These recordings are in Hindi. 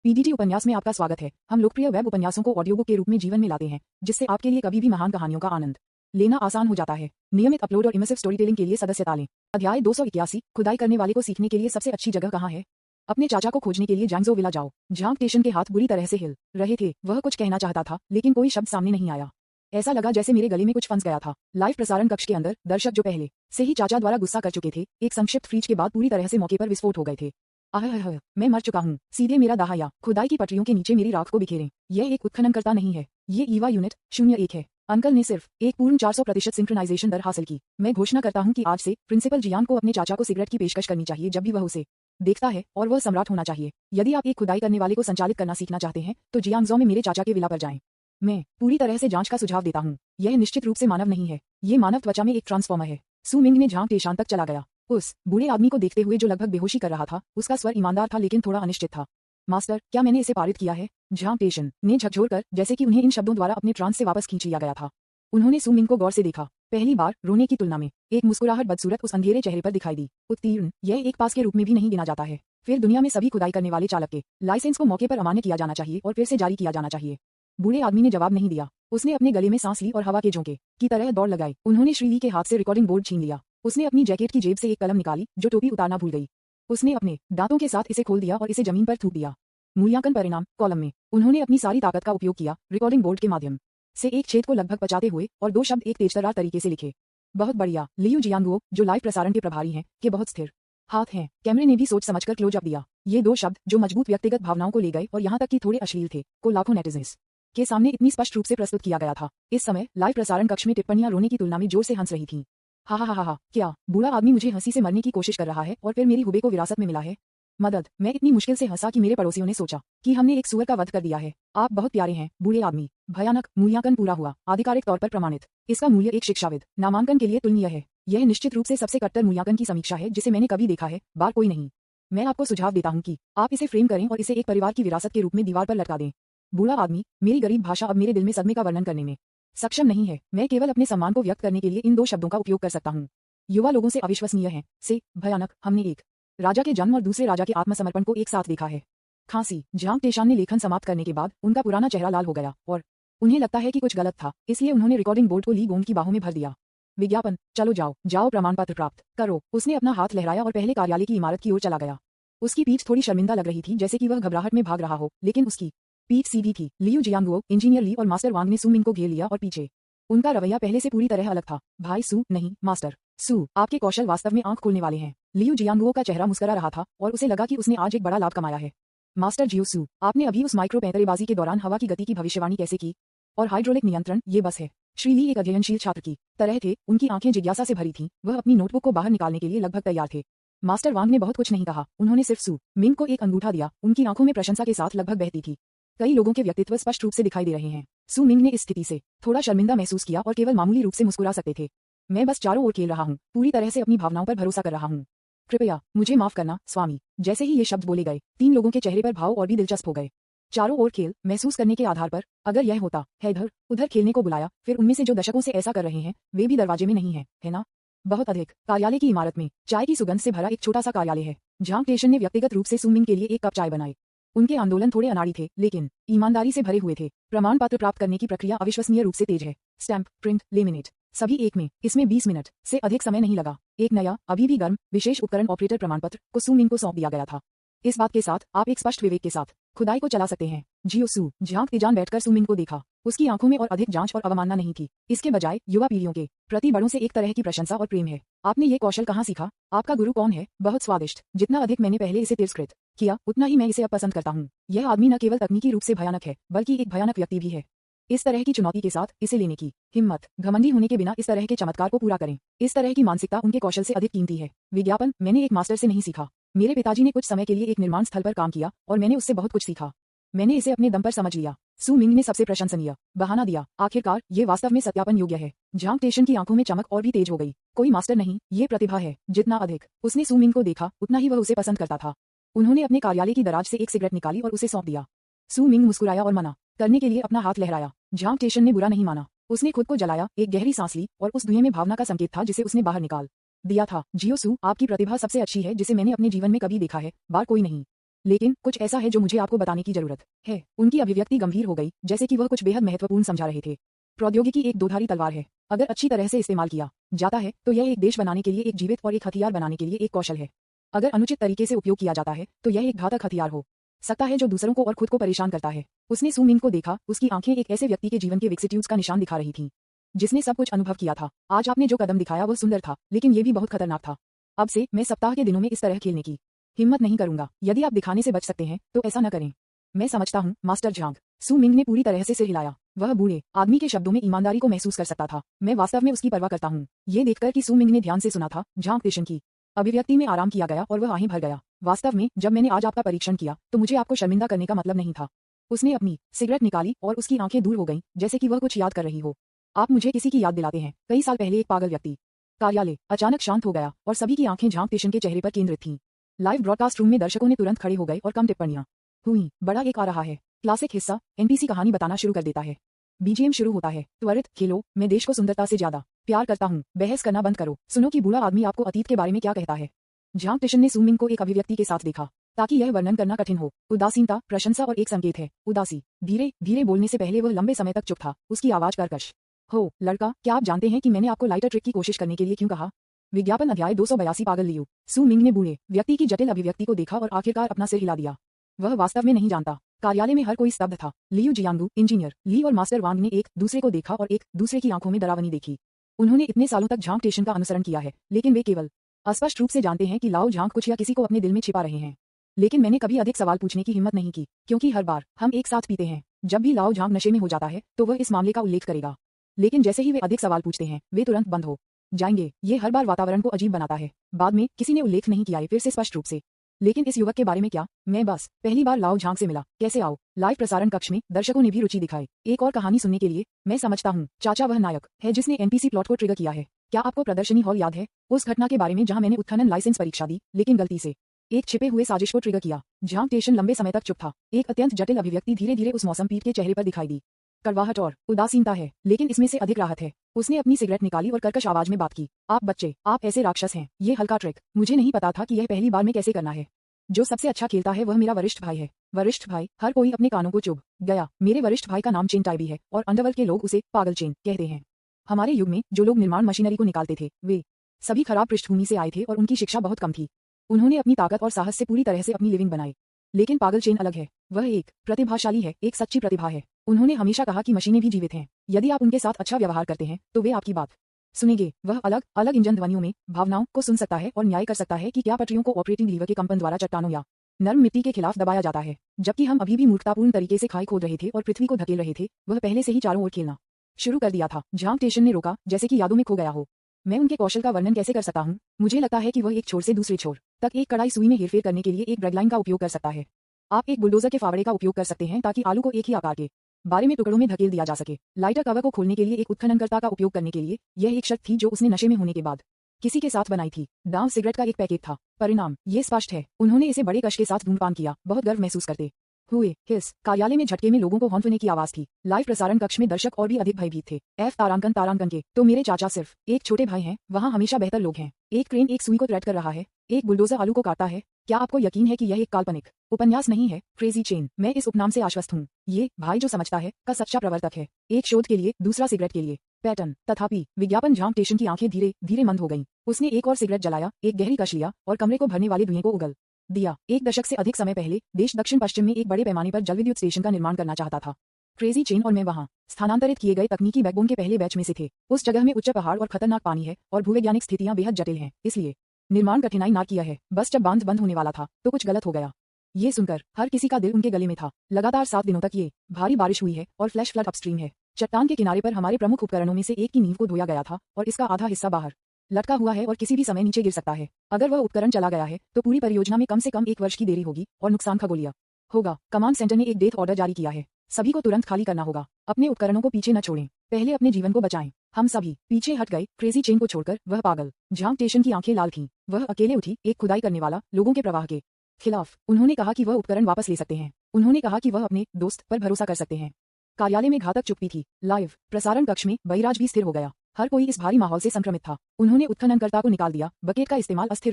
पीडीटी उपन्यास में आपका स्वागत है। हम लोकप्रिय वेब उपन्यासों को ऑडियो बुक के रूप में जीवन में लाते हैं, जिससे आपके लिए कभी भी महान कहानियों का आनंद लेना आसान हो जाता है। नियमित अपलोड और इमर्सिव स्टोरी टेलिंग के लिए सदस्यता लें। अध्याय 281, खुदाई करने वाले को सीखने के लिए सबसे अच्छी जगह कहाँ है। अपने चाचा को खोजने के लिए जैंगजो विला जाओ। जहां स्टेशन के हाथ बुरी तरह से हिल रहे थे। वह कुछ कहना चाहता था, लेकिन कोई शब्द सामने नहीं आया। ऐसा लगा जैसे मेरे गले में कुछ फंस गया था। लाइव प्रसारण कक्ष के अंदर दर्शक जो पहले से ही चाचा द्वारा गुस्सा कर चुके थे, एक संक्षिप्त फ्रीज के बाद पूरी तरह से मौके पर विस्फोट हो गए थे। आह, मैं मर चुका हूँ। सीधे मेरा दहाया खुदाई की पटरियों के नीचे मेरी राख को बिखेरें। यह एक उत्खननकर्ता नहीं है, ये ईवा यूनिट 01 है। अंकल ने सिर्फ एक पूर्ण 400% सिंक्रोनाइजेशन दर हासिल की। मैं घोषणा करता हूँ कि आज से प्रिंसिपल जियान को अपने चाचा को सिगरेट की पेशकश करनी चाहिए जब भी वह उसे देखता है, और वह सम्राट होना चाहिए। यदि आप एक खुदाई करने वाले को संचालित करना सीखना चाहते हैं, तो जियांगजो में मेरे चाचा के विला पर जाएं। मैं पूरी तरह से जांच का सुझाव देता हूँ। यह निश्चित रूप से मानव नहीं है, ये मानव त्वचा में एक ट्रांसफॉर्मर है। सू मिंग ने झांक टेशान तक चला गया। उस बूढ़े आदमी को देखते हुए जो लगभग बेहोशी कर रहा था, उसका स्वर ईमानदार था लेकिन थोड़ा अनिश्चित था। मास्टर, क्या मैंने इसे पारित किया है? झांक टेशन ने झकझोर कर, जैसे कि उन्हें इन शब्दों द्वारा अपने ट्रांस से वापस खींच लिया गया था। उन्होंने सू मिंग को गौर से देखा। पहली बार रोने की तुलना में एक मुस्कुराहट बदसूरत उस अंधेरे चेहरे पर दिखाई दी। उत्तीर्ण, यह एक पास के रूप में भी नहीं गिना जाता है। फिर दुनिया में सभी खुदाई करने वाले चालक के लाइसेंस को मौके पर अमान्य किया जाना चाहिए और फिर से जारी किया जाना चाहिए। बूढ़े आदमी ने जवाब नहीं दिया। उसने अपने गले में सांस ली और हवा के झोंके की तरह दौड़ लगाई। उन्होंने श्रीली के हाथ से रिकॉर्डिंग बोर्ड छीन लिया। उसने अपनी जैकेट की जेब से एक कलम निकाली, जो टोपी उतारना भूल गई। उसने अपने दांतों के साथ इसे खोल दिया और इसे जमीन पर थूक दिया। मूल्यांकन परिणाम कॉलम में उन्होंने अपनी सारी ताकत का उपयोग किया, रिकॉर्डिंग बोर्ड के माध्यम से एक छेद को लगभग पचाते हुए, और दो शब्द एक तेजतर्रार तरीके से लिखे। बहुत बढ़िया। लियू जियांगुओ, जो लाइव प्रसारण के प्रभारी हैं, के बहुत स्थिर हाथ हैं। कैमरे ने भी सोच समझकर क्लोजअप दिया। ये दो शब्द, जो मजबूत व्यक्तिगत भावनाओं को ले गए और यहाँ तक कि थोड़े अश्लील थे, को लाखों नेटिजन्स के सामने इतनी स्पष्ट रूप से प्रस्तुत किया गया था। इस समय लाइव प्रसारण कक्ष में टिप्पणियां रोने की तुलना में जोर से हंस रही थीं। हा, क्या बूढ़ा आदमी मुझे हंसी से मरने की कोशिश कर रहा है और फिर मेरी हुबे को विरासत में मिला है। मदद। मैं इतनी मुश्किल से हंसा कि मेरे पड़ोसियों ने सोचा कि हमने एक सुअर का वध कर दिया है। आप बहुत प्यारे हैं, बूढ़े आदमी। भयानक। मूल्यांकन पूरा हुआ, आधिकारिक तौर पर प्रमाणित। इसका मूल्य एक शिक्षाविद नामांकन के लिए तुलनीय है। यह निश्चित रूप से सबसे कट्टर मूल्यांकन की समीक्षा है जिसे मैंने कभी देखा है, बार कोई नहीं। मैं आपको सुझाव देता हूँ कि आप इसे फ्रेम करें और इसे एक परिवार की विरासत के रूप में दीवार पर लटका दें। बूढ़ा आदमी, मेरी गरीब भाषा अब मेरे दिल में सदमे का वर्णन करने में सक्षम नहीं है। मैं केवल अपने सम्मान को व्यक्त करने के लिए इन दो शब्दों का उपयोग कर सकता हूँ। युवा लोगों से अविश्वसनीय है, से भयानक। हमने एक राजा के जन्म और दूसरे राजा के आत्मसमर्पण को एक साथ देखा है। खांसी। झांक टेशान ने लेखन समाप्त करने के बाद उनका पुराना चेहरा लाल हो गया और उन्हें लगता है कि कुछ गलत था, इसलिए उन्होंने रिकॉर्डिंग बोर्ड को ली गोंद की बाहों में भर दिया। विज्ञापन। चलो जाओ प्रमाण पत्र प्राप्त करो। उसने अपना हाथ लहराया और पहले कार्यालय की इमारत की ओर चला गया। उसकी पीठ थोड़ी शर्मिंदा लग रही थी, जैसे कि वह घबराहट में भाग रहा हो, लेकिन उसकी पीठ सीधी थी। लियू जियांगुओ, इंजीनियर ली और मास्टर वांग ने सू मिंग को घेर लिया और पीछे उनका रवैया पहले से पूरी तरह अलग था। भाई सू, नहीं मास्टर सू, आपके कौशल वास्तव में आंख खोलने वाले हैं। लियू जियांगुओ का चेहरा मुस्कुरा रहा था और उसे लगा कि उसने आज एक बड़ा लाभ कमाया है। मास्टर जियो सू, आपने अभी उस माइक्रो पैंतरेबाजी के दौरान हवा की गति की भविष्यवाणी कैसे की? और हाइड्रोलिक नियंत्रण, ये बस है। श्रीली एक अध्ययनशील छात्र की तरह थे, उनकी आंखें जिज्ञासा से भरी थीं। वह अपनी नोटबुक को बाहर निकालने के लिए लगभग तैयार थे। मास्टर वांग ने बहुत कुछ नहीं कहा। उन्होंने सिर्फ सू मिंग को एक अंगूठा दिया। उनकी आंखों में प्रशंसा के साथ लगभग बहती थी। कई लोगों के व्यक्तित्व स्पष्ट रूप से दिखाई दे रहे हैं। सू मिंग ने इस स्थिति से थोड़ा शर्मिंदा महसूस किया और केवल मामूली रूप से मुस्कुरा सकते थे। मैं बस चारों ओर खेल रहा हूँ, पूरी तरह से अपनी भावनाओं पर भरोसा कर रहा हूँ। कृपया मुझे माफ करना, स्वामी। जैसे ही ये शब्द बोले गए, तीन लोगों के चेहरे पर भाव और भी दिलचस्प हो गए। चारों ओर खेल महसूस करने के आधार पर, अगर यह होता है इधर उधर खेलने को बुलाया, फिर उनमें से जो दशकों से ऐसा कर रहे हैं, वे भी दरवाजे में नहीं है ना? बहुत अधिक। कार्यालय की इमारत में चाय की सुगंध से भरा एक छोटा सा कार्यालय है। झांक टेशन ने व्यक्तिगत रूप से सू मिंग के लिए एक कप चाय बनाई। उनके आंदोलन थोड़े अनाड़ी थे, लेकिन ईमानदारी से भरे हुए थे। प्रमाण पत्र प्राप्त करने की प्रक्रिया अविश्वसनीय रूप से तेज है। स्टैंप, प्रिंट, लेमिनेट, सभी एक में। इसमें 20 मिनट से अधिक समय नहीं लगा। एक नया, अभी भी गर्म, विशेष उपकरण ऑपरेटर प्रमाण पत्र को सू मिंग को सौंप दिया गया था। इस बात के साथ आप एक स्पष्ट विवेक के साथ खुदाई को चला सकते हैं। जियो सू, झांक तिजान बैठकर सू मिंग को देखा। उसकी आंखों में और अधिक जांच और अवमानना नहीं थी। इसके बजाय युवा पीढ़ियों के प्रति बड़ों से एक तरह की प्रशंसा और प्रेम है। आपने ये कौशल कहाँ सीखा? आपका गुरु कौन है? बहुत स्वादिष्ट। जितना अधिक मैंने पहले इसे तिरस्कृत किया, उतना ही मैं इसे अब पसंद करता हूँ। यह आदमी न केवल तकनीकी रूप से भयानक है, बल्कि एक भयानक व्यक्ति भी है। इस तरह की चुनौती के साथ इसे लेने की हिम्मत, घमंडी होने के बिना इस तरह के चमत्कार को पूरा करें। इस तरह की मानसिकता उनके कौशल से अधिक कीमती है। विज्ञापन। मैंने एक मास्टर से नहीं सीखा। मेरे पिताजी ने कुछ समय के लिए एक निर्माण स्थल पर काम किया और मैंने उससे बहुत कुछ सीखा। मैंने इसे अपने दम पर समझ लिया। सू मिंग ने सबसे प्रशंसनीय बहाना दिया। आखिरकार ये वास्तव में सत्यापन योग्य है। झांक टेशन की आंखों में चमक और भी तेज हो गई। कोई मास्टर नहीं, ये प्रतिभा है। जितना अधिक उसने सू मिंग को देखा, उतना ही वह उसे पसंद करता था। उन्होंने अपने कार्यालय की दराज से एक सिगरेट निकाली और उसे सौंप दिया। सू मिंग मुस्कुराया और मना करने के लिए अपना हाथ लहराया। झांक टेशन ने बुरा नहीं माना। उसने खुद को जलाया, एक गहरी सांस ली और उस धुएं में भावना का संकेत था जिसे उसने बाहर निकाल दिया था। जियो सू, आपकी प्रतिभा सबसे अच्छी है जिसे मैंने अपने जीवन में कभी देखा है, बार कोई नहीं। लेकिन कुछ ऐसा है जो मुझे आपको बताने की जरूरत है। उनकी अभिव्यक्ति गंभीर हो गई, जैसे कि वह कुछ बेहद महत्वपूर्ण समझा रहे थे। प्रौद्योगिकी एक दोधारी तलवार है। अगर अच्छी तरह से इस्तेमाल किया जाता है तो यह एक देश बनाने के लिए एक जीवित और एक हथियार बनाने के लिए एक कौशल है। अगर अनुचित तरीके से उपयोग किया जाता है तो यह एक घातक हथियार हो सकता है जो दूसरों को और खुद को परेशान करता है। उसने सू मिंग को देखा। उसकी आंखें एक ऐसे व्यक्ति के जीवन के विक्सिट्यूड्स का निशान दिखा रही थीं, जिसने सब कुछ अनुभव किया था। आज आपने जो कदम दिखाया वह सुंदर था, लेकिन यह भी बहुत खतरनाक था। अब से मैं सप्ताह के दिनों में इस तरह खेलने की हिम्मत नहीं करूंगा। यदि आप दिखाने से बच सकते हैं तो ऐसा न करें। मैं समझता हूँ मास्टर झांग। सू मिंग ने पूरी तरह से सिर हिलाया। वह बूढ़े आदमी के शब्दों में ईमानदारी को महसूस कर सकता था। मैं वास्तव में उसकी परवाह करता हूँ। ये देखकर कि सू मिंग ने ध्यान से सुना था, झांग टिशन की अभिव्यक्ति में आराम किया गया और वह आहें भर गया। वास्तव में जब मैंने आज आपका परीक्षण किया तो मुझे आपको शर्मिंदा करने का मतलब नहीं था। उसने अपनी सिगरेट निकाली और उसकी आंखें दूर हो गईं, जैसे कि वह कुछ याद कर रही हो। आप मुझे किसी की याद दिलाते हैं। कई साल पहले एक पागल व्यक्ति। कार्यालय अचानक शांत हो गया और सभी की आंखें झांग टिशन के चेहरे पर केंद्रित थीं। लाइव ब्रॉडकास्ट रूम में दर्शकों ने तुरंत खड़े हो गए और कम टिप्पणियां हुई। बड़ा एक आ रहा है। क्लासिक हिस्सा। एनपीसी कहानी बताना शुरू कर देता है। बीजीएम शुरू होता है। त्वरित खेलो। मैं देश को सुंदरता से ज्यादा प्यार करता हूँ। बहस करना बंद करो। सुनो कि बूढ़ा आदमी आपको अतीत के बारे में क्या कहता है। झांग टिशन ने सू मिंग को एक अभिव्यक्ति के साथ देखा, ताकि यह वर्णन करना कठिन हो। उदासीनता, प्रशंसा और एक संकेत है। उदासी। धीरे धीरे बोलने से पहले वह लंबे समय तक चुप था। उसकी आवाज कर्कश हो। लड़का, क्या आप जानते हैं कि मैंने आपको लाइटर ट्रिक की कोशिश करने के लिए क्यों कहा? विज्ञापन अध्याय 282। पागल लियू। सू मिंग ने बूढ़े व्यक्ति की जटिल अभिव्यक्ति को देखा और आखिरकार अपना सिर हिला दिया। वह वास्तव में नहीं जानता। कार्यालय में हर कोई स्तब्ध था। लियू जियांगू, इंजीनियर ली और मास्टर वांग ने एक दूसरे को देखा और एक दूसरे की आंखों में डरावनी देखी। उन्होंने इतने सालों तक झांग टिशन का अनुसरण किया है, लेकिन वे केवल अस्पष्ट रूप से जानते हैं कि लाओ झांग कुछ या किसी को अपने दिल में छिपा रहे हैं। लेकिन मैंने कभी अधिक सवाल पूछने की हिम्मत नहीं की, क्योंकि हर बार हम एक साथ पीते हैं। जब भी लाओ झांग नशे में हो जाता है तो वह इस मामले का उल्लेख करेगा, लेकिन जैसे ही वे अधिक सवाल पूछते हैं वे तुरंत बंद हो जाएंगे। ये हर बार वातावरण को अजीब बनाता है। बाद में किसी ने उल्लेख नहीं किया, फिर से स्पष्ट रूप से। लेकिन इस युवक के बारे में क्या? मैं बस पहली बार लाओ झांग से मिला। कैसे आओ? लाइव प्रसारण कक्ष में दर्शकों ने भी रुचि दिखाई एक और कहानी सुनने के लिए। मैं समझता हूँ चाचा वह नायक है जिसने एनपीसी प्लॉट को ट्रिगर किया है। क्या आपको प्रदर्शनी हॉल याद है? उस घटना के बारे में जहां मैंने उत्खनन लाइसेंस परीक्षा दी, लेकिन गलती से एक छिपे हुए साजिश को ट्रिगर किया। झांग टिशन लंबे समय तक चुप था। एक अत्यंत जटिल अभिव्यक्ति धीरे धीरे उस मौसम पीठ के चेहरे पर दिखाई दी। कड़वाहट और उदासीनता है, लेकिन इसमें से अधिक राहत है। उसने अपनी सिगरेट निकाली और कर्कश आवाज में बात की। आप बच्चे, आप ऐसे राक्षस हैं। ये हल्का ट्रिक। मुझे नहीं पता था कि यह पहली बार में कैसे करना है। जो सबसे अच्छा खेलता है वह मेरा वरिष्ठ भाई है। वरिष्ठ भाई? हर कोई अपने कानों को चुभ गया। मेरे वरिष्ठ भाई का नाम चेन टाइबी है और अंडरवर्ल्ड के लोग उसे पागल चेन कहते हैं। हमारे युग में जो लोग निर्माण मशीनरी को निकालते थे वे सभी खराब पृष्ठभूमि से आए थे और उनकी शिक्षा बहुत कम थी। उन्होंने अपनी ताकत और साहस से पूरी तरह से अपनी लिविंग बनाई। लेकिन पागल चेन अलग है। वह एक प्रतिभाशाली है, एक सच्ची प्रतिभा है। उन्होंने हमेशा कहा कि मशीनें भी जीवित हैं। यदि आप उनके साथ अच्छा व्यवहार करते हैं तो वे आपकी बात सुनेंगे। वह अलग अलग इंजन ध्वनियों में भावनाओं को सुन सकता है और न्याय कर सकता है कि क्या पटरियों को ऑपरेटिंग लीवर के कंपन द्वारा चट्टानों या नर्म मिट्टी के खिलाफ दबाया जाता है। जबकि हम अभी भी मूर्खतापूर्ण तरीके से खाई खोद रहे थे और पृथ्वी को धकेल रहे थे, वह पहले से ही चारों ओर खेलना शुरू कर दिया था। झांग टिशन ने रोका, जैसे कि यादों में खो गया हो। मैं उनके कौशल का वर्णन कैसे कर सकता हूँ? मुझे लगता है कि वह एक छोर से दूसरे छोर तक एक कड़ाई सुई में हेरफेर करने के लिए एक ब्रेडलाइन का उपयोग कर सकता है। आप एक बुलडोजर के फावड़े का उपयोग कर सकते हैं ताकि आलू को एक ही आकार के बारे में टुकड़ों में धकेल दिया जा सके। लाइटर कवर को खोलने के लिए एक उत्खननकर्ता का उपयोग करने के लिए यह एक शर्त थी जो उसने नशे में होने के बाद किसी के साथ बनाई थी। दांव सिगरेट का एक पैकेट था। परिणाम ये स्पष्ट है। उन्होंने इसे बड़े कश के साथ धूम्रपान किया, बहुत गर्व महसूस करते हुए। हिस कार्यालय में झटके में लोगों को हॉन्फने की आवाज थी। लाइव प्रसारण कक्ष में दर्शक और भी अधिक भयभीत थे। एफ तारांकन के तो मेरे चाचा सिर्फ एक छोटे भाई हैं। वहाँ हमेशा बेहतर लोग हैं। एक क्रेन एक सुई को थ्रेड कर रहा है, एक बुलडोजर आलू को काटता है। क्या आपको यकीन है कि यह एक काल्पनिक उपन्यास नहीं है? Crazy chain. मैं इस उपनाम से आश्वस्त हूँ। ये भाई जो समझता है का सच्चा प्रवर्तक है। एक शोध के लिए, दूसरा सिगरेट के लिए। पैटर्न। तथापि विज्ञापन झांग टिशन की आंखें धीरे धीरे मंद हो गईं। उसने एक और सिगरेट जलाया, एक गहरी कश लिया और कमरे को भरने वाले धुएं को उगल दिया। एक दशक से अधिक समय पहले देश दक्षिण पश्चिम में एक बड़े पैमाने पर जलविद्युत स्टेशन का निर्माण करना चाहता था। क्रेजी चेन और मैं वहां स्थानांतरित किए गए तकनीकी बैकबोन के पहले बैच में से थे। उस जगह में उच्च पहाड़ और खतरनाक पानी है और भूवैज्ञानिक स्थितियां बेहद जटिल हैं, इसलिए निर्माण कठिनाई ना किया है। बस जब बांध बंद होने वाला था तो कुछ गलत हो गया। ये सुनकर हर किसी का दिल उनके गले में था। लगातार 7 दिनों तक ये भारी बारिश हुई है और फ्लैश फ्लड अपस्ट्रीम है। चट्टान के किनारे पर हमारे प्रमुख उपकरणों में से एक की नींव को धोया गया था और इसका आधा हिस्सा बाहर लटका हुआ है और किसी भी समय नीचे गिर सकता है। अगर वह उपकरण चला गया है तो पूरी परियोजना में कम से कम 1 वर्ष की देरी होगी और नुकसान खगोलीय होगा। कमांड सेंटर ने एक डेथ ऑर्डर जारी किया है। सभी को तुरंत खाली करना होगा। अपने उपकरणों को पीछे न छोड़ें, पहले अपने जीवन को बचाएं। हम सभी पीछे हट गए। क्रेजी चेन को छोड़कर वह पागल। झांग टिशन की आंखें लाल थीं। वह अकेले उठी, एक खुदाई करने वाला, लोगों के प्रवाह के खिलाफ। उन्होंने कहा कि वह उपकरण वापस ले सकते हैं। उन्होंने कहा कि वह अपने दोस्त पर भरोसा कर सकते हैं। कार्यालय में घातक चुप्पी थी। लाइव प्रसारण कक्ष में बहिराज भी स्थिर हो गया। हर कोई इस भारी माहौल से संक्रमित था। उन्होंने उत्खननकर्ता को निकाल दिया। बकेट का इस्तेमाल अस्थिर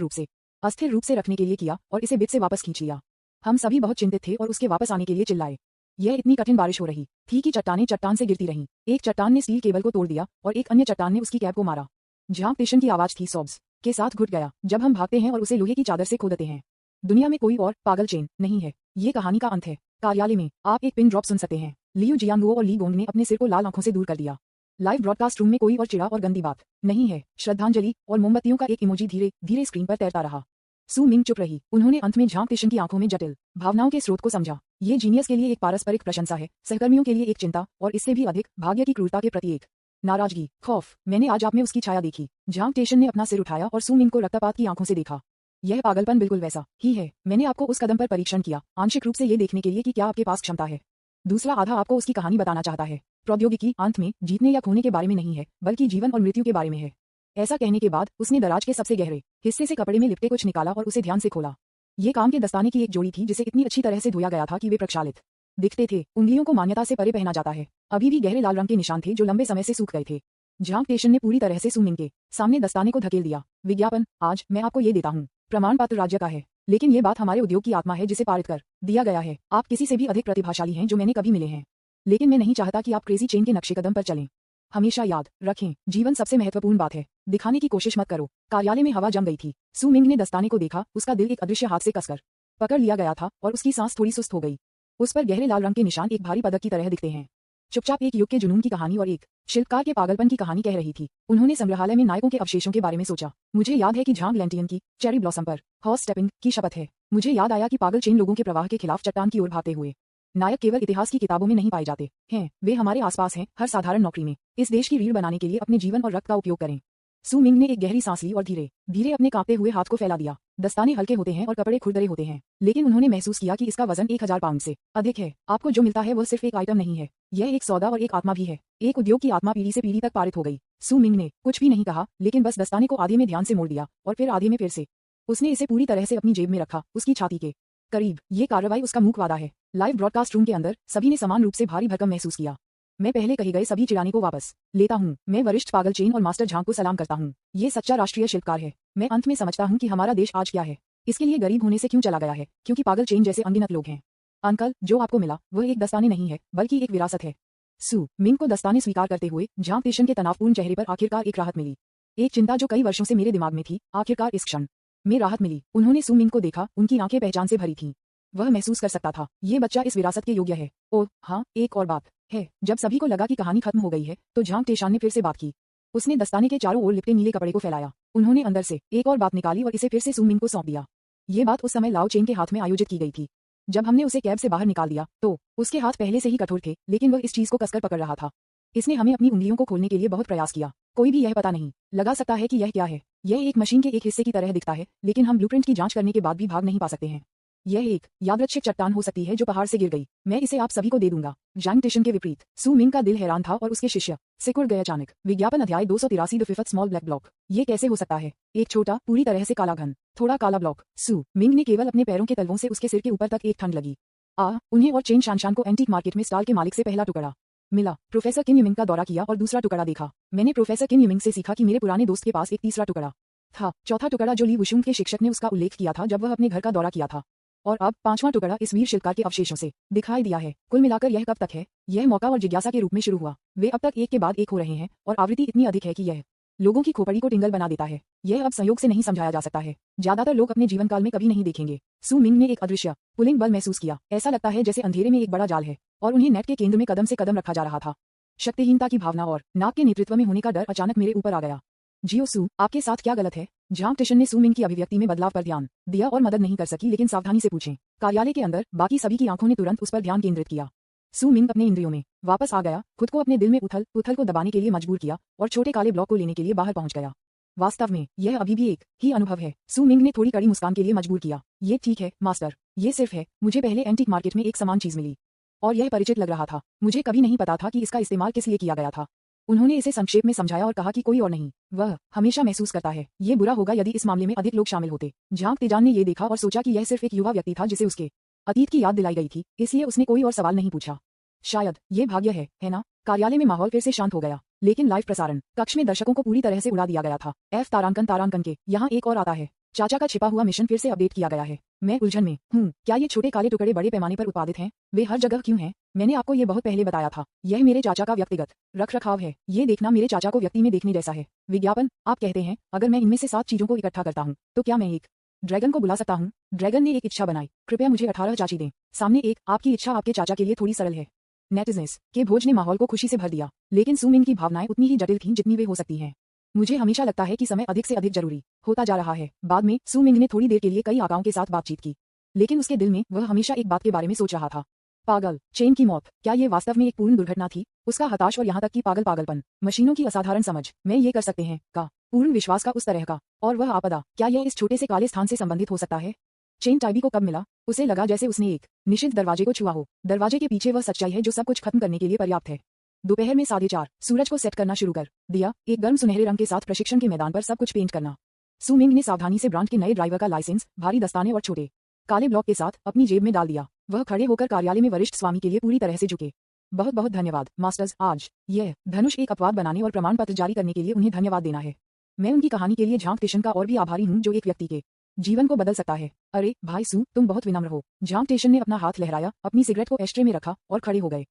रूप से रखने के लिए किया और इसे बिट से वापस खींच लिया। हम सभी बहुत चिंतित थे और उसके वापस आने के लिए चिल्लाए। यह इतनी कठिन बारिश हो रही थी कि चट्टानें चट्टान से गिरती रहीं। एक चट्टान ने स्टील केबल को तोड़ दिया और एक अन्य चट्टान ने उसकी कैब को मारा। जहां टेशन की आवाज थी सॉब्स के साथ घुट गया जब हम भागते हैं और उसे लोहे की चादर से खोदते हैं। दुनिया में कोई और पागल चेन नहीं है। ये कहानी का अंत है। कार्यालय में आप एक पिन ड्रॉप सुन सकते हैं। लियू जियांगुओ और ली गोंग ने अपने सिर को लाल आंखों से दूर कर दिया। लाइव ब्रॉडकास्ट रूम में कोई और चिड़ा और गंदी बात नहीं है। श्रद्धांजलि और मोमबत्तियों का एक इमोजी धीरे धीरे स्क्रीन पर तैरता रहा। सू मिंग चुप रही। उन्होंने अंत में झांग टेशन की आंखों में जटिल भावनाओं के स्रोत को समझा। ये जीनियस के लिए एक पारस्परिक प्रशंसा है, सहकर्मियों के लिए एक चिंता और इससे भी अधिक भाग्य की क्रूरता के प्रति एक नाराजगी, खौफ। मैंने आज आप में उसकी छाया देखी। झांग टेशन ने अपना सिर उठाया और सू मिंग को रक्तपात की आंखों से देखा। यह पागलपन बिल्कुल वैसा ही है। मैंने आपको उस कदम पर परीक्षण किया, आंशिक रूप से ये देखने के लिए कि क्या आपके पास क्षमता है। दूसरा आधा आपको उसकी कहानी बताना चाहता है। प्रौद्योगिकी अंत में जीतने या खोने के बारे में नहीं है, बल्कि जीवन और मृत्यु के बारे में है। ऐसा कहने के बाद उसने दराज के सबसे गहरे हिस्से से कपड़े में लिपटे कुछ निकाला और उसे ध्यान से खोला। ये काम के दस्ताने की एक जोड़ी थी जिसे इतनी अच्छी तरह से धोया गया था कि वे प्रक्षालित दिखते थे। उंगलियों को मान्यता से परे पहना जाता है। अभी भी गहरे लाल रंग के निशान थे जो लंबे समय से सूख गए थे। झांग टेशन ने पूरी तरह से सू मिंग के सामने दस्ताने को धकेल दिया। विज्ञापन, आज मैं आपको ये देता हूँ। प्रमाण पत्र राज्य का है, लेकिन ये बात हमारे उद्योग की आत्मा है जिसे पारित कर दिया गया है। आप किसी से भी अधिक प्रतिभाशाली हैं जो मैंने कभी मिले हैं, लेकिन मैं नहीं चाहता कि आप क्रेजी चेन के नक्शे कदम पर चलें। हमेशा याद रखें, जीवन सबसे महत्वपूर्ण बात है। दिखाने की कोशिश मत करो। कार्यालय में हवा जम गई थी। सू मिंग ने दस्ताने को देखा। उसका दिल एक अदृश्य हाथ से कसकर पकड़ लिया गया था और उसकी सांस थोड़ी सुस्त हो गई। उस पर गहरे लाल रंग के निशान एक भारी पदक की तरह दिखते हैं। चुपचाप एक युग के जुनून की कहानी और एक शिल्पकार के पागलपन की कहानी कह रही थी। उन्होंने संग्रहालय में नायकों के अवशेषों के बारे में सोचा। मुझे याद है कि झांग लैंटियन की चेरी ब्लॉसम पर हॉर्स स्टेपिंग की शपथ है। मुझे याद आया कि पागल चेन लोगों के प्रवाह के खिलाफ चट्टान की ओर भागते हुए नायक केवल इतिहास की किताबों में नहीं पाए जाते हैं, वे हमारे आसपास हैं, हर साधारण नौकरी में। इस देश की रीढ़ बनाने के लिए अपने जीवन और रक्त का उपयोग करें। सू मिंग ने एक गहरी सांस ली और धीरे धीरे अपने कांपते हुए हाथ को फैला दिया। दस्ताने हल्के होते हैं और कपड़े खुरदरे होते हैं, लेकिन उन्होंने महसूस किया कि इसका वजन 1000 पाउंड से अधिक है। आपको जो मिलता है वह सिर्फ एक आइटम नहीं है, यह एक सौदा और एक आत्मा भी है। एक उद्योग की आत्मा पीढ़ी से पीढ़ी तक पारित हो गई। सू मिंग ने कुछ भी नहीं कहा, लेकिन बस दस्ताने को आधे में ध्यान से मोड़ दिया और फिर आधे में फिर से। उसने इसे पूरी तरह से अपनी जेब में रखा, उसकी छाती के करीब। ये कार्रवाई उसका मूक वादा है। लाइव ब्रॉडकास्ट रूम के अंदर सभी ने समान रूप से भारी भरकम महसूस किया। मैं पहले कहे गए सभी चिड़ाने को वापस लेता हूँ। मैं वरिष्ठ पागल चेन और मास्टर झांग को सलाम करता हूँ। ये सच्चा राष्ट्रीय शिल्पकार है। मैं अंत में समझता हूँ कि हमारा देश आज क्या है, इसके लिए गरीब होने से क्यों चला गया है, क्योंकि पागल चेन जैसे अनगिनत लोग हैं। अंकल, जो आपको मिला वह एक दस्ताने नहीं है, बल्कि एक विरासत है। सू मिंग को दस्ताने स्वीकार करते हुए झांग टेशन के तनावपूर्ण चेहरे पर आखिरकार एक राहत मिली। एक चिंता जो कई वर्षों से मेरे दिमाग में थी, आखिरकार इस क्षण में राहत मिली। उन्होंने सू मिंग को देखा। उनकी आंखें पहचान से भरी थीं। वह महसूस कर सकता था, ये बच्चा इस विरासत के योग्य है। ओह हाँ, एक और बात है। जब सभी को लगा कि कहानी खत्म हो गई है, तो झांग टेशान ने फिर से बात की। उसने दस्ताने के चारों ओर लिपटे नीले कपड़े को फैलाया। उन्होंने अंदर से एक और बात निकाली और इसे फिर से सू मिंग को सौंप दिया। ये बात उस समय लाओ चेन के हाथ में आयोजित की गई थी। जब हमने उसे कैब से बाहर निकाल दिया, तो उसके हाथ पहले से ही कठोर थे, लेकिन वह इस चीज को कसकर पकड़ रहा था। इसने हमें अपनी उंगलियों को खोलने के लिए बहुत प्रयास किया। कोई भी यह पता नहीं लगा सकता है कि यह क्या है। यह एक मशीन के एक हिस्से की तरह दिखता है, लेकिन हम ब्लूप्रिंट की जांच करने के बाद भी भाग नहीं पा सकते हैं। यह एक यादृच्छिक चट्टान हो सकती है जो पहाड़ से गिर गई। मैं इसे आप सभी को दे दूंगा। झांग टेशन के विपरीत सू मिंग का दिल हैरान था और उसके शिष्य सिकुड़ गए अचानक। विज्ञापन अध्याय 283 the fifth small black block. ये कैसे हो सकता है? एक छोटा, पूरी तरह से काला घन, थोड़ा काला ब्लॉक। सू मिंग ने केवल अपने पैरों के तलवों से उसके सिर के ऊपर तक एक ठंड लगी। उन्हें और चेन शानशान को एंटीक मार्केट में स्टॉल के मालिक से पहला टुकड़ा मिला। प्रोफेसर किम युमिंग का दौरा किया और दूसरा टुकड़ा देखा। मैंने प्रोफेसर किम युमिंग से सीखा कि मेरे पुराने दोस्त के पास एक तीसरा टुकड़ा था। चौथा टुकड़ा जो ली वुशुंग के शिक्षक ने उसका उल्लेख किया था जब वह अपने घर का दौरा किया था। और अब पांचवां टुकड़ा इस वीर शिल्पकार के अवशेषों से दिखाई दिया है। कुल मिलाकर यह कब तक है? यह मौका और जिज्ञासा के रूप में शुरू हुआ। वे अब तक एक के बाद एक हो रहे हैं और आवृत्ति इतनी अधिक है कि यह लोगों की खोपड़ी को टिंगल बना देता है। यह अब संयोग से नहीं समझाया जा सकता है। ज्यादातर लोग अपने जीवन काल में कभी नहीं देखेंगे। सू मिंग ने एक अदृश्य पुलिंग बल महसूस किया। ऐसा लगता है जैसे अंधेरे में एक बड़ा जाल है और उन्हें नेट के केंद्र में कदम से कदम रखा जा रहा था। शक्तिहीनता की भावना और नाक के नेतृत्व में होने का डर अचानक मेरे ऊपर आ गया। जियो सू, आपके साथ क्या गलत है? झांग टेशन ने सू मिंग की अभिव्यक्ति में बदलाव पर ध्यान दिया और मदद नहीं कर सकी, लेकिन सावधानी से पूछें। कार्यालय के अंदर बाकी सभी की आंखों ने तुरंत उस पर ध्यान केंद्रित किया। सू मिंग अपने इंद्रियों में वापस आ गया, खुद को अपने दिल में उथल पुथल को दबाने के लिए मजबूर किया और छोटे काले ब्लॉक को लेने के लिए बाहर पहुंच गया। वास्तव में यह अभी भी एक ही अनुभव है। सू मिंग ने थोड़ी कड़ी मुस्कान के लिए मजबूर किया। ये ठीक है मास्टर, ये सिर्फ है। मुझे पहले एंटीक मार्केट में एक समान चीज मिली और यह परिचित लग रहा था। मुझे कभी नहीं पता था कि इसका इस्तेमाल किस लिए किया गया था। उन्होंने इसे संक्षेप में समझाया और कहा कि कोई और नहीं, वह हमेशा महसूस करता है ये बुरा होगा यदि इस मामले में अधिक लोग शामिल होते। झांग तेजान ने ये देखा और सोचा कि यह सिर्फ एक युवा व्यक्ति था जिसे उसके अतीत की याद दिलाई गई थी, इसलिए उसने कोई और सवाल नहीं पूछा। शायद ये भाग्य है ना? कार्यालय में माहौल फिर से शांत हो गया, लेकिन लाइव प्रसारण कक्ष में दर्शकों को पूरी तरह से उड़ा दिया गया था। तारांकन के यहाँ एक और आता है। चाचा का छिपा हुआ मिशन फिर से अपडेट किया गया है। मैं उलझन में हूँ। क्या ये छोटे काले टुकड़े बड़े पैमाने पर उत्पादित हैं? वे हर जगह क्यों हैं? मैंने आपको ये बहुत पहले बताया था। यह मेरे चाचा का व्यक्तिगत रख रखाव है। ये देखना मेरे चाचा को व्यक्ति में देखने जैसा है। विज्ञापन, आप कहते हैं अगर मैं इनमें से 7 चीजों को इकट्ठा करता हूँ तो क्या मैं एक ड्रैगन को बुला सकता हूँ? ड्रैगन ने एक इच्छा बनाई, कृपया मुझे 18 चाची दें। सामने एक, आपकी इच्छा आपके चाचा के लिए थोड़ी सरल है। नेटिजन्स के भोज ने माहौल को खुशी से भर दिया, लेकिन सुमिंग की भावनाएं उतनी ही जटिल थीं जितनी वे हो सकती हैं। मुझे हमेशा लगता है कि समय अधिक से अधिक जरूरी होता जा रहा है। बाद में सुमिंग ने थोड़ी देर के लिए कई आकाओं के साथ बातचीत की, लेकिन उसके दिल में वह हमेशा एक बात के बारे में सोच रहा था। पागल चेन की मौत, क्या ये वास्तव में एक पूर्ण दुर्घटना थी? उसका हताश और यहाँ तक कि पागलपन, मशीनों की असाधारण समझ, मैं ये कर सकते हैं का पूर्ण विश्वास का उस तरह का, और वह आपदा, क्या यह इस छोटे से काले स्थान से संबंधित हो सकता है? चेन टाइबी को कब मिला? उसे लगा जैसे उसने एक निषिद्ध दरवाजे को छुआ हो। दरवाजे के पीछे वह सच्चाई है जो सब कुछ खत्म करने के लिए पर्याप्त है। दोपहर में 4:30, सूरज को सेट करना शुरू कर दिया। एक गर्म सुनहरे रंग के साथ प्रशिक्षण के मैदान पर सब कुछ पेंट करना। सुमिंग ने सावधानी से ब्रांड के नए ड्राइवर का लाइसेंस, भारी दस्ताने और छोटे काले ब्लॉक के साथ अपनी जेब में डाल दिया। वह खड़े होकर कार्यालय में वरिष्ठ स्वामी के लिए पूरी तरह से झुके। बहुत बहुत धन्यवाद मास्टर्स, आज यह धनुष एक अपवाद बनाने और प्रमाण पत्र जारी करने के लिए उन्हें धन्यवाद देना है। मैं उनकी कहानी के लिए झांग टेशन का और भी आभारी हूँ जो एक व्यक्ति के जीवन को बदल सकता है। अरे भाई सू, तुम बहुत विनम्र हो। झांग टेशन ने अपना हाथ लहराया, अपनी सिगरेट को एस्ट्रे में रखा और खड़े हो गए।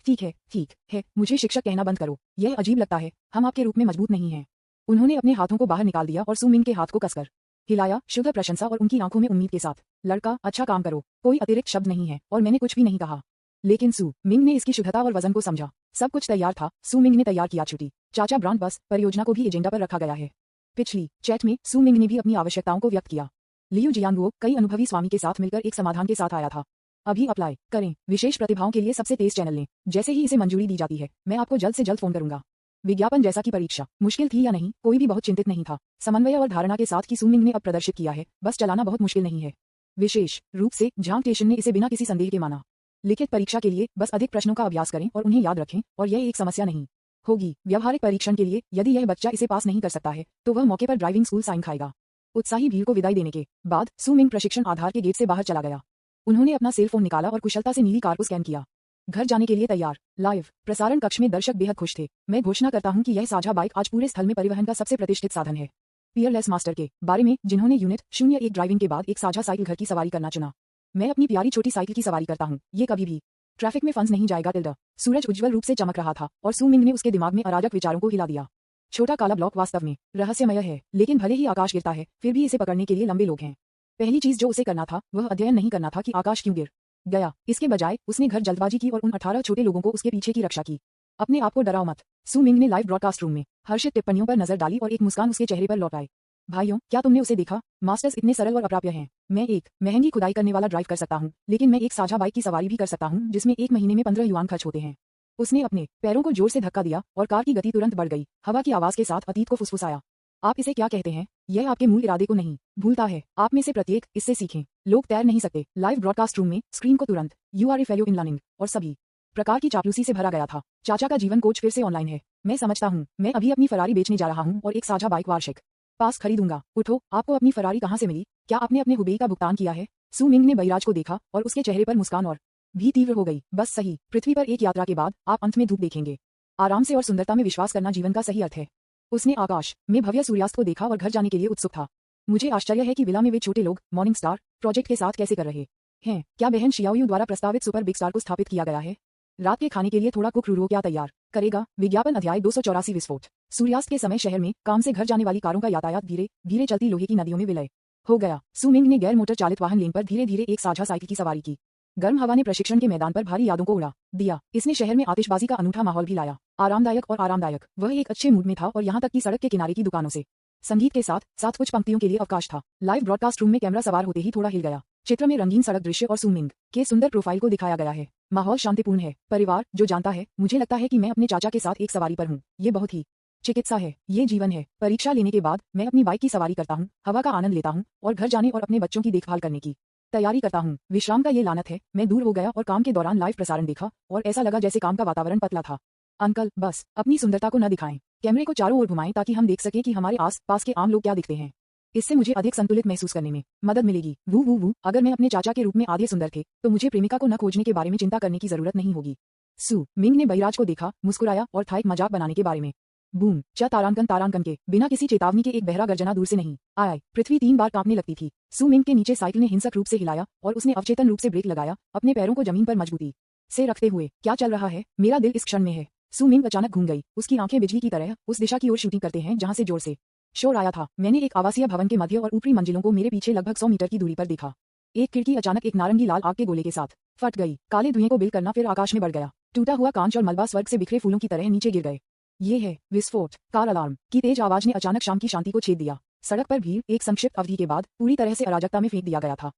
ठीक है, मुझे शिक्षक कहना बंद करो। यह अजीब लगता है, हम आपके रूप में मजबूत नहीं हैं। उन्होंने अपने हाथों को बाहर निकाल दिया और सुमिंग के हाथ को कसकर हिलाया, शुद्ध प्रशंसा और उनकी आंखों में उम्मीद के साथ। लड़का, अच्छा काम करो। कोई अतिरिक्त शब्द नहीं है और मैंने कुछ भी नहीं कहा। लेकिन सू मिंग ने इसकी शुद्धता और वजन को समझा। सब कुछ तैयार था। सू मिंग ने तैयार किया छुट्टी, चाचा ब्रांड बस परियोजना को भी एजेंडा पर रखा गया है। पिछली चैट में सू मिंग ने भी अपनी आवश्यकताओं को व्यक्त किया। लियू जियांगुओ कई अनुभवी स्वामी के साथ मिलकर एक समाधान के साथ आया था। अभी अप्लाई करें, विशेष प्रतिभाओं के लिए सबसे तेज चैनल लें। जैसे ही इसे मंजूरी दी जाती है, मैं आपको जल्द से जल्द फोन करूंगा। विज्ञापन जैसा कि परीक्षा मुश्किल थी या नहीं, कोई भी बहुत चिंतित नहीं था। समन्वय और धारणा के साथ कि सुमिंग ने अब प्रदर्शित किया है, बस चलाना बहुत मुश्किल नहीं है। विशेष रूप से झांग टेशन ने इसे बिना किसी संदेह के माना। लिखित परीक्षा के लिए बस अधिक प्रश्नों का अभ्यास करें और उन्हें याद रखें, और यह एक समस्या नहीं होगी। व्यवहारिक परीक्षण के लिए यदि यह बच्चा इसे पास नहीं कर सकता है तो वह मौके पर ड्राइविंग स्कूल साइन खाएगा। उत्साही भीड़ को विदाई देने के बाद सुमिंग प्रशिक्षण आधार के गेट से बाहर चला गया। उन्होंने अपना सेल फोन निकाला और कुशलता से नीली कार को स्कैन किया। घर जाने के लिए तैयार। लाइव प्रसारण कक्ष में दर्शक बेहद खुश थे। मैं घोषणा करता हूं कि यह साझा बाइक आज पूरे स्थल में परिवहन का सबसे प्रतिष्ठित साधन है। पियरलेस मास्टर के बारे में, जिन्होंने यूनिट 01 ड्राइविंग के बाद एक साझा साइकिल घर की सवारी करना चुना। मैं अपनी प्यारी छोटी साइकिल की सवारी करता हूं, ये कभी भी ट्रैफिक में फंस नहीं जाएगा। टिल्डा। सूरज उज्जवल रूप से चमक रहा था और सुमिंग ने उसके दिमाग में अराजक विचारों को हिला दिया। छोटा काला ब्लॉक वास्तव में रहस्यमय है, लेकिन भले ही आकाश गिरता है, फिर भी इसे पकड़ने के लिए लंबे लोग हैं। पहली चीज जो उसे करना था वह अध्ययन नहीं करना था कि आकाश क्यों गिर गया। इसके बजाय उसने घर जल्दबाजी की और उन 18 छोटे लोगों को उसके पीछे की रक्षा की। अपने आप को डराओ मत। सुमिंग ने लाइव ब्रॉडकास्ट रूम में हर्षित टिप्पणियों पर नजर डाली और एक मुस्कान उसके चेहरे पर लौट आई। भाइयों, क्या तुमने उसे देखा? मास्टर्स इतने सरल और अप्राप्य हैं। मैं एक महंगी खुदाई करने वाला ड्राइव कर सकता हूँ, लेकिन मैं एक साझा बाइक की सवारी भी कर सकता हूँ जिसमें 1 महीने में 15 युआन खर्च होते हैं। उसने अपने पैरों को जोर से धक्का दिया और कार की गति तुरंत बढ़ गई। हवा की आवाज के साथ अतीत को फुसफुसाया। आप इसे क्या कहते हैं? यह आपके मूल इरादे को नहीं भूलता है। आप में से प्रत्येक इससे सीखें। लोग तैर नहीं सकते। लाइव ब्रॉडकास्ट रूम में स्क्रीन को तुरंत you are a fellow in learning और सभी प्रकार की चापलूसी से भरा गया था। चाचा का जीवन कोच फिर से ऑनलाइन है। मैं समझता हूँ, मैं अभी अपनी फरारी बेचने जा रहा हूँ और एक साझा बाइक वार्षिक पास खरीदूंगा। उठो, आपको अपनी फरारी कहाँ से मिली? क्या आपने अपने हुबेई का भुगतान किया है? सुमिंग ने बैराज को देखा और उसके चेहरे पर मुस्कान और भी तीव्र हो गई। बस सही, पृथ्वी पर एक यात्रा के बाद आप अंत में धूप देखेंगे। आराम से और सुंदरता में विश्वास करना जीवन का सही अर्थ है। उसने आकाश में भव्य सूर्यास्त को देखा और घर जाने के लिए उत्सुक था। मुझे आश्चर्य है कि विला में वे छोटे लोग मॉर्निंग स्टार प्रोजेक्ट के साथ कैसे कर रहे हैं। क्या बहन शियाओयू द्वारा प्रस्तावित सुपर बिग स्टार को स्थापित किया गया है? रात के खाने के लिए थोड़ा कुक रूरो क्या तैयार करेगा? विज्ञापन अध्याय 284 विस्फोट। सूर्यास्त के समय शहर में काम से घर जाने वाली कारों का यातायात धीरे धीरे चलती लोहे की नदियों में विलय हो गया। सुमिंग ने गैर मोटर चालित वाहन लेन पर धीरे धीरे एक साझा साइकिल की सवारी की। गर्म हवा ने प्रशिक्षण के मैदान पर भारी यादों को उड़ा दिया। इसने शहर में आतिशबाजी का अनूठा माहौल भी लाया। आरामदायक। वह एक अच्छे मूड में था और यहाँ तक कि सड़क के किनारे की दुकानों से संगीत के साथ साथ कुछ पंक्तियों के लिए अवकाश था। लाइव ब्रॉडकास्ट रूम में कैमरा सवार होते ही थोड़ा हिल गया। चित्र में रंगीन सड़क दृश्य और सुमिंग के सुंदर प्रोफाइल को दिखाया गया है। माहौल शांतिपूर्ण है। परिवार जो जानता है, मुझे लगता है कि मैं अपने चाचा के साथ एक सवारी पर हूँ। ये बहुत ही चिकित्सा है, ये जीवन है। परीक्षा लेने के बाद मैं अपनी बाइक की सवारी करता हूँ, हवा का आनंद लेता हूँ और घर जाने और अपने बच्चों की देखभाल करने की तैयारी करता हूँ। विश्राम का ये लानत है। मैं दूर हो गया और काम के दौरान लाइव प्रसारण देखा और ऐसा लगा जैसे काम का वातावरण पतला था। अंकल, बस अपनी सुंदरता को न दिखाएं। कैमरे को चारों ओर घुमाएं ताकि हम देख सकें कि हमारे आस पास के आम लोग क्या दिखते हैं। इससे मुझे अधिक संतुलित महसूस करने में मदद मिलेगी। वू अगर मैं अपने चाचा के रूप में आधे सुंदर थे तो मुझे प्रेमिका को न खोजने के बारे में चिंता करने की जरूरत नहीं होगी। सू मिंग ने बैराज को देखा, मुस्कुराया और था एक मजाक बनाने के बारे में। बूम, च तारांकन तारांकन के बिना किसी चेतावनी के एक बहरा गर्जना दूर से नहीं आया। पृथ्वी 3 बार कांपने लगती थी। सू मिंग के नीचे साइकिल ने हिंसक रूप से हिलाया और उसने अवचेतन रूप से ब्रेक लगाया, अपने पैरों को जमीन पर मजबूती से रखते हुए। क्या चल रहा है? मेरा दिल इस क्षण में है। सू मिंग अचानक घूम गई। उसकी आंखें बिजली की तरह उस दिशा की ओर शूटिंग करते हैं जहां से जोर से शोर आया था। मैंने एक आवासीय भवन के मध्य और ऊपरी मंजिलों को मेरे पीछे लगभग 100 मीटर की दूरी पर देखा। एक खिड़की अचानक एक नारंगी लाल आग के गोले के साथ फट गई। काले धुएं को बिल करना फिर आकाश में बढ़ गया। टूटा हुआ कांच और मलबा स्वर्ग से बिखरे फूलों की तरह नीचे गिर गए। ये है विस्फोट। कार अलार्म की तेज आवाज ने अचानक शाम की शांति को छेद दिया। सड़क पर भीड़ एक संक्षिप्त अवधि के बाद पूरी तरह से अराजकता में फेंक दिया गया था।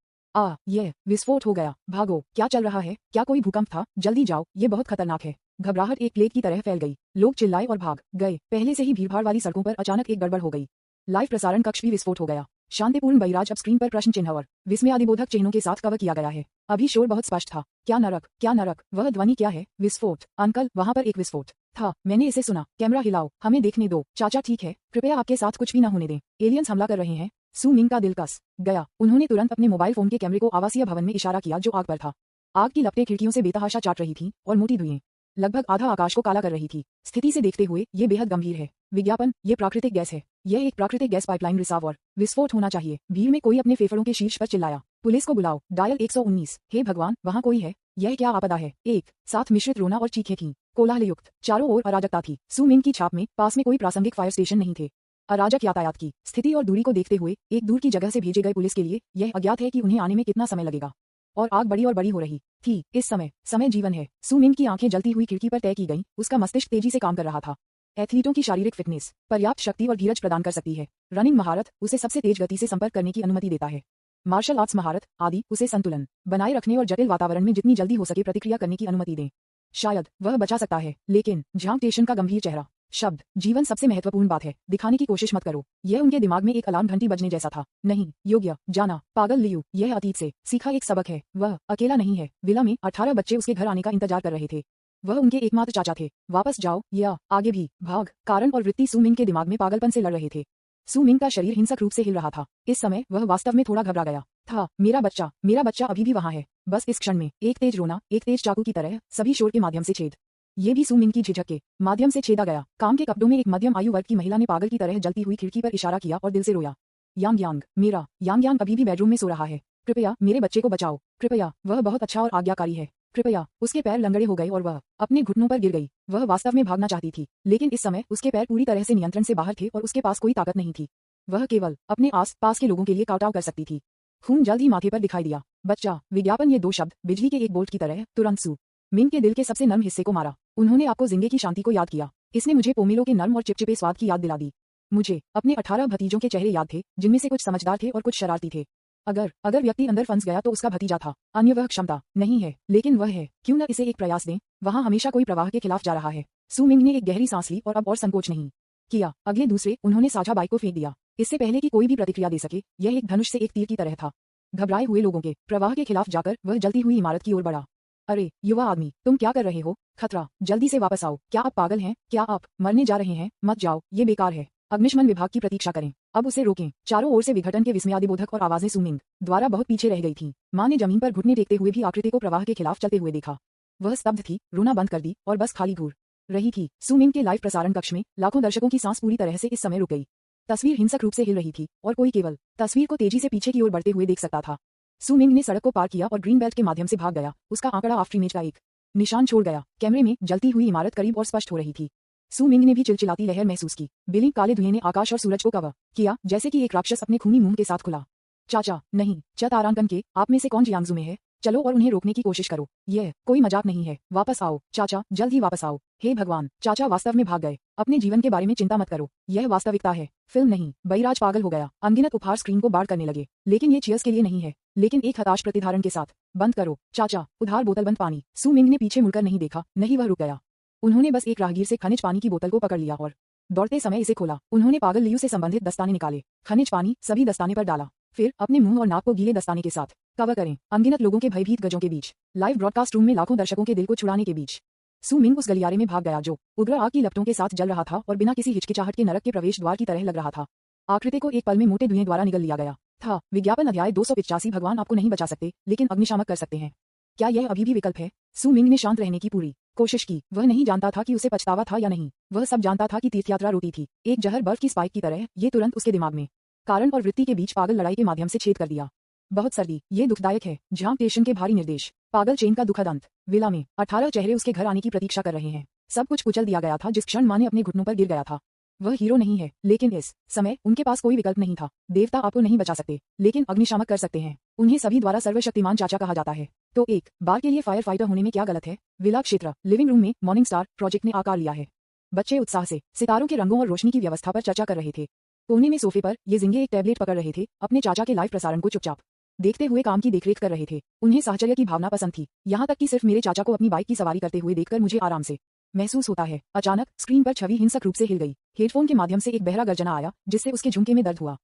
यह विस्फोट हो गया। भागो, क्या चल रहा है? क्या कोई भूकंप था? जल्दी जाओ, ये बहुत खतरनाक है। घबराहट एक प्लेग की तरह फैल गई। लोग चिल्लाए और भाग गए। पहले से ही भीड़भाड़ वाली सड़कों पर अचानक एक गड़बड़ हो गई। लाइव प्रसारण कक्ष भी विस्फोट हो गया। शांतिपूर्ण बहिराज अब स्क्रीन पर प्रश्न चिन्ह और विस्मयादिबोधक चिन्हों के साथ कवर किया गया है। अभी शोर बहुत स्पष्ट था। क्या नरक, क्या नरक? वह ध्वनि क्या है? विस्फोट। अंकल, वहां पर एक विस्फोट था। मैंने इसे सुना। कैमरा हिलाओ, हमें देखने दो। चाचा ठीक है, कृपया आपके साथ कुछ भी न होने दें। एलियंस हमला कर रहे हैं। सू मिंग का दिल कस गया। उन्होंने तुरंत अपने मोबाइल फोन के कैमरे को आवासीय भवन में इशारा किया जो आग पर था। आग की लपटें खिड़कियों से बेतहाशा चाट रही थीं और मोटी धुएं लगभग आधा आकाश को काला कर रही थी। स्थिति से देखते हुए ये बेहद गंभीर है। विज्ञापन, ये प्राकृतिक गैस है। यह एक प्राकृतिक गैस पाइपलाइन रिसाव और विस्फोट होना चाहिए। भीड़ में कोई अपने फेफड़ों के शीर्ष पर चिल्लाया। पुलिस को बुलाओ, डायल 119। हे भगवान, वहाँ कोई है? यह क्या आपदा है? एक साथ मिश्रित रोना और चीखें थीं। कोलाहलयुक्त चारों ओर अराजकता थी। सू मिंग की छाप में पास में कोई प्रासंगिक फायर स्टेशन नहीं थे। अराजक यातायात की स्थिति और दूरी को देखते हुए एक दूर की जगह से भेजे गए पुलिस के लिए यह अज्ञात है कि उन्हें आने में कितना समय लगेगा। और आग बड़ी और बड़ी हो रही थी। इस समय जीवन है। सू मिंग की आंखें जलती हुई खिड़की पर तय की गईं। उसका मस्तिष्क तेजी से काम कर रहा था। एथलीटों की शारीरिक फिटनेस पर्याप्त शक्ति और धीरज प्रदान कर सकती है। रनिंग महारत उसे सबसे तेज गति से संपर्क करने की अनुमति देता है। मार्शल आर्ट्स महारत आदि उसे संतुलन बनाए रखने और जटिल वातावरण में जितनी जल्दी हो सके प्रतिक्रिया करने की अनुमति दें। शायद वह बचा सकता है, लेकिन झांग टेशन का गंभीर चेहरा शब्द जीवन सबसे महत्वपूर्ण बात है दिखाने की कोशिश मत करो। यह उनके दिमाग में एक अलार्म घंटी बजने जैसा था। नहीं योग्य जाना पागल लियू, यह अतीत से सीखा एक सबक है। वह अकेला नहीं है। विला में 18 बच्चे उसके घर आने का इंतजार कर रहे थे। वह उनके एकमात्र चाचा थे। वापस जाओ या आगे भी भाग। कारण और वृत्ति सू मिंग के दिमाग में पागलपन से लड़ रहे थे। सू मिंग का शरीर हिंसक रूप से हिल रहा था। इस समय वह वास्तव में थोड़ा घबरा गया था। मेरा बच्चा अभी भी वहाँ है। बस इस क्षण में एक तेज रोना, एक तेज चाकू की तरह सभी शोर के माध्यम से छेद। ये भी सू मिंग की झिझक के माध्यम से छेदा गया। काम के कपड़ों में एक मध्यम आयु वर्ग की महिला ने पागल की तरह जलती हुई खिड़की पर इशारा किया और दिल से रोया। यांग यांग, मेरा यांग यांग अभी भी बेडरूम में सो रहा है। कृपया मेरे बच्चे को बचाओ। कृपया, वह बहुत अच्छा और आज्ञाकारी है। कृपया। उसके पैर लंगड़े हो गए और वह अपने घुटनों पर गिर गई। वह वास्तव में भागना चाहती थी, लेकिन इस समय उसके पैर पूरी तरह से नियंत्रण से बाहर थे और उसके पास कोई ताकत नहीं थी। वह केवल अपने आस पास के लोगों के लिए कौटाव कर सकती थी। खून जल्द ही माथे पर दिखाई दिया। बच्चा, विज्ञापन, ये दो शब्द बिजली के एक बोल्ट की तरह तुरंत सू मिंग के दिल के सबसे नर्म हिस्से को मारा। उन्होंने आपको जिंगे की शांति को याद किया। इसने मुझे पोमेलो के नर्म और चिपचिपे स्वाद की याद दिला दी। मुझे अपने 18 भतीजों के चेहरे याद थे, जिनमें से कुछ समझदार थे और कुछ शरारती थे। अगर व्यक्ति अंदर फंस गया तो उसका भतीजा था। अन्य वह क्षमता नहीं है, लेकिन वह है। क्यों न इसे एक प्रयास दें? वहाँ हमेशा कोई प्रवाह के खिलाफ जा रहा है। सू मिंग ने एक गहरी सांस ली और अब और संकोच नहीं किया। अगले दूसरे उन्होंने साझा बाइक को फेंक दिया। इससे पहले कि कोई भी प्रतिक्रिया दे सके, यह एक धनुष से एक तीर की तरह था। घबराए हुए लोगों के प्रवाह के खिलाफ जाकर वह जलती हुई इमारत की ओर बढ़ा। अरे युवा आदमी, तुम क्या कर रहे हो? खतरा, जल्दी से वापस आओ। क्या आप पागल हैं? क्या आप मरने जा रहे हैं? मत जाओ, ये बेकार है। अग्निशमन विभाग की प्रतीक्षा करें। अब उसे रोकें। चारों ओर से विघटन के विस्मयादिबोधक और आवाजें सू मिंग द्वारा बहुत पीछे रह गई थीं। माँ ने जमीन पर घुटने टेकते हुए भी आकृति को प्रवाह के खिलाफ चलते हुए देखा। वह स्तब्ध थी, रोना बंद कर दी और बस खाली घूर रही थी। सू मिंग के लाइव प्रसारण कक्ष में लाखों दर्शकों की सांस पूरी तरह से इस समय रुक गई। तस्वीर हिंसक रूप से हिल रही थी और कोई केवल तस्वीर को तेजी से पीछे की ओर बढ़ते हुए देख सकता था। सू मिंग ने सड़क को पार किया और ग्रीन बेल्ट के माध्यम से भाग गया। उसका आंकड़ा आफ्टर इमेज का एक निशान छोड़ गया। कैमरे में जलती हुई इमारत करीब और स्पष्ट हो रही थी। सू मिंग ने भी चिलचिलाती लहर महसूस की। बिलिंग काले धुएं ने आकाश और सूरज को कवर किया, जैसे कि एक राक्षस अपने खूनी मुंह के साथ खुला। चाचा, नहीं, च तारांकन के आप में से कौन जियांगजू में है? चलो और उन्हें रोकने की कोशिश करो। यह कोई मजाक नहीं है। वापस आओ चाचा, जल्द ही वापस आओ। हे भगवान, चाचा वास्तव में भाग गए। अपने जीवन के बारे में चिंता मत करो, यह वास्तविकता है, फिल्म नहीं। बहिराज पागल हो गया। अनगिनत उपहार स्क्रीन को बाढ़ करने लगे, लेकिन ये चीयर्स के लिए नहीं है, लेकिन एक हताश प्रतिधारण के साथ। बंद करो चाचा, उधार बोतल बंद पानी। सू मिंग ने पीछे मुड़कर नहीं देखा, नहीं वह रुक गया। उन्होंने बस एक राहगीर से खनिज पानी की बोतल को पकड़ लिया और दौड़ते समय इसे खोला। उन्होंने पागल लियू से संबंधित दस्ताने निकाले, खनिज पानी सभी दस्ताने पर डाला, फिर अपने मुंह और नाक को गीले दस्ताने के साथ कवर करें। अनगिनत लोगों के भयभीत गजों के बीच, लाइव ब्रॉडकास्ट रूम में लाखों दर्शकों के दिल को छुड़ाने के बीच, सू मिंग उस गलियारे में भाग गया जो उग्र आग की लपटों के साथ जल रहा था और बिना किसी हिचकिचाहट के नरक के प्रवेश द्वार की तरह लग रहा था। आकृति को एक पल में मोटे धुएं द्वारा निगल लिया गया था। विज्ञापन अध्याय 285। भगवान आपको नहीं बचा सकते, लेकिन अग्निशामक कर सकते हैं। क्या यह अभी भी विकल्प है? सू मिंग ने शांत रहने की पूरी कोशिश की। वह नहीं जानता था कि उसे पछतावा था या नहीं। वह सब जानता था कि तीर्थयात्रा रोती थी, एक जहर बर्फ की स्पाइक की तरह। ये तुरंत उसके दिमाग में कारण और वृत्ति के बीच पागल लड़ाई के माध्यम से छेद कर दिया। बहुत सर्दी, ये दुखदायक है। झांग टेशन के भारी निर्देश, पागल चेन का दुखद अंत। विला में 18 चेहरे उसके घर आने की प्रतीक्षा कर रहे हैं। सब कुछ कुचल दिया गया था जिस क्षण माँ ने अपने घुटनों पर गिर गया था। वह हीरो नहीं है, लेकिन इस समय उनके पास कोई विकल्प नहीं था। देवता आपको नहीं बचा सकते, लेकिन अग्निशामक कर सकते हैं। उन्हें सभी द्वारा सर्वशक्तिमान चाचा कहा जाता है। तो एक बार के लिए फायर फाइटर होने में क्या गलत है? विला क्षेत्र लिविंग रूम में मॉर्निंग स्टार प्रोजेक्ट ने आकार लिया है। बच्चे उत्साह से सितारों के रंगों और रोशनी की व्यवस्था पर चर्चा कर रहे थे। कोने में सोफे पर ये जिंगे एक टैबलेट पकड़ रहे थे, अपने चाचा के लाइव प्रसारण को चुपचाप देखते हुए काम की देखरेख कर रहे थे। उन्हें साहचर्य की भावना पसंद थी, यहाँ तक कि सिर्फ मेरे चाचा को अपनी बाइक की सवारी करते हुए देखकर मुझे आराम से महसूस होता है। अचानक स्क्रीन पर छवि हिंसक रूप से हिल गई। हेडफोन के माध्यम से एक बहरा गर्जना आया, जिससे उसके झुमके में दर्द हुआ।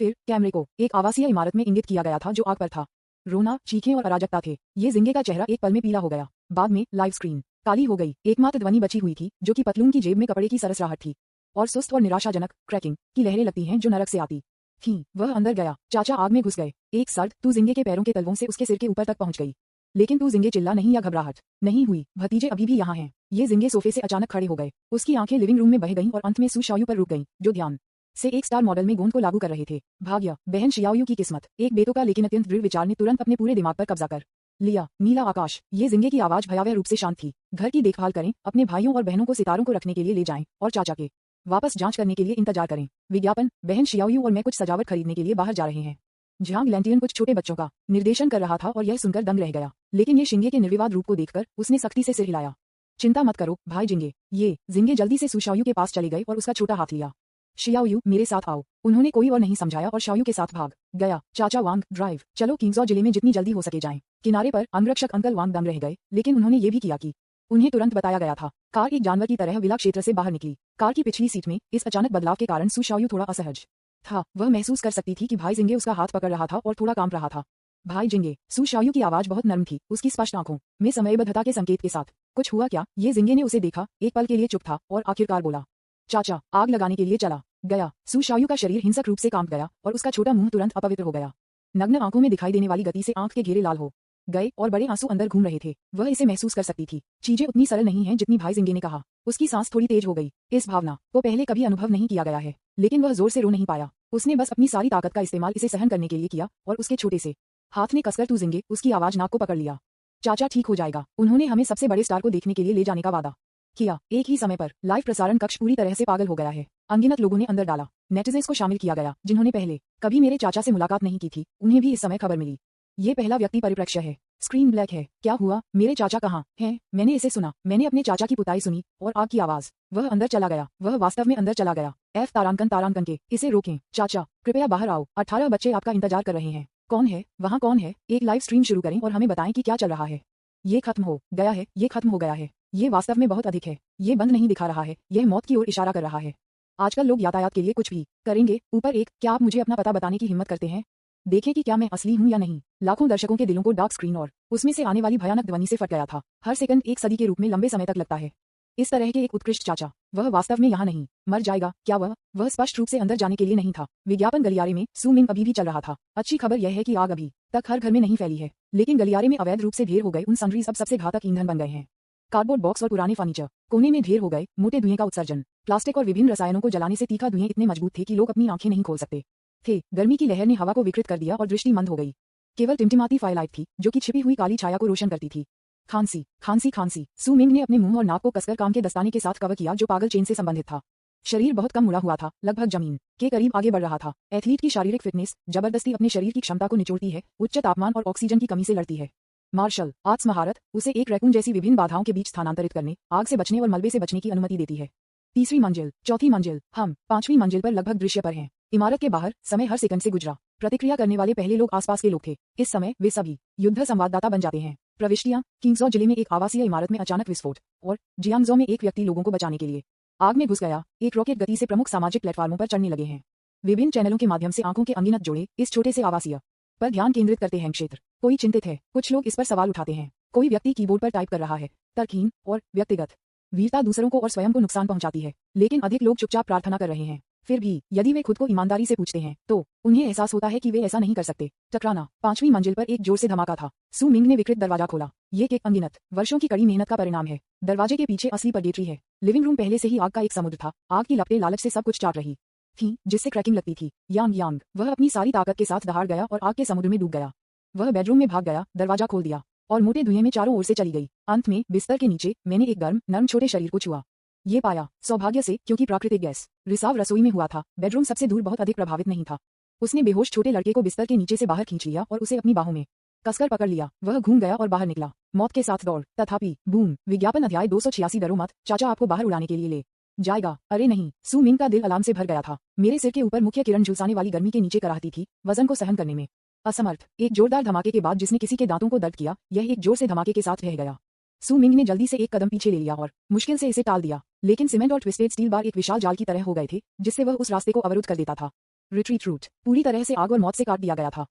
फिर कैमरे को एक आवासीय इमारत में इंगित किया गया था जो आग पर था। रोना, चीखें और अराजकता थे। ये जिंगे का चेहरा एक पल में पीला हो गया। बाद में लाइव स्क्रीन काली हो गई। एकमात्र ध्वनि बची हुई थी, जो कि पतलून की जेब में कपड़े की सरसराहट थी और सुस्त और निराशाजनक क्रैकिंग की लहरें लगती हैं जो नरक से आती थी। वह अंदर गया। चाचा आग में घुस गए। एक सर्द तू जिंगे के पैरों के तलवों से उसके सिर के ऊपर तक पहुंच गई। लेकिन तू जिंगे चिल्ला नहीं या घबराहट नहीं हुई। भतीजे अभी भी यहाँ हैं। ये जिंगे सोफे से अचानक खड़े हो गए। उसकी आंखें लिविंग रूम में बह गईं और अंत में सू शाओयू पर रुक गईं, जो ध्यान से एक स्टार मॉडल में गोंद को लागू कर रहे थे। भाग्य बहन शियाओयू की किस्मत। एक बेतुका लेकिन अत्यंत दृढ़ विचार ने तुरंत अपने पूरे दिमाग पर कब्जा कर लिया। नीला आकाश। ये जिंगे की आवाज भयावह रूप से शांत थी। घर की देखभाल करें, अपने भाइयों और बहनों को सितारों को रखने के लिए ले जाएं और चाचा के वापस जांच करने के लिए इंतजार करें। विज्ञापन, बहन शियाओयू और मैं कुछ सजावट खरीदने के लिए बाहर जा रहे हैं। झांग लैंटियन कुछ छोटे बच्चों का निर्देशन कर रहा था और यह सुनकर दंग रह गया। लेकिन ये शिंगे के निर्विवाद रूप को देखकर उसने सख्ती से सिर हिलाया। चिंता मत करो भाई जिंगे। ये जिंगे जल्दी से सू शाओयू के पास चले गए और उसका छोटा हाथ लिया। शियाओयू मेरे साथ आओ। उन्होंने कोई और नहीं समझाया और शाओयू के साथ भाग गया। चाचा वांग ड्राइव, चलो किंगजॉ जिले में जितनी जल्दी हो सके जाएं। किनारे पर अंगरक्षक अंकल वांग दम रह गए, लेकिन उन्होंने ये भी किया कि उन्हें तुरंत बताया गया था। कार एक जानवर की तरह विला क्षेत्र से बाहर निकली। कार की पिछली सीट में इस अचानक बदलाव के कारण सू शाओयू थोड़ा असहज था। वह महसूस कर सकती थी कि भाई जिंगे उसका हाथ पकड़ रहा था और थोड़ा कांप रहा था। भाई जिंगे। सू शाओयू की आवाज बहुत नरम थी, उसकी स्पष्ट आंखों में समयबद्धता के संकेत के साथ। कुछ हुआ क्या? ये जिंगे ने उसे देखा, एक पल के लिए चुप था और आखिरकार बोला। चाचा। आग लगाने के लिए चला गया। सू शाओयू का शरीर हिंसक रूप से कांप गया और उसका छोटा मुंह तुरंत अपवित्र हो गया। नग्न आंखों में दिखाई देने वाली गति से आंख के घेरे लाल हो गए और बड़े आंसू अंदर घूम रहे थे। वह इसे महसूस कर सकती थी। चीजें उतनी सरल नहीं हैं जितनी भाई जिंगे ने कहा। उसकी सांस थोड़ी तेज हो गई। इस भावना को पहले कभी अनुभव नहीं किया गया है, लेकिन वह जोर से रो नहीं पाया। उसने बस अपनी सारी ताकत का इस्तेमाल इसे सहन करने के लिए किया और उसके छोटे से हाथ ने कसकर तू जिंगे उसकी आवाज नाक को पकड़ लिया। चाचा ठीक हो जाएगा। उन्होंने हमें सबसे बड़े स्टार को देखने के लिए ले जाने का वादा किया। एक ही समय पर लाइव प्रसारण कक्ष पूरी तरह से पागल हो गया है। अनगिनत लोगों ने अंदर डाला। नेटिजन्स को शामिल किया गया जिन्होंने पहले कभी मेरे चाचा से मुलाकात नहीं की थी, उन्हें भी इस समय खबर मिली। ये पहला व्यक्ति परिप्रेक्ष्य है। स्क्रीन ब्लैक है। क्या हुआ? मेरे चाचा कहाँ हैं? मैंने इसे सुना। मैंने अपने चाचा की पुताई सुनी और आग की आवाज। वह अंदर चला गया। वह वास्तव में अंदर चला गया। एफ तारांकन के इसे रोकें। चाचा कृपया बाहर आओ। 18 बच्चे आपका इंतजार कर रहे हैं। कौन है वहाँ? कौन है? एक लाइव स्ट्रीम शुरू करें और हमें बताएं कि क्या चल रहा है। ये खत्म हो गया है। ये खत्म हो गया है। ये वास्तव में बहुत अधिक है। ये बंद नहीं दिखा रहा है। यह मौत की ओर इशारा कर रहा है। आजकल लोग यातायात के लिए कुछ भी करेंगे। ऊपर एक, क्या आप मुझे अपना पता बताने की हिम्मत करते हैं? देखें कि क्या मैं असली हूं या नहीं। लाखों दर्शकों के दिलों को डार्क स्क्रीन और उसमें से आने वाली भयानक ध्वनि से फट गया था। हर सेकंड एक सदी के रूप में लंबे समय तक लगता है। इस तरह के एक उत्कृष्ट चाचा, वह वास्तव में यहाँ नहीं मर जाएगा क्या? वह स्पष्ट रूप से अंदर जाने के लिए नहीं था। विज्ञापन गलियारे में सू मिंग अभी भी चल रहा था। अच्छी खबर यह है कि आग अभी तक हर घर में नहीं फैली है, लेकिन गलियारे में अवैध रूप से ढेर हो गए उन सनरीज अब सबसे घातक ईंधन बन गए हैं। कार्डबोर्ड बॉक्स और पुराने फर्नीचर कोने में ढेर हो गए। मोटे धुएं का उत्सर्जन। प्लास्टिक और विभिन्न रसायनों को जलाने से तीखा धुएं इतने मजबूत थे कि लोग अपनी आंखें नहीं खोल सकते थे। गर्मी की लहर ने हवा को विकृत कर दिया और दृष्टि मंद हो गई। केवल टिमटिमाती फायरलाइट थी जो कि छिपी हुई काली छाया को रोशन करती थी। खांसी खांसी खांसी। सू मिंग ने अपने मुंह और नाक को कसकर काम के दस्ताने के साथ कवर किया जो पागल चेन से संबंधित था। शरीर बहुत कम मुड़ा हुआ था, लगभग जमीन के करीब आगे बढ़ रहा था। एथलीट की शारीरिक फिटनेस जबरदस्ती अपने शरीर की क्षमता को निचोड़ती है, उच्च तापमान और ऑक्सीजन की कमी से लड़ती है। मार्शल आर्ट्स महारत उसे एक रैकून जैसी विभिन्न बाधाओं के बीच स्थानांतरित करने, आग से बचने और मलबे से बचने की अनुमति देती है। तीसरी मंजिल, चौथी मंजिल, हम 5वीं मंजिल पर लगभग दृश्य पर हैं। इमारत के बाहर समय हर सेकंड से गुजरा। प्रतिक्रिया करने वाले पहले लोग आसपास के लोग थे। इस समय वे सभी युद्ध संवाददाता बन जाते हैं। प्रविष्टियां, किंगजॉ जिले में एक आवासीय इमारत में अचानक विस्फोट और जियांगजो में एक व्यक्ति लोगों को बचाने के लिए आग में घुस गया। एक रॉकेट गति से प्रमुख सामाजिक प्लेटफार्मों पर चढ़ने लगे हैं। विभिन्न चैनलों के माध्यम से आंखों के अनगिनत जोड़े इस छोटे से आवासीय पर ध्यान केंद्रित करते हैं। क्षेत्र कोई चिंतित है, कुछ लोग इस पर सवाल उठाते हैं, कोई व्यक्ति कीबोर्ड पर टाइप कर रहा है। तर्कहीन और व्यक्तिगत वीरता दूसरों को और स्वयं को नुकसान पहुंचाती है, लेकिन अधिक लोग चुपचाप प्रार्थना कर रहे हैं। फिर भी यदि वे खुद को ईमानदारी से पूछते हैं तो उन्हें एहसास होता है कि वे ऐसा नहीं कर सकते। टकराना। 5वीं मंजिल पर एक जोर से धमाका था। सू मिंग ने विकृत दरवाजा खोला। ये एक अनगिनत वर्षों की कड़ी मेहनत का परिणाम है। दरवाजे के पीछे असली पर्गेटरी है। लिविंग रूम पहले से ही आग का एक समुद्र था। आग की लपटें लालच से सब कुछ चाट रही थी, जिससे क्रैकिंग लगती थी। यांग यांग, वह अपनी सारी ताकत के साथ दहाड़ गया और आग के समुद्र में डूब गया। वह बेडरूम में भाग गया, दरवाजा खोल दिया और मोटे धुएं में चारों ओर से चली गई। अंत में बिस्तर के नीचे मैंने एक गर्म नर्म छोटे शरीर को छुआ। ये पाया, सौभाग्य से, क्योंकि प्राकृतिक गैस रिसाव रसोई में हुआ था। बेडरूम सबसे दूर बहुत अधिक प्रभावित नहीं था। उसने बेहोश छोटे लड़के को बिस्तर के नीचे से बाहर खींच लिया और उसे अपनी बाहों में कसकर पकड़ लिया। वह घूम गया और बाहर निकला, मौत के साथ दौड़। तथापि बूम विज्ञापन अध्याय 286। डरो मत, चाचा आपको बाहर उड़ाने के लिए ले जाएगा। अरे नहीं। सू मिंग का दिल अलार्म से भर गया था। मेरे सिर के ऊपर मुख्य किरण झुलसाने वाली गर्मी के नीचे कराहती थी, वजन को सहन करने में असमर्थ। एक जोरदार धमाके के बाद जिसने किसी के दांतों को दर्द किया, यह एक जोर से धमाके के साथ रह गया। सू मिंग ने जल्दी से एक कदम पीछे ले लिया और मुश्किल से इसे टाल दिया, लेकिन सीमेंट और ट्विस्टेड स्टील बार एक विशाल जाल की तरह हो गए थे, जिससे वह उस रास्ते को अवरुद्ध कर देता था। रिट्रीट रूट पूरी तरह से आग और मौत से काट दिया गया था।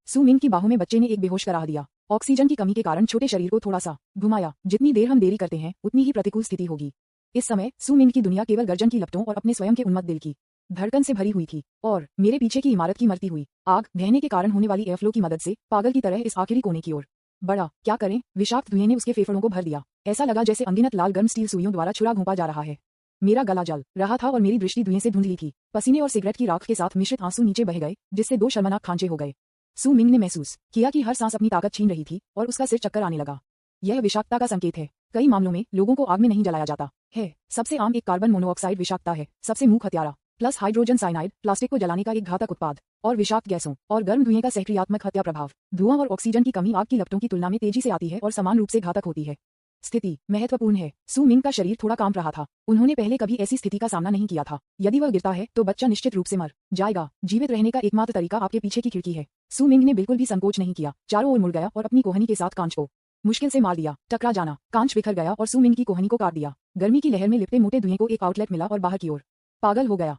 सू मिंग की बाहों में बच्चे ने एक बेहोश कराह दिया। ऑक्सीजन की कमी के कारण छोटे शरीर को थोड़ा सा घुमाया। जितनी देर हम देरी करते हैं उतनी ही प्रतिकूल स्थिति होगी। इस समय सू मिंग की दुनिया केवल गर्जन की लपटों और अपने स्वयं के उन्मत्त दिल की धड़कन से भरी हुई थी, और मेरे पीछे की इमारत की मरती हुई आग ढहने के कारण होने वाली एयरफ्लो की मदद से पागल की तरह इस आखिरी कोने की ओर बढ़ा। क्या करें, विषाक्त धुएं ने उसके फेफड़ों को भर दिया। ऐसा लगा जैसे अनगिनत लाल गर्म स्टील सुइयों द्वारा छुरा घोंपा जा रहा है। मेरा गला जल रहा था और मेरी दृष्टि धुएं से धुंधली थी। पसीने और सिगरेट की राख के साथ मिश्रित आंसू नीचे बह गए, जिससे 2 शर्मनाक खांचे हो गए। सू मिंग ने महसूस किया कि हर सांस अपनी ताकत छीन रही थी और उसका सिर चक्कर आने लगा। यह विषाक्तता का संकेत है। कई मामलों में लोगों को आग में नहीं जलाया जाता है। सबसे आम एक कार्बन मोनोऑक्साइड विषाक्तता है। सबसे मुख्य हत्यारा प्लस हाइड्रोजन साइनाइड, प्लास्टिक को जलाने का एक घातक उत्पाद, और विषाक्त गैसों और गर्म धुएं का सहक्रियात्मक हत्या प्रभाव। धुआं और ऑक्सीजन की कमी आग की लपटों की तुलना में तेजी से आती है और समान रूप से घातक होती है। स्थिति महत्वपूर्ण है। सू मिंग का शरीर थोड़ा कांप रहा था। उन्होंने पहले कभी ऐसी स्थिति का सामना नहीं किया था। यदि वह गिरता है तो बच्चा निश्चित रूप से मर जाएगा। जीवित रहने का एकमात्र तरीका आपके पीछे की खिड़की है। सू मिंग ने बिल्कुल भी संकोच नहीं किया, चारों ओर मुड़ गया और अपनी कोहनी के साथ कांच को मुश्किल से मार दिया। टकरा जाना, कांच बिखर गया और सू मिंग की कोहनी को काट दिया। गर्मी की लहर में लिपटे मोटे धुएं को एक आउटलेट मिला और बाहर की ओर पागल हो गया।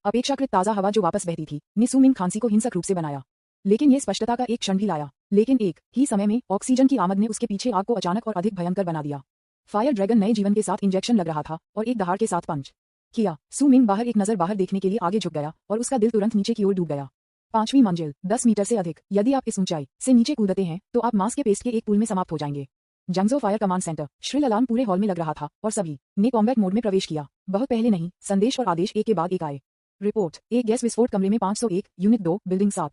अपेक्षाकृत ताजा हवा जो वापस बहती थी ने सू मिंग खांसी को हिंसक रूप से बनाया, लेकिन यह स्पष्टता का एक क्षण भी लाया। लेकिन एक ही समय में ऑक्सीजन की आमद ने उसके पीछे आग को अचानक और अधिक भयंकर बना दिया। फायर ड्रैगन नए जीवन के साथ इंजेक्शन लग रहा था और एक दहाड़ के साथ पंच किया। सू मिंग बाहर एक नजर बाहर देखने के लिए आगे झुक गया और उसका दिल तुरंत नीचे की ओर डूब गया। 5वीं मंजिल, 10 मीटर से अधिक। यदि आप इस ऊंचाई से नीचे कूदते हैं तो आप मांस के पेस्ट के एक पूल में समाप्त हो जाएंगे। Jiangzhou fire command centre. Shrill alarm पूरे हॉल में लग रहा था और सभी ने कॉम्बैट मोड में प्रवेश किया। बहुत पहले नहीं, संदेश और आदेश एक के बाद एक आए। रिपोर्ट, एक गैस विस्फोट कमरे में 501, यूनिट 2, बिल्डिंग 7,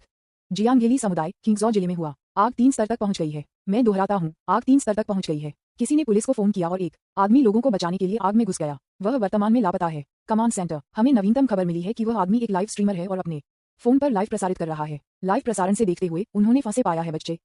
जियांगेली समुदाय, किंगजॉ जिले में हुआ। आग 3 स्तर तक पहुंच गई है। मैं दोहराता हूं, आग 3 स्तर तक पहुंच गई है। किसी ने पुलिस को फोन किया और एक आदमी लोगों को बचाने के लिए आग में घुस गया। वह वर्तमान में लापता है। कमांड सेंटर, हमें नवीनतम खबर मिली है कि वह आदमी एक लाइव स्ट्रीमर है और अपने फोन पर लाइव प्रसारित कर रहा है। लाइव प्रसारण से देखते हुए उन्होंने फंसे पाया है बच्चे,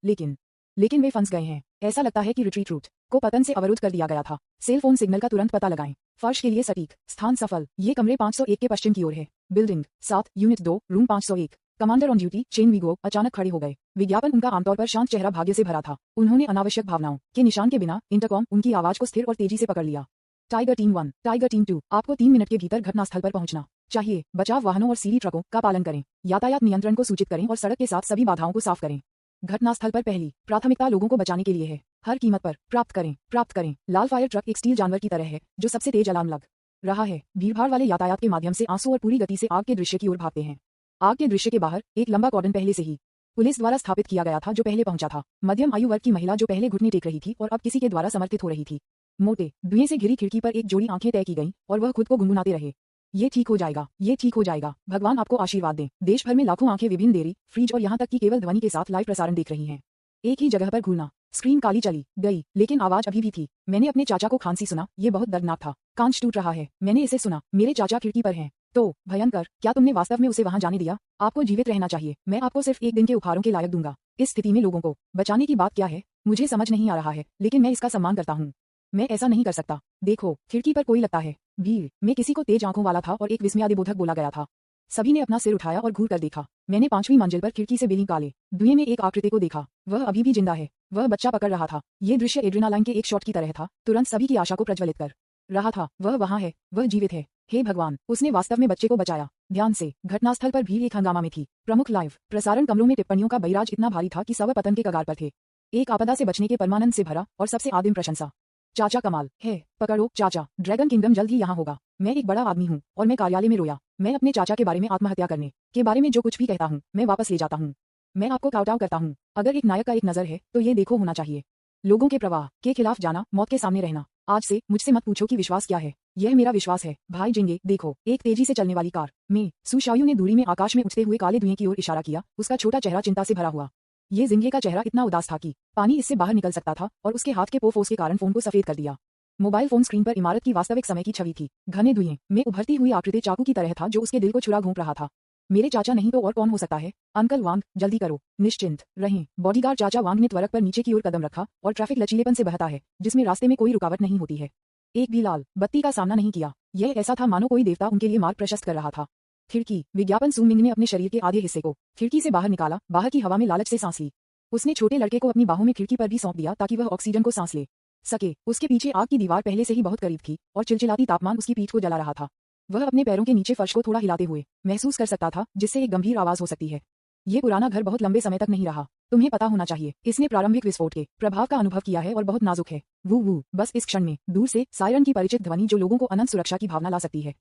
लेकिन वे फंस गए हैं। ऐसा लगता है कि रिट्रीट रूट को पतन से अवरुद्ध कर दिया गया था। सेल फोन सिग्नल का तुरंत पता लगाएं। फर्श के लिए सटीक स्थान सफल। ये कमरे 501 के पश्चिम की ओर है। Building 7, unit 2, room 501। Commander on duty Chen Weigo अचानक खड़े हो गए। विज्ञापन उनका आमतौर पर शांत चेहरा भाग्य से भरा था। उन्होंने अनावश्यक भावनाओं के निशान के बिना इंटरकॉम उनकी आवाज को स्थिर और तेजी से पकड़ लिया। टाइगर टीम 1, टाइगर टीम 2, आपको 3 मिनट के भीतर घटनास्थल पर पहुंचना चाहिए। बचाव वाहनों और सीढ़ी ट्रकों का पालन करें। यातायात नियंत्रण को सूचित करें और सड़क के साथ सभी बाधाओं को साफ करें। घटनास्थल पर पहली प्राथमिकता लोगों को बचाने के लिए है। हर कीमत पर प्राप्त करें। लाल फायर ट्रक एक स्टील जानवर की तरह है जो सबसे तेज अलार्म लग रहा है। भीड़भाड़ वाले यातायात के माध्यम से आंसू और पूरी गति से आग के दृश्य की ओर भागते हैं। आग के दृश्य के बाहर एक लंबा कॉर्डन पहले से ही पुलिस द्वारा स्थापित किया गया था, जो पहले पहुंचा था। मध्यम आयु वर्ग की महिला जो पहले घुटने टेक रही थी और अब किसी के द्वारा समर्थित हो रही थी। मोटे धुएं से घिरी खिड़की पर एक जोड़ी आंखें तय की गईं और वह खुद को गुनगुनाते रहे, ये ठीक हो जाएगा, ये ठीक हो जाएगा। भगवान आपको आशीर्वाद दें। देश भर में लाखों आंखें विभिन्न डेयरी, फ्रिज और यहाँ तक कि केवल ध्वनि के साथ लाइव प्रसारण देख रही हैं। एक ही जगह पर घूरना। स्क्रीन काली चली गई, लेकिन आवाज अभी भी थी। मैंने अपने चाचा को खांसी सुना। ये बहुत दर्दनाक था। कांच टूट रहा है। मैंने इसे सुना। मेरे चाचा खिड़की पर हैं। तो भयंकर। क्या तुमने वास्तव में उसे वहां जाने दिया? आपको जीवित रहना चाहिए। मैं आपको सिर्फ एक दिन के उपहारों के लायक दूंगा। इस स्थिति में लोगों को बचाने की बात क्या है, मुझे समझ नहीं आ रहा है, लेकिन मैं इसका सम्मान करता हूँ। मैं ऐसा नहीं कर सकता। देखो, खिड़की पर कोई लगता है। भीड़ में किसी को तेज आंखों वाला था और एक विस्मयादिबोधक बोला गया था। सभी ने अपना सिर उठाया और घूर कर देखा। मैंने 5वीं मंजिल पर खिड़की से बिलिंग काले धुएं में एक आकृति को देखा। वह अभी भी जिंदा है। वह बच्चा पकड़ रहा था। ये दृश्य एड्रेनालाइन के एक शॉट की तरह था, तुरंत सभी की आशा को प्रज्वलित कर रहा था। वह वहां है, वह जीवित है। हे भगवान, उसने वास्तव में बच्चे को बचाया। ध्यान से। घटनास्थल पर भीड़ एक हंगामा में थी। प्रमुख लाइव प्रसारण कमरों में टिप्पणियों का बैराज इतना भारी था कि सब पतन के कगार पर थे। एक आपदा से बचने के परमानंद से भरा और सबसे आदिम प्रशंसा। चाचा कमाल है। पकड़ो चाचा, ड्रैगन किंगडम जल्द ही यहाँ होगा। मैं एक बड़ा आदमी हूँ और मैं कार्यालय में रोया। मैं अपने चाचा के बारे में आत्महत्या करने के बारे में जो कुछ भी कहता हूँ मैं वापस ले जाता हूँ। मैं आपको काउंट करता हूँ। अगर एक नायक का एक नजर है तो ये देखो होना चाहिए। लोगों के प्रवाह के खिलाफ जाना, मौत के सामने रहना। आज से मुझसे मत पूछो कि विश्वास क्या है, यह मेरा विश्वास है। भाई जिंगे देखो, एक तेजी से चलने वाली कार में सुशायु ने दूरी में आकाश में उठते हुए काले धुएं की ओर इशारा किया। उसका छोटा चेहरा चिंता से भरा हुआ। ये जिंगे का चेहरा इतना उदास था कि पानी इससे बाहर निकल सकता था और उसके हाथ के पोफोस के कारण फोन को सफेद कर दिया। मोबाइल फोन स्क्रीन पर इमारत की वास्तविक समय की छवि थी। घने धुएं में उभरती हुई आकृति चाकू की तरह था जो उसके दिल को छुरा घोंप रहा था। मेरे चाचा नहीं तो और कौन हो सकता है? अंकल वांग, जल्दी करो, निश्चिंत रहें। बॉडीगार्ड चाचा वांग ने त्वरक पर नीचे की ओर कदम रखा और ट्रैफिक लचीलेपन से बहता है जिसमें रास्ते में कोई रुकावट नहीं होती है। एक भी लाल बत्ती का सामना नहीं किया। यह ऐसा था मानो कोई देवता उनके लिए मार्ग प्रशस्त कर रहा था। खिड़की विज्ञापन सुमिंग ने अपने शरीर के आधे हिस्से को खिड़की से बाहर निकाला, बाहर की हवा में लालच से सांस ली। उसने छोटे लड़के को अपनी बाहों में खिड़की पर भी सौंप दिया ताकि वह ऑक्सीजन को सांस ले सके। उसके पीछे आग की दीवार पहले से ही बहुत करीब थी और चिलचिलाती तापमान उसकी पीठ को जला रहा था। वह अपने पैरों के नीचे फर्श को थोड़ा हिलाते हुए महसूस कर सकता था जिससे एक गंभीर आवाज हो सकती है। ये पुराना घर बहुत लंबे समय तक नहीं रहा, तुम्हें पता होना चाहिए। इसने प्रारंभिक विस्फोट के प्रभाव का अनुभव किया है और बहुत नाजुक है। वू वू, बस इस क्षण में दूर से सायरन की परिचित ध्वनि जो लोगों को अनंत सुरक्षा की भावना ला सकती है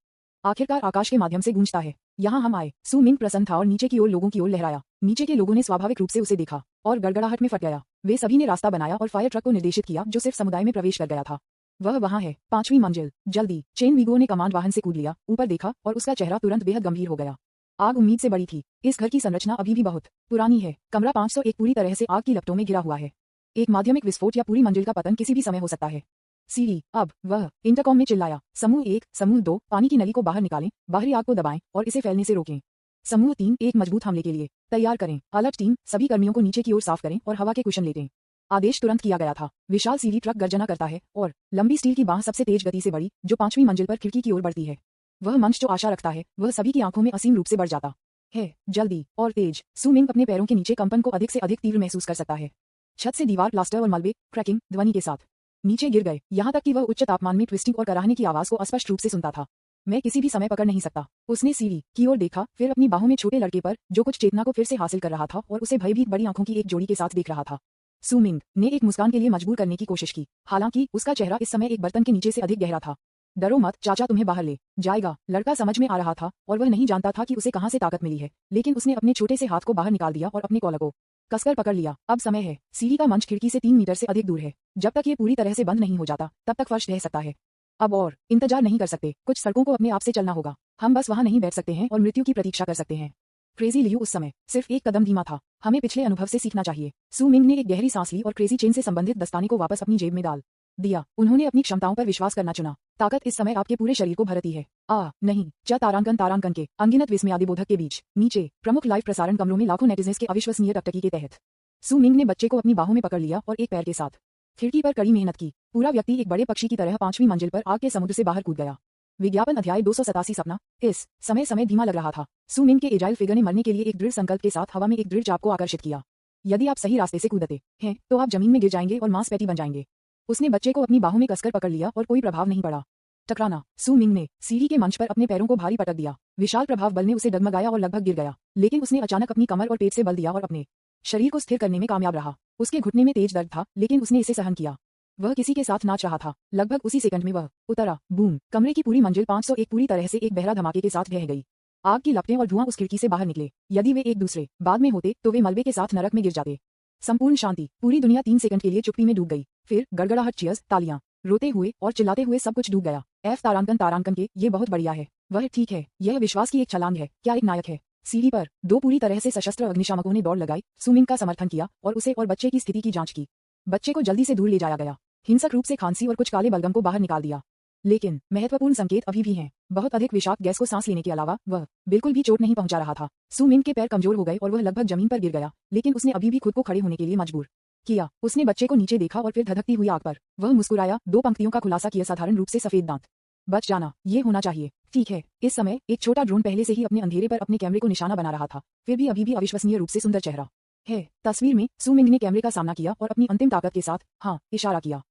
आखिरकार आकाश के माध्यम से गूंजता है। यहाँ हम आए। सु मिंग प्रसन्न था और नीचे की ओर लोगों की ओर लहराया। नीचे के लोगों ने स्वाभाविक रूप से उसे देखा और गड़गड़ाहट में फट गया। वे सभी ने रास्ता बनाया और फायर ट्रक को निर्देशित किया जो सिर्फ समुदाय में प्रवेश कर गया था। वह वहां है, 5वीं मंजिल, जल्दी। चेन वीगो ने कमांड वाहन से कूद लिया, ऊपर देखा और उसका चेहरा तुरंत बेहद गंभीर हो गया। आग उम्मीद से बड़ी थी। इस घर की संरचना अभी भी बहुत पुरानी है। कमरा 501 पूरी तरह से आग की लपटों में घिरा हुआ है। एक माध्यमिक विस्फोट या पूरी मंजिल का पतन किसी भी समय हो सकता है। सीढ़ी, अब वह इंटरकॉम में चिल्लाया, समूह 1, समूह 2, पानी की नली को बाहर निकालें, बाहरी आग को दबाएं और इसे फैलने से रोकें। समूह 3, एक मजबूत हमले के लिए तैयार करें। अलर्ट टीम, सभी कर्मियों को नीचे की ओर साफ करें और हवा के कुशन लेटें। आदेश तुरंत किया गया था। विशाल सीढ़ी ट्रक गर्जना करता है और लंबी स्टील की बांह सबसे तेज गति से बढ़ी जो 5वीं मंजिल पर खिड़की की ओर बढ़ती है। वह मंच जो आशा रखता है वह सभी की आंखों में असीम रूप से बढ़ जाता है। जल्दी और तेज। सु मिंग अपने पैरों के नीचे कंपन को अधिक से अधिक तीव्र महसूस कर सकता है। छत से दीवार, प्लास्टर और मलबे क्रैकिंग ध्वनि के साथ नीचे गिर गए, यहाँ तक कि वह उच्च तापमान में ट्विस्टिंग और कराहने की आवाज को स्पष्ट रूप से सुनता था। मैं किसी भी समय पकड़ नहीं सकता। उसने सीढ़ी की ओर देखा, फिर अपनी बाहों में छोटे लड़के पर जो कुछ चेतना को फिर से हासिल कर रहा था और उसे भयभीत बड़ी आंखों की एक जोड़ी के साथ देख रहा था। सु मिंग ने एक मुस्कान के लिए मजबूर करने की कोशिश की, हालांकि उसका चेहरा इस समय एक बर्तन के नीचे से अधिक गहरा था। डरो मत, चाचा तुम्हें बाहर ले जाएगा। लड़का समझ में आ रहा था और वह नहीं जानता था कि उसे कहां से ताकत मिली है, लेकिन उसने अपने छोटे से हाथ को बाहर निकाल दिया और अपने कॉलर को कसकर पकड़ लिया। अब समय है। सीढ़ी का मंच खिड़की से 3 मीटर से अधिक दूर है। जब तक ये पूरी तरह से बंद नहीं हो जाता तब तक फर्श रह सकता है। अब और इंतजार नहीं कर सकते। कुछ सड़कों को अपने आप से चलना होगा। हम बस वहां नहीं बैठ सकते हैं और मृत्यु की प्रतीक्षा कर सकते हैं। क्रेजी लियू उस समय सिर्फ एक कदम धीमा था। हमें पिछले अनुभव से सीखना चाहिए। सु मिंग ने एक गहरी सांस ली और क्रेजी चेन से संबंधित दस्ताने को वापस अपनी जेब में डाल दिया। उन्होंने अपनी क्षमताओं पर विश्वास करना चुना। ताकत इस समय आपके पूरे शरीर को भरती है। नहीं, तारांकन के अनगिनत विस्मयादिबोधक के बीच नीचे प्रमुख लाइव प्रसारण कमरों में लाखों नेटिजन्स के अविश्वसनीय टकटकी के तहत सु मिंग ने बच्चे को अपनी बाहों में पकड़ लिया और एक पैर के साथ खिड़की पर कड़ी मेहनत की। पूरा व्यक्ति एक बड़े पक्षी की तरह 5वीं मंजिल पर आग के समुद्र से बाहर कूद गया। विज्ञापन अध्याय 287 सपना। इस समय धीमा लग रहा था। सु मिंग के एजाइल फिगर ने मरने के लिए एक दृढ़ संकल्प के साथ हवा में एक दृढ़ चाप को आकर्षित किया। यदि आप सही रास्ते से कूदते हैं तो आप जमीन में गिर जाएंगे और मांसपेटी बन जाएंगे। उसने बच्चे को अपनी बाहों में कसकर पकड़ लिया और कोई प्रभाव नहीं पड़ा। टकराना। सु मिंग ने सीढ़ी के मंच पर अपने पैरों को भारी पटक दिया। विशाल प्रभाव बल ने उसे डगमगाया और लगभग गिर गया, लेकिन उसने अचानक अपनी कमर और पेट से बल दिया और अपने शरीर को स्थिर करने में कामयाब रहा। उसके घुटने में तेज दर्द था, लेकिन उसने इसे सहन किया। वह किसी के साथ नाच रहा था। लगभग उसी सेकंड में वह उतरा। बूम। कमरे की पूरी मंजिल 501 पूरी तरह से एक बहरा धमाके के साथ ढह गई। आग की लपटें और धुआं उस खिड़की से बाहर निकले। यदि वे एक दूसरे बाद में होते तो वे मलबे के साथ नरक में गिर जाते। संपूर्ण शांति। पूरी दुनिया 3 सेकंड के लिए चुप्पी में डूब गई। फिर गड़गड़ाहट, चीयर्स, तालियां। रोते हुए और चिल्लाते हुए सब कुछ डूब गया। तारांकन के, ये बहुत बढ़िया है। वह ठीक है। यह विश्वास की एक छलांग है। क्या एक नायक है। सीढ़ी पर 2 पूरी तरह से सशस्त्र अग्निशामकों ने दौड़ लगाई, सु मिंग का समर्थन किया और उसे और बच्चे की स्थिति की जांच की। बच्चे को जल्दी से दूर ले जाया गया। हिंसक रूप से खांसी और कुछ काले बलगम को बाहर निकाल दिया। लेकिन महत्वपूर्ण संकेत अभी भी हैं। बहुत अधिक विषाक्त गैस को सांस लेने के अलावा वह बिल्कुल भी चोट नहीं पहुंचा रहा था। सु मिंग के पैर कमजोर हो गए और वह लगभग जमीन पर गिर गया, लेकिन उसने अभी भी खुद को खड़े होने के लिए मजबूर किया। उसने बच्चे को नीचे देखा और फिर धधकती हुई आग पर वह मुस्कुराया। 2 पंक्तियों का खुलासा किया, साधारण रूप से सफेद दांत। बच जाना, ये होना चाहिए। ठीक है। इस समय एक छोटा ड्रोन पहले से ही अपने अंधेरे पर अपने कैमरे को निशाना बना रहा था, फिर भी अभी भी अविश्वसनीय रूप से सुंदर चेहरा है। तस्वीर में सु मिंग ने कैमरे का सामना किया और अपनी अंतिम ताकत के साथ हाँ इशारा किया।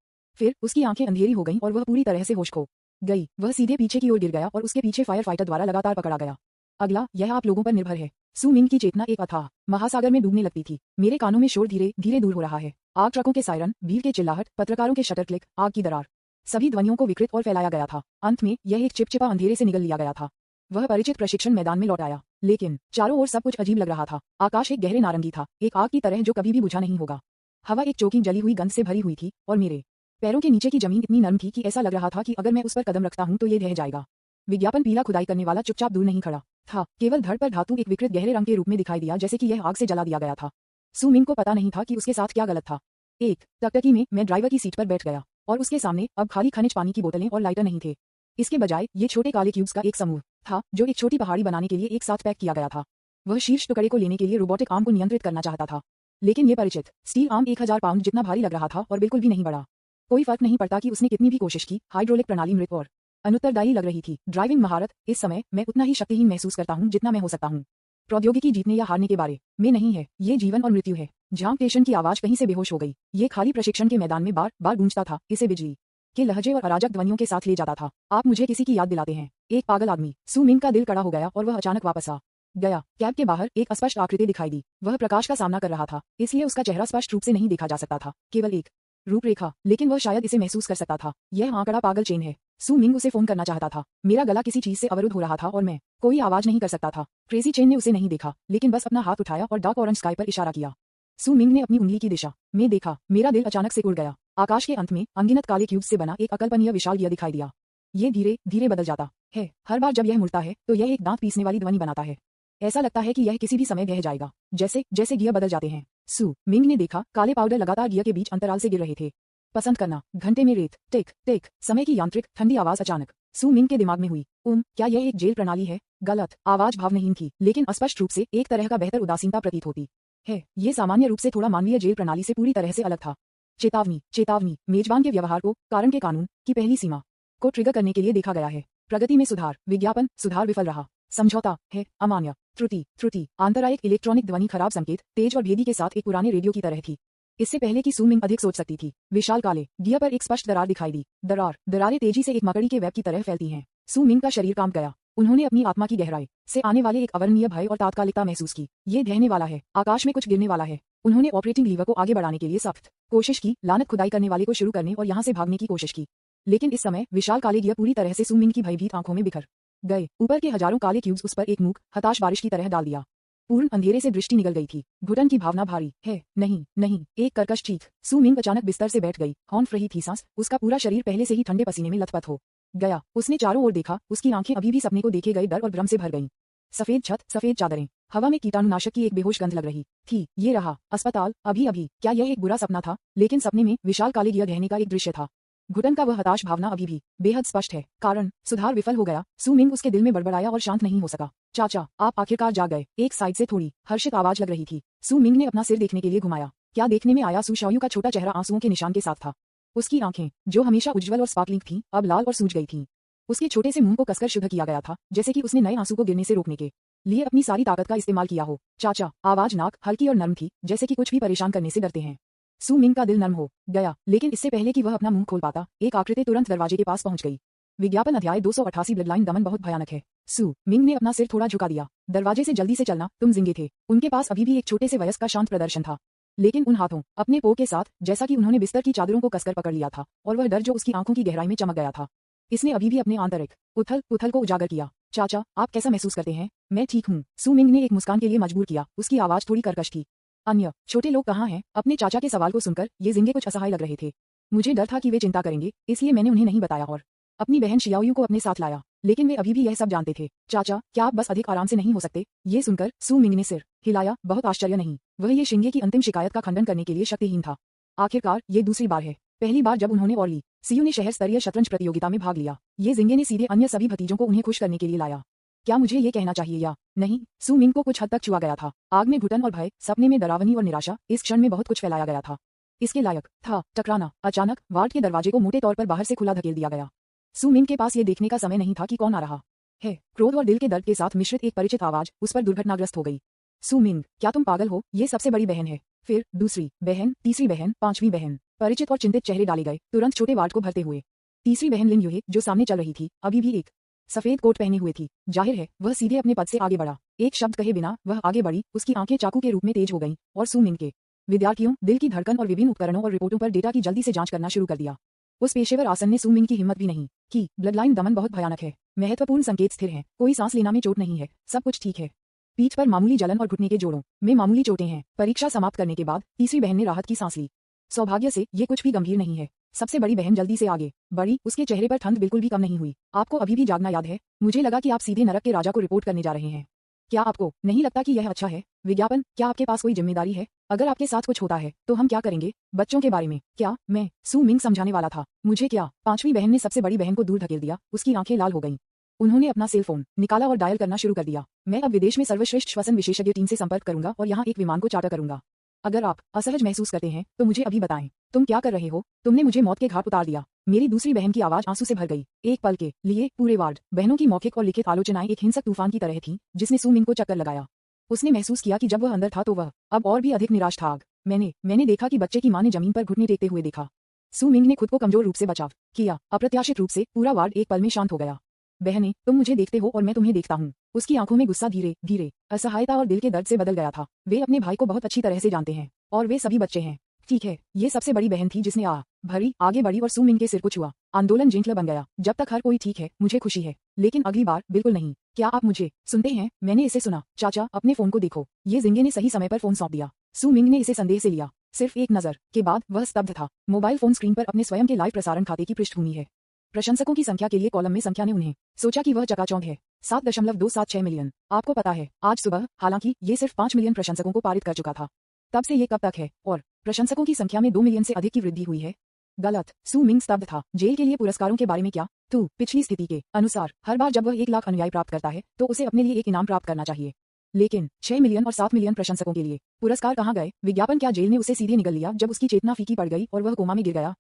फिर उसकी आंखें अंधेरी हो गईं और वह पूरी तरह से होश खो गई। वह सीधे पीछे की ओर गिर गया और उसके पीछे फायर फाइटर द्वारा लगातार पकड़ा गया। अगला, यह आप लोगों पर निर्भर है। सु मिंग की चेतना एक अथाह महासागर में डूबने लगती थी। मेरे कानों में शोर धीरे धीरे दूर हो रहा है। आग ट्रकों के सायरन, भीड़ के चिल्लाहट, पत्रकारों के शटर क्लिक, आग की दरार, सभी ध्वनियों को विकृत और फैलाया गया था। अंत में यह एक चिपचिपा अंधेरे से निगल लिया गया था। वह परिचित प्रशिक्षण मैदान में लौट आया, लेकिन चारों ओर सब कुछ अजीब लग रहा था। आकाश एक गहरे नारंगी था, एक आग की तरह जो कभी भी बुझा नहीं होगा। हवा एक चोखी जली हुई गंध से भरी हुई थी और मेरे पैरों के नीचे की जमीन इतनी नरम थी कि ऐसा लग रहा था कि अगर मैं उस पर कदम रखता हूं तो ये ढह जाएगा। विज्ञापन पीला खुदाई करने वाला चुपचाप दूर नहीं खड़ा था, केवल धड़ पर धातु एक विकृत गहरे रंग के रूप में दिखाई दिया, जैसे कि यह आग से जला दिया गया था। सू मिंग को पता नहीं था कि उसके साथ क्या गलत था। एक टकटकी में मैं ड्राइवर की सीट पर बैठ गया और उसके सामने अब खाली खनिज पानी की बोतलें और लाइटर नहीं थे। इसके बजाय ये छोटे काले क्यूब्स का एक समूह था जो एक छोटी पहाड़ी बनाने के लिए एक साथ पैक किया गया था। वह शीर्ष टुकड़े को लेने के लिए रोबोटिक आर्म को नियंत्रित करना चाहता था, लेकिन यह परिचित स्टील आर्म 1000 पाउंड जितना भारी लग रहा था और बिल्कुल भी नहीं बढ़ा। कोई फर्क नहीं पड़ता कि उसने कितनी भी कोशिश की, हाइड्रोलिक प्रणाली मृत और अनुत्तरदायी लग रही थी। ड्राइविंग महारत इस समय मैं उतना ही शक्तिहीन महसूस करता हूं जितना मैं हो सकता हूं। प्रौद्योगिकी जीतने या हारने के बारे में नहीं है, ये जीवन और मृत्यु है। जहां स्टेशन की आवाज कहीं से बेहोश हो गई। ये खाली प्रशिक्षण के मैदान में बार बार गूंजता था, इसे बिजली के लहजे और अराजक ध्वनियों के साथ ले जाता था। आप मुझे किसी की याद दिलाते हैं, एक पागल आदमी। सू मिंग का दिल कड़ा हो गया और वह अचानक वापस आ गया। कैब के बाहर एक अस्पष्ट आकृति दिखाई दी। वह प्रकाश का सामना कर रहा था, इसलिए उसका चेहरा स्पष्ट रूप से नहीं देखा जा सकता था, केवल एक रूपरेखा, लेकिन वह शायद इसे महसूस कर सकता था। यह आंकड़ा पागल चेन है। सू मिंग उसे फोन करना चाहता था। मेरा गला किसी चीज से अवरुद्ध हो रहा था और मैं कोई आवाज नहीं कर सकता था। क्रेजी चेन ने उसे नहीं देखा, लेकिन बस अपना हाथ उठाया और डार्क ऑरेंज स्काई पर इशारा किया। सू मिंग ने अपनी उंगली की दिशा में देखा। मेरा दिल अचानक से उड़ गया। आकाश के अंत में अनगिनत काले क्यूब्स से बना एक अकल्पनीय विशाल गियर दिखाई दिया। ये धीरे धीरे बदल जाता है। हर बार जब यह मुड़ता है तो यह एक दांत पीसने वाली ध्वनि बनाता है। ऐसा लगता है कि यह किसी भी समय ढह जाएगा, जैसे जैसे गियर बदल जाते हैं। सू मिंग ने देखा, काले पाउडर लगातार गियर के बीच अंतराल से गिर रहे थे। पसंद करना, घंटे में रेत, टिक टिक, समय की यांत्रिक ठंडी आवाज अचानक सू मिंग के दिमाग में हुई। क्या यह एक जेल प्रणाली है? गलत। आवाज भावहीन थी, लेकिन स्पष्ट रूप से एक तरह का बेहतर उदासीनता प्रतीत होती है। ये सामान्य रूप से थोड़ा मानवीय जेल प्रणाली से पूरी तरह से अलग था। चेतावनी, चेतावनी, मेजबान के व्यवहार को, कारण के कानून की पहली सीमा को ट्रिगर करने के लिए देखा गया है। प्रगति में सुधार, विज्ञापन, सुधार विफल रहा। समझौता है, अमान्य, त्रुटि, त्रुटि, आंतरायिक इलेक्ट्रॉनिक ध्वनि खराब संकेत, तेज और भेदी के साथ एक पुराने रेडियो की तरह थी। इससे पहले कि सू मिंग अधिक सोच सकती थी, विशाल काले गियर पर एक स्पष्ट दरार दिखाई दी। दरारें तेजी से एक मकड़ी के वेब की तरह फैलती हैं। सू मिंग का शरीर कांप गया। उन्होंने अपनी आत्मा की गहराई से आने वाले एक अवर्णनीय भय और तात्कालिकता महसूस की। ये ढहने वाला है, आकाश में कुछ गिरने वाला है। उन्होंने ऑपरेटिंग लीवर को आगे बढ़ाने के लिए सख्त कोशिश की, लानत खुदाई करने वाले को शुरू करने और यहाँ से भागने की कोशिश की। लेकिन इस समय विशाल काले गियर पूरी तरह से सू मिंग की भयभीत आंखों में बिखर गए। ऊपर के हजारों काले क्यूब्स उस पर एक मूक, हताश बारिश की तरह डाल दिया। पूर्ण अंधेरे से दृष्टि निगल गई थी। घुटन की भावना भारी है। नहीं नहीं, एक कर्कश चीख। सू मिंग अचानक बिस्तर से बैठ गई। हॉर्न रही थी सांस, उसका पूरा शरीर पहले से ही ठंडे पसीने में लथपथ हो गया। उसने चारों ओर देखा, उसकी आंखें अभी भी सपने को देखे गए डर और भ्रम से भर गईं। सफेद छत, सफेद चादरें, हवा में कीटाणुनाशक की एक बेहोश गंध लग रही थी। ये रहा अस्पताल, अभी अभी। क्या यह एक बुरा सपना था? लेकिन सपने में विशाल काले गियर ढहने का एक दृश्य था। घुटन का वह हताश भावना अभी भी बेहद स्पष्ट है। कारण, सुधार विफल हो गया। सू मिंग उसके दिल में बड़बड़ाया और शांत नहीं हो सका। चाचा, आप आखिरकार जाग गए। एक साइड से थोड़ी हर्षित आवाज लग रही थी। सू मिंग ने अपना सिर देखने के लिए घुमाया। क्या देखने में आया? सू शाओयू का छोटा चेहरा आंसुओं के निशान के साथ था। उसकी आंखें, जो हमेशा उज्ज्वल और स्पार्कलिंग थीं, अब लाल और सूज गई थीं। उसके छोटे से मुंह को कसकर शुद्ध किया गया था, जैसे कि उसने नए आंसू को गिरने से रोकने के लिए अपनी सारी ताकत का इस्तेमाल किया हो। चाचा, आवाज नाक, हल्की और नर्म थी, जैसे कि कुछ भी परेशान करने से डरते हैं। सू मिंग का दिल नर्म हो गया, लेकिन इससे पहले कि वह अपना मुंह खोल पाता, एक आकृति तुरंत दरवाजे के पास पहुंच गई। विज्ञापन अध्याय 288 ब्लडलाइन दमन बहुत भयानक है। सू मिंग ने अपना सिर थोड़ा झुका दिया। दरवाजे से जल्दी से चलना, तुम जिंगे थे। उनके पास अभी भी एक छोटे से वयस्क का शांत प्रदर्शन था, लेकिन उन हाथों, अपने पो के साथ, जैसा कि उन्होंने बिस्तर की चादरों को कसकर पकड़ लिया था, और वह डर जो उसकी आंखों की गहराई में चमक गया था, इसने अभी भी अपने आंतरिक उथल पुथल को उजागर किया। चाचा, आप कैसा महसूस करते हैं? मैं ठीक हूँ। सू मिंग ने एक मुस्कान के लिए मजबूर किया। उसकी आवाज थोड़ी कर्कश थी। अन्य छोटे लोग कहाँ हैं? अपने चाचा के सवाल को सुनकर ये जिंगे कुछ असहाय लग रहे थे। मुझे डर था कि वे चिंता करेंगे, इसलिए मैंने उन्हें नहीं बताया और अपनी बहन शियाओयू को अपने साथ लाया, लेकिन वे अभी भी यह सब जानते थे। चाचा, क्या आप बस अधिक आराम से नहीं हो सकते? ये सुनकर सू मिंग ने सिर हिलाया। बहुत आश्चर्य नहीं। वह ये शिंगे की अंतिम शिकायत का खंडन करने के लिए शक्तिहीन था। आखिरकार ये दूसरी बार है। पहली बार जब उन्होंने और ली सीयू ने शहर स्तरीय शतरंज प्रतियोगिता में भाग लिया। ये जिंगे ने सीधे अन्य सभी भतीजों को उन्हें खुश करने के लिए लाया। क्या मुझे ये कहना चाहिए या नहीं? सू मिंग को कुछ हद तक छुआ गया था। आग में घुटन और भय, सपने में डरावनी और निराशा, इस क्षण में बहुत कुछ फैलाया गया था। इसके लायक था टकराना। अचानक वार्ड के दरवाजे को मोटे तौर पर बाहर से खुला धकेल दिया गया। सू मिंग के पास ये देखने का समय नहीं था कि कौन आ रहा है। क्रोध और दिल के दर्द के साथ मिश्रित एक परिचित आवाज उस पर दुर्घटनाग्रस्त हो गई। सू मिंग, क्या तुम पागल हो? ये सबसे बड़ी बहन है। फिर दूसरी बहन, तीसरी बहन, पांचवी बहन। परिचित और चिंतित चेहरे डाले गए, तुरंत छोटे वार्ड को भरते हुए। तीसरी बहन लिन यूहे, जो सामने चल रही थी, अभी भी एक सफेद कोट पहने हुए थी। जाहिर है वह सीधे अपने पद से आगे बढ़ा। एक शब्द कहे बिना वह आगे बढ़ी। उसकी आंखें चाकू के रूप में तेज हो गईं और सू मिंग के विद्यार्थियों, दिल की धड़कन और विभिन्न उपकरणों और रिपोर्टों पर डेटा की जल्दी से जांच करना शुरू कर दिया। उस पेशेवर आसन ने सू मिंग की हिम्मत भी नहीं कि ब्लडलाइन दमन बहुत भयानक है। महत्वपूर्ण संकेत स्थिर हैं, कोई सांस लेना में चोट नहीं है, सब कुछ ठीक है। पीठ पर मामूली जलन और घुटने के जोड़ों में मामूली चोटें हैं। परीक्षा समाप्त करने के बाद तीसरी बहन ने राहत की सांस ली। सौभाग्य से ये कुछ भी गंभीर नहीं है। सबसे बड़ी बहन जल्दी से आगे बढ़ी, उसके चेहरे पर ठंड बिल्कुल भी कम नहीं हुई। आपको अभी भी जागना याद है? मुझे लगा कि आप सीधे नरक के राजा को रिपोर्ट करने जा रहे हैं। क्या आपको नहीं लगता कि यह अच्छा है? विज्ञापन, क्या आपके पास कोई जिम्मेदारी है? अगर आपके साथ कुछ होता है तो हम क्या करेंगे? बच्चों के बारे में क्या? मैं सू मिंग समझाने वाला था। मुझे क्या? पांचवी बहन ने सबसे बड़ी बहन को दूर धकेल दिया। उसकी आंखें लाल हो गईं। उन्होंने अपना सेल फोन निकाला और डायल करना शुरू कर दिया। मैं अब विदेश में सर्वश्रेष्ठ श्वसन विशेषज्ञ टीम से संपर्क करूंगा और यहाँ एक विमान को चार्टर करूंगा। अगर आप असहज महसूस करते हैं तो मुझे अभी बताएं। तुम क्या कर रहे हो? तुमने मुझे मौत के घाट उतार दिया। मेरी दूसरी बहन की आवाज आंसू से भर गई। एक पल के लिए पूरे वार्ड बहनों की मौखिक और लिखित आलोचनाएं एक हिंसक तूफान की तरह थीं, जिसने सू मिंग को चक्कर लगाया। उसने महसूस किया कि जब वह अंदर था तो वह अब और भी अधिक निराश था। मैंने देखा कि बच्चे की मां ने जमीन पर घुटने टेकते हुए देखा। सू मिंग ने खुद को कमजोर रूप से बचाव किया। अप्रत्याशित रूप से पूरा वार्ड एक पल में शांत हो गया। बहने, तुम मुझे देखते हो और मैं तुम्हें देखता हूँ। उसकी आंखों में गुस्सा धीरे धीरे असहायता और दिल के दर्द से बदल गया था। वे अपने भाई को बहुत अच्छी तरह से जानते हैं और वे सभी बच्चे हैं। ठीक है, ये सबसे बड़ी बहन थी जिसने भरी आगे बढ़ी और सू मिंग के सिर को छुआ। आंदोलन जिंकला बन गया। जब तक हर कोई ठीक है, मुझे खुशी है, लेकिन अगली बार बिल्कुल नहीं। क्या आप मुझे सुनते हैं? मैंने इसे सुना। चाचा, अपने फोन को देखो। ये जिंगे ने सही समय पर फोन सौंप दिया। सू मिंग ने इसे संदेह से लिया। सिर्फ एक नजर के बाद वह स्तब्ध था। मोबाइल फोन स्क्रीन पर अपने स्वयं के लाइव प्रसारण खाते की पृष्ठभूमि है। प्रशंसकों की संख्या के लिए कॉलम में संख्या ने उन्हें सोचा कि वह चकाचौंध है। 7.276 मिलियन। आपको पता है, आज सुबह, हालांकि ये सिर्फ 5 मिलियन प्रशंसकों को पारित कर चुका था। तब से ये कब तक है? और प्रशंसकों की संख्या में 2 मिलियन से अधिक की वृद्धि हुई है। गलत। सू मिंग स्तब्ध था। जेल के लिए पुरस्कारों के बारे में क्या? तू पिछली स्थिति के अनुसार हर बार जब वह 1 लाख अनुयायी प्राप्त करता है तो उसे अपने लिए एक इनाम प्राप्त करना चाहिए। लेकिन 6 मिलियन और 7 मिलियन प्रशंसकों के लिए पुरस्कार कहाँ गए? विज्ञापन, क्या जेल ने उसे सीधे निगल लिया जब उसकी चेतना फीकी पड़ गई और वह कोमा में गिर गया?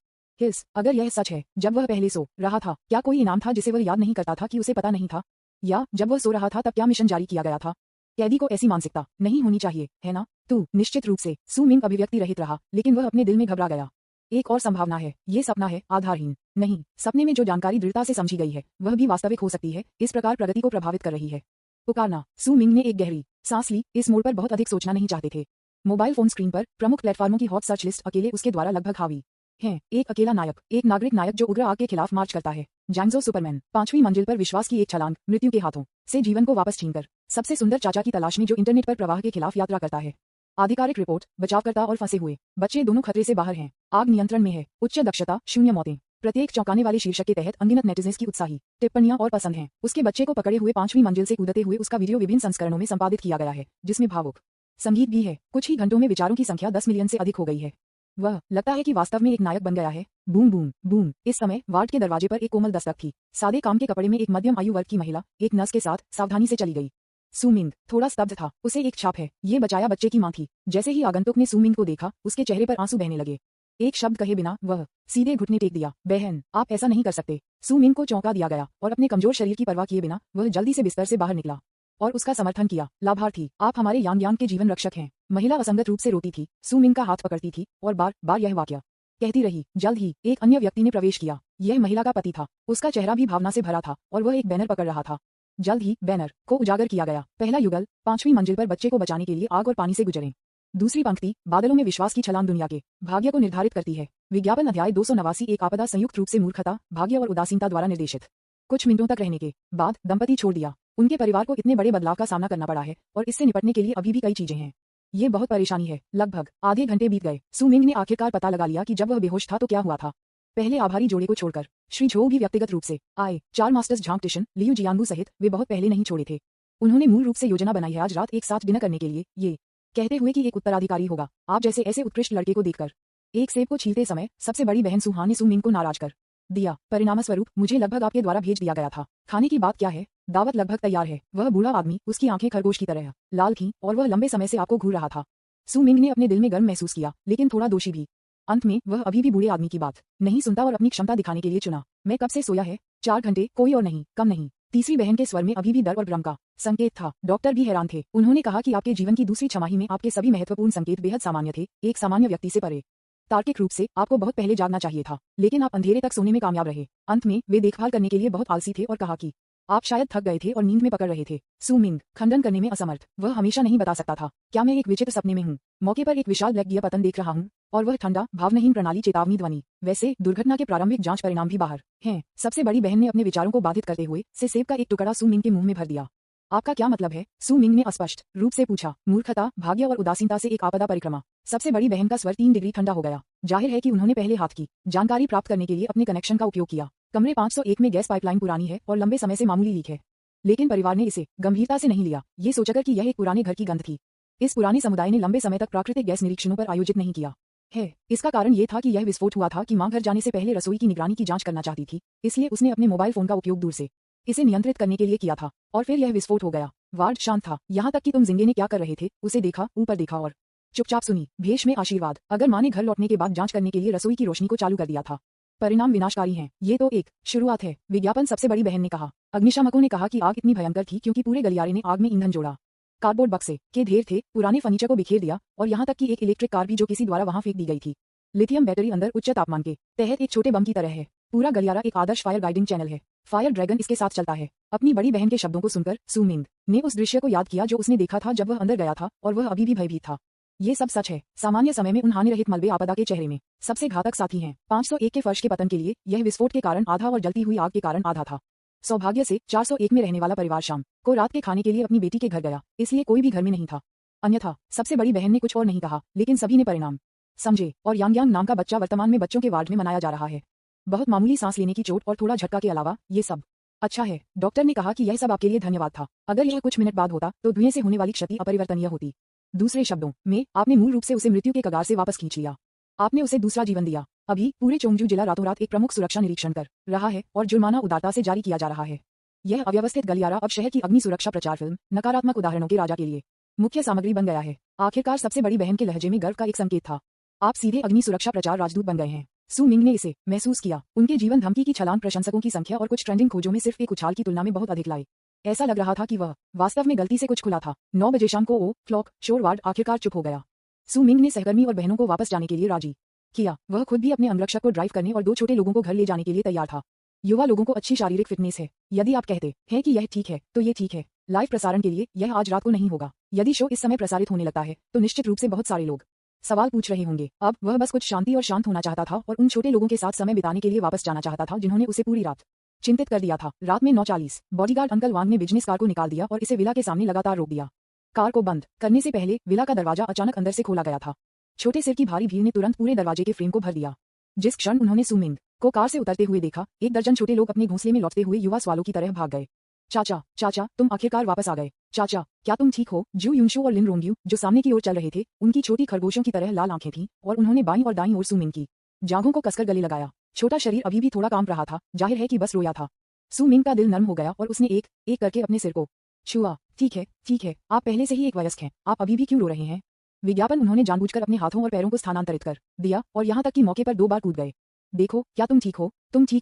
अगर यह सच है, जब वह पहले सो रहा था, क्या कोई इनाम था जिसे वह याद नहीं करता था कि उसे पता नहीं था? या जब वह सो रहा था तब क्या मिशन जारी किया गया था? कैदी को ऐसी मानसिकता नहीं होनी चाहिए, है ना? तू निश्चित रूप से। सू मिंग अभिव्यक्ति रहित रहा, लेकिन वह अपने दिल में घबरा गया। एक और संभावना है। ये सपना है, आधारहीन नहीं। सपने में जो जानकारी दृढ़ता से समझी गई है वह भी वास्तविक हो सकती है, इस प्रकार प्रगति को प्रभावित कर रही है। पुकारना। सू मिंग ने एक गहरी सांस ली। इस मोड़ पर बहुत अधिक सोचना नहीं चाहते थे। मोबाइल फोन स्क्रीन पर प्रमुख प्लेटफार्मों की हॉट सर्च लिस्ट अकेले उसके द्वारा लगभग हावी है। एक अकेला नायक, एक नागरिक नायक जो उग्र आग के खिलाफ मार्च करता है। जैंगजो सुपरमैन। 5वीं मंजिल पर विश्वास की एक छलांग, मृत्यु के हाथों से जीवन को वापस छीनकर। सबसे सुंदर चाचा की तलाश में जो इंटरनेट पर प्रवाह के खिलाफ यात्रा करता है। आधिकारिक रिपोर्ट, बचावकर्ता और फंसे हुए बच्चे दोनों खतरे से बाहर हैं। आग नियंत्रण में है। उच्च दक्षता, 0 मौतें। प्रत्येक चौंकाने वाले शीर्षक के तहत अनगिनत नेटिजन्स की उत्साही टिप्पणियां और पसंद हैं। उसके बच्चे को पकड़े हुए 5वीं मंजिल से कूदते हुए उसका वीडियो विभिन्न संस्करणों में संपादित किया गया है, जिसमें भावुक संगीत भी है। कुछ ही घंटों में विचारों की संख्या 10 मिलियन से अधिक हो गई है। वह लगता है कि वास्तव में एक नायक बन गया है। Boom boom boom. इस समय वार्ड के दरवाजे पर एक कोमल दस्तक थी। सादे काम के कपड़े में एक मध्यम आयु वर्ग की महिला एक नर्स के साथ सावधानी से चली गई। सू मिंग थोड़ा स्तब्ध था। उसे एक छाप है, ये बचाया बच्चे की मां थी। जैसे ही आगंतुक ने सू मिंग को देखा, उसके चेहरे पर आंसू बहने लगे। एक शब्द कहे बिना वह सीधे घुटने टेक दिया। बहन, आप ऐसा नहीं कर सकते। सू मिंग को चौंका दिया गया और अपने कमजोर शरीर की परवाह किए बिना वह जल्दी से बिस्तर से बाहर निकला और उसका समर्थन किया। लाभार्थी, आप हमारे यांग यांग के जीवन रक्षक हैं। महिला असंगत रूप से रोती थी, सू मिंग का हाथ पकड़ती थी और बार बार यह वाक्य कहती रही। जल्द ही एक अन्य व्यक्ति ने प्रवेश किया। यह महिला का पति था। उसका चेहरा भी भावना से भरा था और वह एक बैनर पकड़ रहा था। जल्द ही बैनर को उजागर किया गया। पहला युगल, 5वीं मंजिल पर बच्चे को बचाने के लिए आग और पानी से गुजरें। दूसरी पंक्ति, बादलों में विश्वास की छलांग दुनिया के भाग्य को निर्धारित करती है। विज्ञापन, अध्याय 289। एक आपदा संयुक्त रूप से मूर्खता, भाग्य और उदासीनता द्वारा निर्देशित। कुछ मिनटों तक रहने के बाद दंपति छोड़ दिया। उनके परिवार को इतने बड़े बदलाव का सामना करना पड़ा है और इससे निपटने के लिए अभी भी कई चीजें हैं। ये बहुत परेशानी है। लगभग आधे घंटे बीत गए। सू मिंग ने आखिरकार पता लगा लिया कि जब वह बेहोश था तो क्या हुआ था। पहले आभारी जोड़े को छोड़कर श्री झो भी व्यक्तिगत रूप से आए। 4 मास्टर्स झांग टिशन, लियू जियांगू सहित वे बहुत पहले नहीं छोड़े थे। उन्होंने मूल रूप से योजना बनाई है आज रात एक साथ डिनर करने के लिए, ये कहते हुए कि एक उत्तराधिकारी होगा आप जैसे ऐसे उत्कृष्ट लड़के को देखकर। एक सेब को छीलते समय सबसे बड़ी बहन सुहा ने सू मिंग को नाराज कर दिया। परिणामस्वरूप मुझे लगभग आपके द्वारा भेज दिया गया था। खाने की बात क्या है? दावत लगभग तैयार है। वह बूढ़ा आदमी, उसकी आंखें खरगोश की तरह लाल थीं और वह लंबे समय से आपको घूर रहा था। सू मिंग ने अपने दिल में गर्व महसूस किया, लेकिन थोड़ा दोषी भी। अंत में वह अभी भी बूढ़े आदमी की बात नहीं सुनता और अपनी क्षमता दिखाने के लिए चुना। मैं कब से सोया है? 4 घंटे, कोई और नहीं, कम नहीं। तीसरी बहन के स्वर में अभी भी डर और भ्रम का संकेत था। डॉक्टर भी हैरान थे। उन्होंने कहा कि आपके जीवन की दूसरी छमाही में आपके सभी महत्वपूर्ण संकेत बेहद सामान्य थे, एक सामान्य व्यक्ति से परे। तार्किक रूप से आपको बहुत पहले जागना चाहिए था, लेकिन आप अंधेरे तक सोने में कामयाब रहे। अंत में वे देखभाल करने के लिए बहुत आलसी थे और कहा कि आप शायद थक गए थे और नींद में पकड़ रहे थे। सू मिंग खंडन करने में असमर्थ। वह हमेशा नहीं बता सकता था। क्या मैं एक विचित्र सपने में हूँ? मौके पर एक विशाल ब्लैक गियर पतन देख रहा हूँ और वह ठंडा भावनहीन प्रणाली चेतावनी ध्वनि। वैसे दुर्घटना के प्रारंभिक जांच परिणाम भी बाहर हैं। सबसे बड़ी बहन ने अपने विचारों को बाधित करते हुए से सेब का एक टुकड़ा सू मिंग के मुंह में भर दिया। आपका क्या मतलब है? सू मिंग ने अस्पष्ट रूप से पूछा। मूर्खता, भाग्य और उदासीनता से एक आपदा परिक्रमा। सबसे बड़ी बहन का स्वर 3 डिग्री ठंडा हो गया। जाहिर है कि उन्होंने पहले हाथ की जानकारी प्राप्त करने के लिए अपने कनेक्शन का उपयोग किया। कमरे 501 में गैस पाइपलाइन पुरानी है और लंबे समय से मामूली लीक है, लेकिन परिवार ने इसे गंभीरता से नहीं लिया, ये सोचकर कि यह एक पुराने घर की गंध थी। इस पुराने समुदाय ने लंबे समय तक प्राकृतिक गैस निरीक्षणों पर आयोजित नहीं किया है। इसका कारण ये था कि यह विस्फोट हुआ था कि मां घर जाने से पहले रसोई की निगरानी की जांच करना चाहती थी, इसलिए उसने अपने मोबाइल फोन का उपयोग दूर से इसे नियंत्रित करने के लिए किया था और फिर यह विस्फोट हो गया। वार्ड शांत था, यहाँ तक कि तुम जिंगे ने क्या कर रहे थे उसे देखा, ऊपर देखा और चुपचाप सुनी। भेष में आशीर्वाद। अगर मां ने घर लौटने के बाद जांच करने के लिए रसोई की रोशनी को चालू कर दिया था, परिणाम विनाशकारी हैं। ये तो एक शुरुआत है, विज्ञापन सबसे बड़ी बहन ने कहा। अग्निशामकों ने कहा कि आग इतनी भयंकर थी क्योंकि पूरे गलियारे ने आग में ईंधन जोड़ा। कार्डबोर्ड बक्से के ढेर थे, पुराने फर्नीचर को बिखेर दिया और यहाँ तक कि एक इलेक्ट्रिक कार भी जो किसी द्वारा वहां फेंक दी गई थी। लिथियम बैटरी अंदर उच्च तापमान के तहत एक छोटे बम की तरह है। पूरा गलियारा एक आदर्श फायर गाइडिंग चैनल है। फायर ड्रैगन इसके साथ चलता है। अपनी बड़ी बहन के शब्दों को सुनकर सू मिंग ने उस दृश्य को याद किया जो उसने देखा था जब वह अंदर गया था, और वह अभी भी भयभीत था। ये सब सच है। सामान्य समय में उन हानिरहित मलबे आपदा के चेहरे में सबसे घातक साथी हैं। 501 के फर्श के पतन के लिए यह विस्फोट के कारण आधा और जलती हुई आग के कारण आधा था। सौभाग्य से 401 में रहने वाला परिवार शाम को रात के खाने के लिए अपनी बेटी के घर गया, इसलिए कोई भी घर में नहीं था। अन्यथा सबसे बड़ी बहन ने कुछ और नहीं कहा, लेकिन सभी ने परिणाम समझे। और यांग नाम का बच्चा वर्तमान में बच्चों के वार्ड में मनाया जा रहा है। बहुत मामूली सांस लेने की चोट और थोड़ा झटका के अलावा ये सब अच्छा है। डॉक्टर ने कहा कि यह सब आपके लिए धन्यवाद था। अगर यह कुछ मिनट बाद होता तो धुएं से होने वाली क्षति अपरिवर्तनीय होती। दूसरे शब्दों में आपने मूल रूप से उसे मृत्यु के कगार से वापस खींच लिया। आपने उसे दूसरा जीवन दिया। अभी पूरे चोंगजू जिला रातों रात एक प्रमुख सुरक्षा निरीक्षण कर रहा है और जुर्माना उदारता से जारी किया जा रहा है। यह अव्यवस्थित गलियारा अब शहर की अग्नि सुरक्षा प्रचार फिल्म नकारात्मक उदाहरणों के राजा के लिए मुख्य सामग्री बन गया है। आखिरकार सबसे बड़ी बहन के लहजे में गर्व का एक संकेत था। आप सीधे अग्नि सुरक्षा प्रचार राजदूत बन गए हैं। सू मिंग ने इसे महसूस किया। उनके जीवन धमकी की छलांग प्रशंसकों की संख्या और कुछ ट्रेंडिंग खोजों में सिर्फ एक उछाल की तुलना में बहुत अधिक लाए। ऐसा लग रहा था कि वह वास्तव में गलती से कुछ खुला था। 9 बजे शाम को क्लॉक शोर वार्ड आखिरकार चुप हो गया। सू मिंग ने सहकर्मी और बहनों को वापस जाने के लिए राजी किया। वह खुद भी अपने अंगरक्षक को ड्राइव करने और 2 छोटे लोगों को घर ले जाने के लिए तैयार था। युवा लोगों को अच्छी शारीरिक फिटनेस है। यदि आप कहते हैं कि यह ठीक है तो ये ठीक है। लाइव प्रसारण के लिए यह आज रात को नहीं होगा। यदि शो इस समय प्रसारित होने लगता है तो निश्चित रूप से बहुत सारे लोग सवाल पूछ रहे होंगे। अब वह बस कुछ शांति और शांत होना चाहता था और उन छोटे लोगों के साथ समय बिताने के लिए वापस जाना चाहता था जिन्होंने उसे पूरी रात चिंतित कर दिया था। रात में 9:40 बॉडीगार्ड अंकल वांग ने बिजनेस कार को निकाल दिया और इसे विला के सामने लगातार रोक दिया। कार को बंद करने से पहले विला का दरवाजा अचानक अंदर से खोला गया था। छोटे सिर की भारी भीड़ ने तुरंत पूरे दरवाजे के फ्रेम को भर दिया। जिस क्षण उन्होंने सू मिंग को कार से उतरते हुए देखा, 1 दर्जन छोटे लोग अपने घोंसले में लौटते हुए युवा सवालों की तरह भाग गए। चाचा, चाचा, तुम आखिरकार वापस आ गए। चाचा, क्या तुम ठीक हो? जू यूंशु और लिन रोंग्यू जो सामने की ओर चल रहे थे, उनकी छोटी खरगोशों की तरह लाल आंखें थीं और उन्होंने बाईं और दाईं ओर सू मिंग की जांघों को कसकर गले लगाया। छोटा शरीर अभी भी थोड़ा कांप रहा था, जाहिर है कि बस रोया था। सू मिंग का दिल नर्म हो गया और उसने एक एक करके अपने सिर को छुआ। ठीक है, आप पहले से ही एक वयस्क हैं, आप अभी भी क्यों रो रहे हैं? विज्ञापन उन्होंने जानबूझकर अपने हाथों और पैरों को स्थानांतरित कर दिया और यहाँ तक कि मौके पर 2 बार कूद गए। देखो, क्या तुम ठीक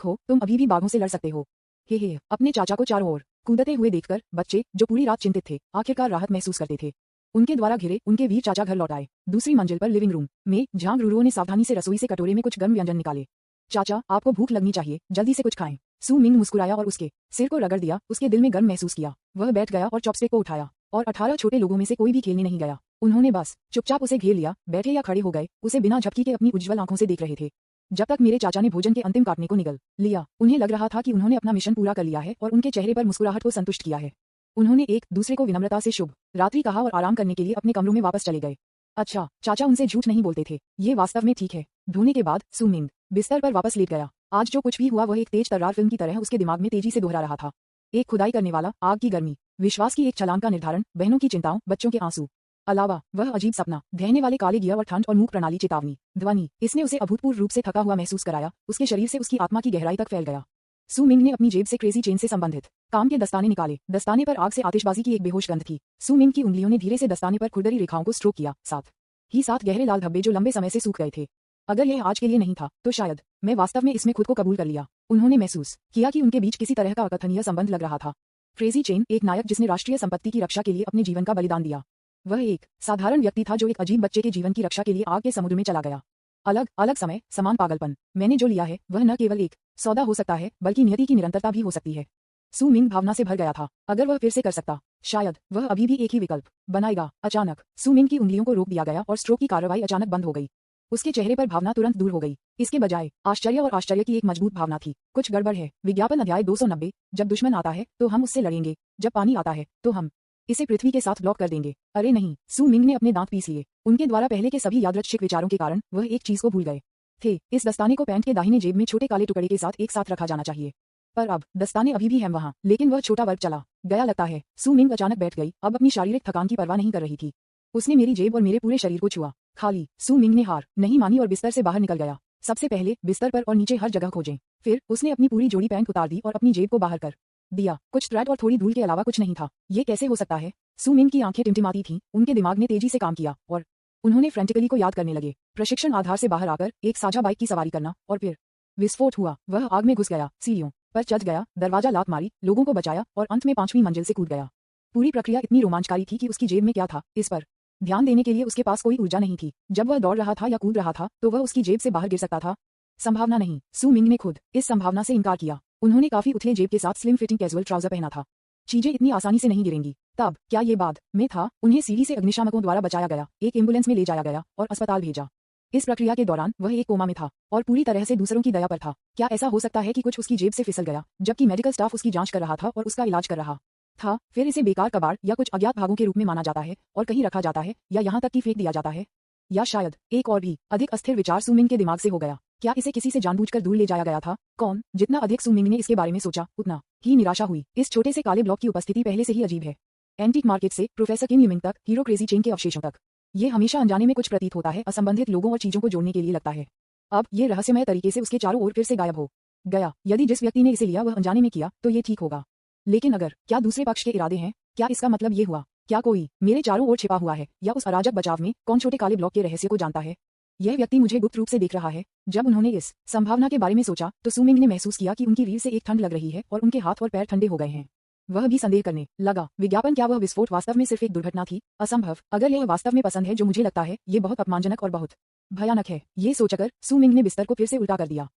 हो? तुम अभी भी बाघों से लड़ सकते हो। हे, अपने चाचा को चारों ओर कूदते हुए देखकर बच्चे, जो पूरी रात चिंतित थे, आखिरकार राहत महसूस करते थे। उनके द्वारा घिरे उनके वीर चाचा घर लौट आए। दूसरी मंजिल पर लिविंग रूम में झांग रूरुओं ने सावधानी से रसोई से कटोरे में कुछ गर्म व्यंजन निकाले। चाचा, आपको भूख लगनी चाहिए, जल्दी से कुछ खाएं। सू मिंग मुस्कुराया और उसके सिर को रगड़ दिया। उसके दिल में गर्म महसूस किया। वह बैठ गया और चॉपस्टिक को उठाया और 18 छोटे लोगों में से कोई भी खेलने नहीं गया। उन्होंने बस चुपचाप उसे घेर लिया, बैठे या खड़े हो गए, उसे बिना झपकी के अपनी उज्जवल आंखों से देख रहे थे। जब तक मेरे चाचा ने भोजन के अंतिम काटने को निगल लिया, उन्हें लग रहा था कि उन्होंने अपना मिशन पूरा कर लिया है और उनके चेहरे पर मुस्कुराहट को संतुष्ट किया है। उन्होंने एक दूसरे को विनम्रता से शुभ रात्रि कहा और आराम करने के लिए अपने कमरों में वापस चले गए। अच्छा, चाचा उनसे झूठ नहीं बोलते थे, ये वास्तव में ठीक है। धोने के बाद सू मिंग बिस्तर पर वापस लेट गया। आज जो कुछ भी हुआ वह एक तेज तर्रार फिल्म की तरह उसके दिमाग में तेजी से दोहरा रहा था। एक खुदाई करने वाला, आग की गर्मी, विश्वास की एक छलांग का निर्धारण, बहनों की चिंताओं, बच्चों के आंसू, अलावा वह अजीब सपना, ढहने वाले काले गियर और ठंड और मूक प्रणाली चेतावनी ध्वनि। इसने उसे अभूतपूर्व रूप से थका हुआ महसूस कराया। उसके शरीर से उसकी आत्मा की गहराई तक फैल गया। सू मिंग ने अपनी जेब से क्रेजी चेन से संबंधित काम के दस्ताने निकाले। दस्ताने पर आग से आतिशबाजी की एक बेहोश गंध थी। सू मिंग की उंगलियों ने धीरे से दस्ताने पर खुरदरी रेखाओं को स्ट्रोक किया, साथ गहरे लाल धब्बे जो लंबे समय से सूख गए थे। अगर यह आज के लिए नहीं था तो शायद मैं वास्तव में इसमें खुद को कबूल कर लिया। उन्होंने महसूस किया कि उनके बीच किसी तरह का अकथनीय संबंध लग रहा था। क्रेजी चेन एक नायक जिसने राष्ट्रीय संपत्ति की रक्षा के लिए अपने जीवन का बलिदान दिया। वह एक साधारण व्यक्ति था जो एक अजीब बच्चे के जीवन की रक्षा के लिए आग के समुद्र में चला गया। अलग अलग समय, समान पागलपन। मैंने जो लिया है वह न केवल एक सौदा हो सकता है बल्कि नियति की निरंतरता भी हो सकती है। सू मिंग भावना से भर गया था। अगर वह फिर से कर सकता, शायद वह अभी भी एक ही विकल्प बनाएगा। अचानक सू मिंग की उंगलियों को रोक दिया गया और स्ट्रोक की कार्रवाई अचानक बंद हो गई। उसके चेहरे पर भावना तुरंत दूर हो गई। इसके बजाय आश्चर्य और आश्चर्य की एक मजबूत भावना थी। कुछ गड़बड़ है। विज्ञापन अध्याय 290। जब दुश्मन आता है तो हम उससे लड़ेंगे, जब पानी आता है तो हम इसे पृथ्वी के साथ ब्लॉक कर देंगे। अरे नहीं, सू मिंग ने अपने दांत पीस लिए। उनके द्वारा पहले के सभी यादृच्छिक विचारों के कारण वह एक चीज को भूल गए थे। इस दस्ताने को पैंट के दाहिने जेब में छोटे काले टुकड़े के साथ एक साथ रखा जाना चाहिए। पर अब दस्ताने अभी भी हैं वहां, लेकिन वह छोटा वर्ग चला गया लगता है। सू मिंग अचानक बैठ गई, अब अपनी शारीरिक थकान की परवाह नहीं कर रही थी। उसने मेरी जेब और मेरे पूरे शरीर को छुआ। खाली। सू मिंग ने हार नहीं मानी और बिस्तर से बाहर निकल गया। सबसे पहले बिस्तर पर और नीचे हर जगह खोजें। फिर उसने अपनी पूरी जोड़ी पैंट उतार दी और अपनी जेब को बाहर कर दिया। कुछ थ्रेड और थोड़ी धूल के अलावा कुछ नहीं था। ये कैसे हो सकता है? सू मिंग की आंखें टिमटिमाती थीं, उनके दिमाग ने तेजी से काम किया और उन्होंने फ्रेंटिकली को याद करने लगे। प्रशिक्षण आधार से बाहर आकर एक साझा बाइक की सवारी करना, और फिर विस्फोट हुआ। वह आग में घुस गया, सीढ़ियों पर चढ़ गया, दरवाजा लात मारी, लोगों को बचाया और अंत में 5वीं मंजिल से कूद गया। पूरी प्रक्रिया इतनी रोमांचकारी थी कि उसकी जेब में क्या था इस पर ध्यान देने के लिए उसके पास कोई ऊर्जा नहीं थी। जब वह दौड़ रहा था या कूद रहा था तो वह उसकी जेब से बाहर गिर सकता था। संभावना नहीं। सू मिंग ने खुद इस संभावना से इनकार किया। उन्होंने काफी उथले जेब के साथ स्लिम फिटिंग कैजुअल ट्राउजर पहना था। चीजें इतनी आसानी से नहीं गिरेंगी। तब क्या ये बाद में था? उन्हें सीढ़ी से अग्निशामकों द्वारा बचाया गया, एक एम्बुलेंस में ले जाया गया और अस्पताल भेजा। इस प्रक्रिया के दौरान वह एक कोमा में था और पूरी तरह से दूसरों की दया पर था। क्या ऐसा हो सकता है कि कुछ उसकी जेब से फिसल गया जबकि मेडिकल स्टाफ उसकी जांच कर रहा था और उसका इलाज कर रहा था? फिर इसे बेकार कबाड़ या कुछ अज्ञात भागों के रूप में माना जाता है और कहीं रखा जाता है या यहाँ तक कि फेंक दिया जाता है। या शायद एक और भी अधिक अस्थिर विचार सू मिंग के दिमाग से हो गया। क्या इसे किसी से जानबूझकर दूर ले जाया गया था? कौन? जितना अधिक सू मिंग ने इसके बारे में सोचा उतना ही निराशा हुई। इस छोटे से काले ब्लॉक की उपस्थिति पहले से ही अजीब है। एंटीक मार्केट से प्रोफेसर किम यूमिंग तक, हीरो क्रेजी चेन के अवशेषों तक। ये हमेशा अनजाने में कुछ प्रतीत होता है, असंबंधित लोगों और चीजों को जोड़ने के लिए लगता है। अब ये रहस्यमय तरीके से उसके चारों ओर फिर से गायब हो गया। यदि जिस व्यक्ति ने इसे लिया वह अनजाने में किया तो ये ठीक होगा, लेकिन अगर क्या दूसरे पक्ष के इरादे हैं? क्या इसका मतलब ये हुआ? क्या कोई मेरे चारों ओर छिपा हुआ है? या उस अराजक बचाव में कौन छोटे काले ब्लॉक के रहस्य को जानता है? यह व्यक्ति मुझे गुप्त रूप से देख रहा है। जब उन्होंने इस संभावना के बारे में सोचा तो सू मिंग ने महसूस किया कि उनकी रीढ़ से एक ठंड लग रही है और उनके हाथ और पैर ठंडे हो गए हैं। वह भी संदेह करने लगा। विज्ञापन? क्या वह विस्फोट वास्तव में सिर्फ एक दुर्घटना थी? असंभव। अगर यह वास्तव में पसंद है जो मुझे लगता है, ये बहुत अपमानजनक और बहुत भयानक है। ये सोचकर सू मिंग ने बिस्तर को फिर से उल्टा कर दिया।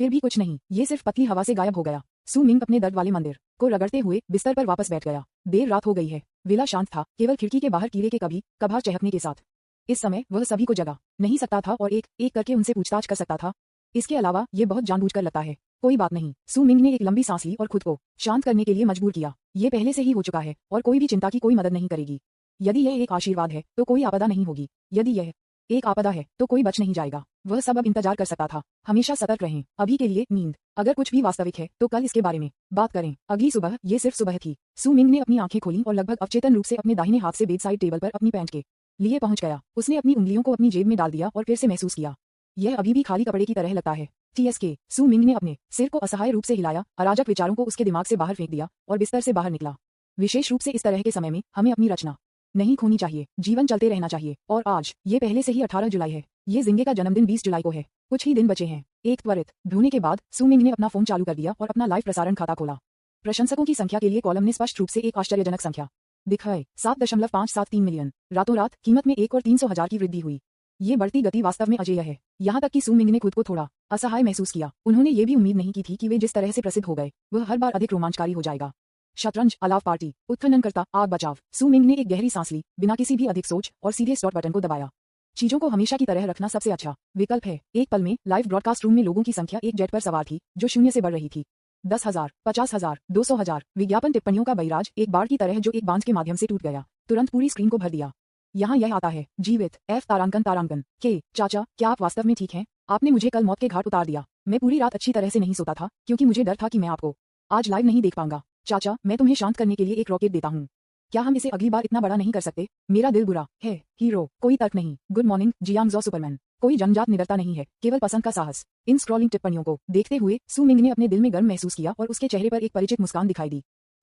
फिर भी कुछ नहीं, ये सिर्फ पतली हवा से गायब हो गया। सू मिंग अपने दर्द वाले मंदिर को रगड़ते हुए बिस्तर पर वापस बैठ गया। देर रात हो गई है। विला शांत था, केवल खिड़की के बाहर कीड़े के कभी कभार चहकने के साथ। इस समय वह सभी को जगा नहीं सकता था और एक एक करके उनसे पूछताछ कर सकता था। इसके अलावा ये बहुत जानबूझकर लगता है। कोई बात नहीं। सू मिंग ने एक लंबी सांस ली और खुद को शांत करने के लिए मजबूर किया। ये पहले से ही हो चुका है और कोई भी चिंता की कोई मदद नहीं करेगी। यदि यह एक आशीर्वाद है तो कोई आपदा नहीं होगी। यदि यह एक आपदा है तो कोई बच नहीं जाएगा। वह सब अब इंतजार कर सकता था। हमेशा सतर्क रहें। अभी के लिए नींद। अगर कुछ भी वास्तविक है तो कल इसके बारे में बात करें। अगली सुबह ये सिर्फ सुबह थी। सू मिंग ने अपनी आंखें खोलीं और लगभग अवचेतन रूप से अपने दाहिने हाथ से बेडसाइड टेबल पर अपनी पैंट के लिए पहुंच गया। उसने अपनी उंगलियों को अपनी जेब में डाल दिया और फिर से महसूस किया, यह अभी भी खाली कपड़े की तरह लगता है। TSK। सू मिंग ने अपने सिर को असहाय रूप से हिलाया, अराजक विचारों को उसके दिमाग से बाहर फेंक दिया और बिस्तर से बाहर निकला। विशेष रूप से इस तरह के समय में हमें अपनी रचना नहीं खोनी चाहिए। जीवन चलते रहना चाहिए। और आज ये पहले से ही 18 जुलाई है। ये जिंगे का जन्मदिन 20 जुलाई को है। कुछ ही दिन बचे हैं। एक त्वरित ढूंढने के बाद सू मिंग ने अपना फोन चालू कर दिया और अपना लाइव प्रसारण खाता खोला। प्रशंसकों की संख्या के लिए कॉलम ने स्पष्ट रूप से एक आश्चर्यजनक संख्या दिखाई, 7.573 मिलियन। रातों रात कीमत में 1 और 300,000 की वृद्धि हुई। ये बढ़ती गति वास्तव में अजेय है। यहाँ तक कि सू मिंग ने खुद को थोड़ा असहाय महसूस किया। उन्होंने ये भी उम्मीद नहीं की थी कि वे जिस तरह से प्रसिद्ध हो गए वह हर बार अधिक रोमांचकारी हो जाएगा। शतरंज, अलाव पार्टी, उत्खननकर्ता, आग बचाव। सू मिंग ने एक गहरी सांस ली, बिना किसी भी अधिक सोच, और सीधे स्टॉप बटन को दबाया। चीजों को हमेशा की तरह रखना सबसे अच्छा विकल्प है। एक पल में लाइव ब्रॉडकास्ट रूम में लोगों की संख्या एक जेट पर सवार थी जो शून्य से बढ़ रही थी। 10,000, 50,000, 200,000। विज्ञापन टिप्पणियों का बहिराज एक बाढ़ की तरह जो एक बांध के माध्यम से टूट गया, तुरंत पूरी स्क्रीन को भर दिया। यहाँ यह आता है, जीवित F तारांकन के। चाचा, क्या आप वास्तव में ठीक हैं? आपने मुझे कल मौत के घाट उतार दिया। मैं पूरी रात अच्छी तरह से नहीं सोता था क्योंकि मुझे डर था कि मैं आपको आज लाइव नहीं देख पाऊंगा। चाचा, मैं तुम्हें शांत करने के लिए एक रॉकेट देता हूँ। क्या हम इसे अगली बार इतना बड़ा नहीं कर सकते? मेरा दिल बुरा है। हीरो, कोई तर्क नहीं। Good morning Jiangzhou superman. कोई जन्मजात निडरता नहीं है, केवल पसंद का साहस। इन स्क्रॉलिंग टिप्पणियों को देखते हुए सू मिंग ने अपने दिल में गर्म महसूस किया और उसके चेहरे पर एक परिचित मुस्कान दिखाई दी।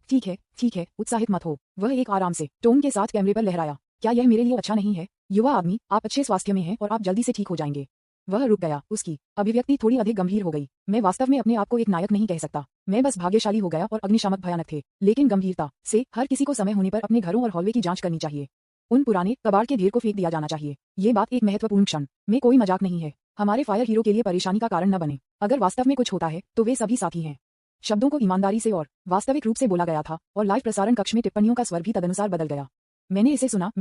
ठीक है, उत्साहित मत हो। वह एक आराम से टोन के साथ कैमरे पर लहराया। क्या यह मेरे लिए अच्छा नहीं है? युवा आदमी, आप अच्छे स्वास्थ्य में हैं और आप जल्दी से ठीक हो जाएंगे। वह रुक गया। उसकी अभिव्यक्ति थोड़ी अधिक गंभीर हो गई। मैं वास्तव में अपने आप को एक नायक नहीं कह सकता। मैं बस भाग्यशाली हो गया और अग्निशामक भयानक थे। लेकिन गंभीरता से हर किसी को समय होने पर अपने घरों और हॉलवे की जांच करनी चाहिए। उन पुराने कबाड़ के ढेर को फेंक दिया जाना चाहिए। ये बात एक महत्वपूर्ण क्षण में कोई मजाक नहीं है। हमारे फायर हीरो के लिए परेशानी का कारण न बने। अगर वास्तव में कुछ होता है तो वे सभी साथी हैं। शब्दों को ईमानदारी से और वास्तविक रूप से बोला गया था और लाइव प्रसारण कक्ष में टिप्पणियों का स्वर भी तदनुसार बदल गया। मैंने इसे सुना,